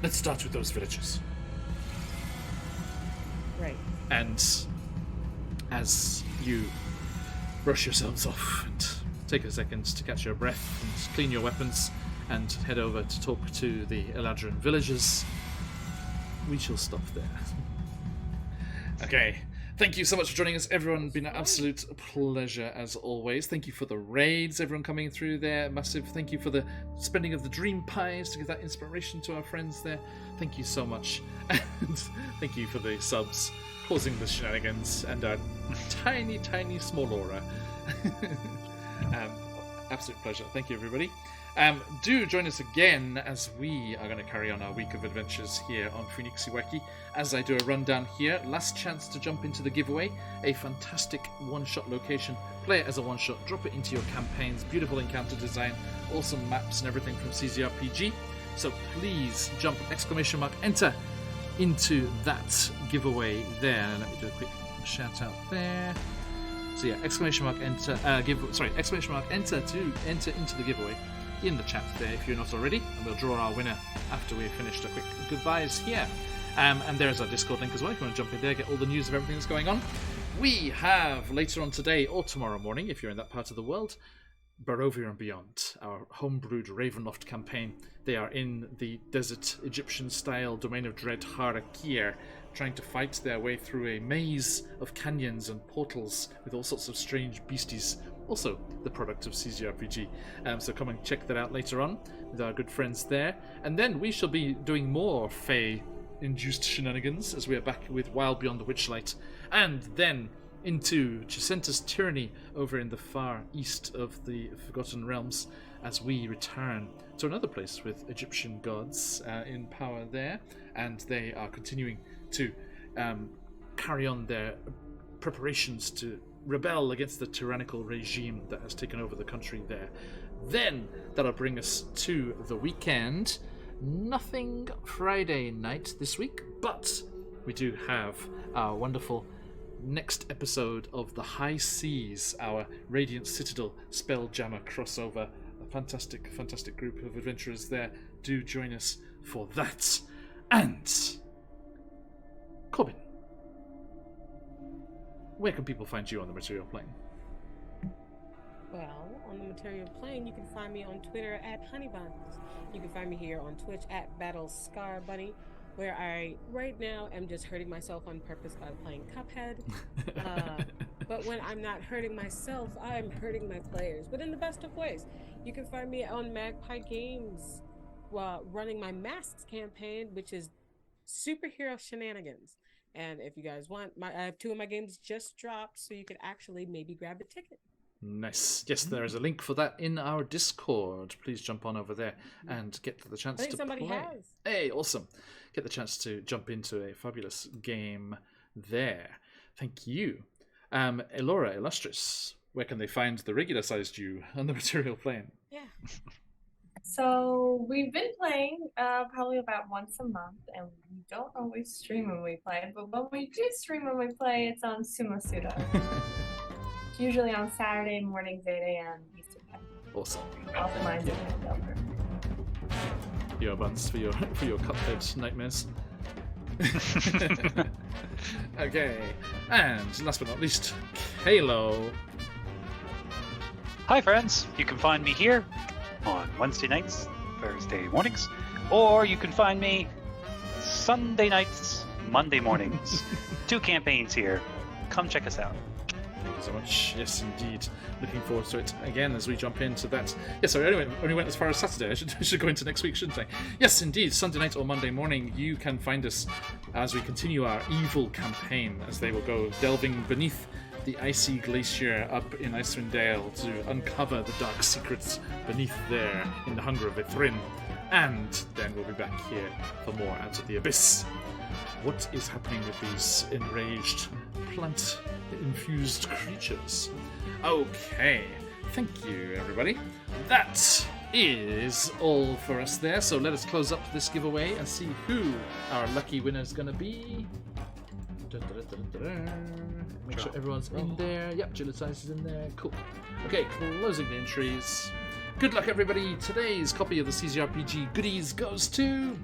Let's start with those villages. Right. And as you brush yourselves off and take a second to catch your breath and clean your weapons and head over to talk to the Eladrin villagers, we shall stop there. Okay. Thank you so much for joining us, everyone. Been an absolute pleasure as always. Thank you for the raids, everyone coming through there. Massive thank you for the spending of the dream pies to give that inspiration to our friends there. Thank you so much. And thank you for the subs causing the shenanigans and our tiny, tiny small aura. Absolute pleasure. Thank you, everybody. Do join us again as we are going to carry on our week of adventures here on QuestJunkiesUK. As I do a rundown here, last chance to jump into the giveaway, a fantastic one-shot location. Play it as a one-shot, drop it into your campaigns, beautiful encounter design, awesome maps and everything from CZRPG. So please jump !enter into that giveaway there. Let me do a quick shout out there. So yeah, !enter to enter into the giveaway in the chat there if you're not already, and we'll draw our winner after we've finished a quick goodbyes here. And there's our Discord link as well if you want to jump in there, get all the news of everything that's going on. We have later on today or tomorrow morning, if you're in that part of the world, Barovia and Beyond, our homebrewed Ravenloft campaign. They are in the desert Egyptian style Domain of Dread Harakir trying to fight their way through a maze of canyons and portals with all sorts of strange beasties. Also, the product of CZRPG. So come and check that out later on with our good friends there. And then we shall be doing more Fae-induced shenanigans as we are back with Wild Beyond the Witchlight. And then into Jacinta's Tyranny over in the far east of the Forgotten Realms as we return to another place with Egyptian gods in power there. And they are continuing to carry on their preparations to rebel against the tyrannical regime that has taken over the country there. Then that'll bring us to the weekend. Nothing Friday night this week, but we do have our wonderful next episode of The High Seas, our Radiant Citadel Spelljammer crossover. A fantastic, fantastic group of adventurers there. Do join us for that. And Corbin, where can people find you on the material plane? Well, on the material plane, you can find me on Twitter at Honeybuns. You can find me here on Twitch at BattlescarBunny, where I, right now, am just hurting myself on purpose by playing Cuphead. But when I'm not hurting myself, I'm hurting my players, but in the best of ways. You can find me on Magpie Games while running my Masks campaign, which is superhero shenanigans. And if you guys want, I have 2 of my games just dropped, so you could actually maybe grab a ticket. Nice. Yes, there is a link for that in our Discord. Please jump on over there and get the chance I think to somebody play. has. Hey, awesome. Get the chance to jump into a fabulous game there. Thank you. Elora, Illustrious, where can they find the regular-sized you on the material plane? Yeah. So we've been playing probably about once a month, and we don't always stream when we play, but when we do stream when we play, it's on Sumo Suda. It's usually on Saturday mornings, 8 a.m. Eastern Time. Awesome. Optimizing it over. Your buns for your Cuphead nightmares. Okay, and last but not least, Halo. Hi friends, you can find me here on Wednesday nights, Thursday mornings, or you can find me Sunday nights, Monday mornings. 2 campaigns here. Come check us out. Thank you so much. Yes, indeed. Looking forward to it again as we jump into that. Yes, sorry, I only went as far as Saturday. I should go into next week, shouldn't I? Yes, indeed. Sunday night or Monday morning, you can find us as we continue our evil campaign, as they will go delving beneath the icy glacier up in Icewind Dale to uncover the dark secrets beneath there in the Hunger of Ithrin. And then we'll be back here for more Out of the Abyss. What is happening with these enraged plant-infused creatures? Okay, thank you, everybody. That is all for us there, so let us close up this giveaway and see who our lucky winner is going to be. Make sure everyone's in there. Yep, Jillitize is in there. Cool. Okay, closing the entries. Good luck, everybody. Today's copy of the CZRPG goodies goes to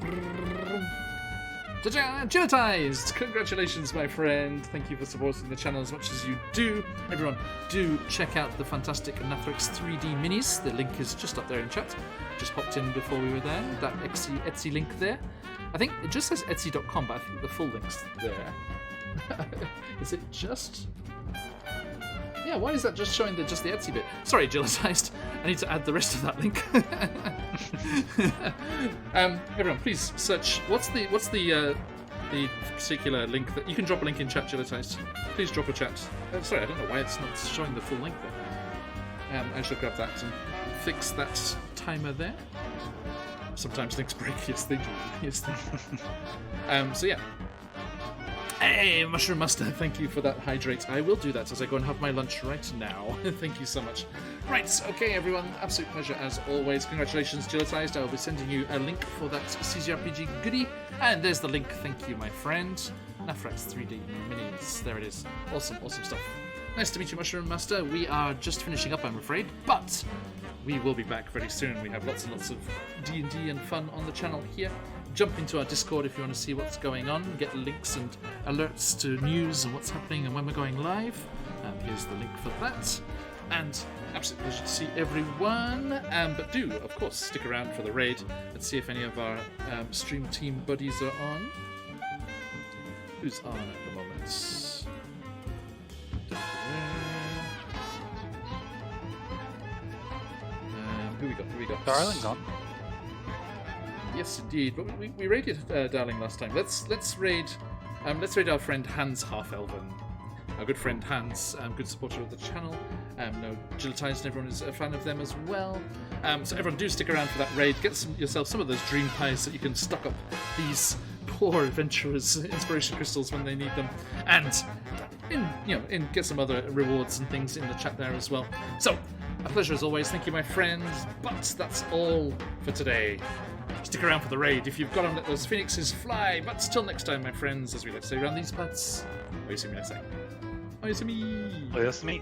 Jillitized! Congratulations, my friend. Thank you for supporting the channel as much as you do. Everyone, do check out the fantastic Nathrix 3D minis. The link is just up there in chat. Just popped in before we were there. That Etsy link there. I think it just says Etsy.com, but I think the full link's there. Is it just? Yeah, why is that just showing just the Etsy bit? Sorry, Jillitized. I need to add the rest of that link. Everyone, please search. What's the particular link that you can drop a link in chat, Jillitized? Please drop a chat. Sorry, I don't know why it's not showing the full link there. I should grab that and fix that timer there. Sometimes links break. Yes, they do. Yes, they do. So yeah. Hey, Mushroom Master, thank you for that hydrate. I will do that as I go and have my lunch right now. Thank you so much. Right, okay, everyone. Absolute pleasure as always. Congratulations, Jillitized. I will be sending you a link for that CZRPG goodie. And there's the link. Thank you, my friend. Nathrix 3D minis. There it is. Awesome, awesome stuff. Nice to meet you, Mushroom Master. We are just finishing up, I'm afraid, but we will be back very soon. We have lots and lots of D&D and fun on the channel here. Jump into our Discord if you want to see what's going on, get links and alerts to news and what's happening and when we're going live. Here's the link for that. And absolute pleasure to see everyone. But do, of course, stick around for the raid and see if any of our stream team buddies are on. Who's on at the moment? Who we got? Darling's on. Yes, indeed. But we raided Darling last time. Let's raid our friend Hans Half-Elven. Our good friend Hans, good supporter of the channel. No, Jillitize and everyone is a fan of them as well. So everyone do stick around for that raid. Get yourself some of those dream pies so you can stock up these poor adventurers' inspiration crystals when they need them, and get some other rewards and things in the chat there as well. So, a pleasure as always. Thank you, my friends. But that's all for today. Stick around for the raid if you've got to let those phoenixes fly. But till next time, my friends, as we like to say around these parts, oyasumi nasai. Oyasumi. Oyasumi.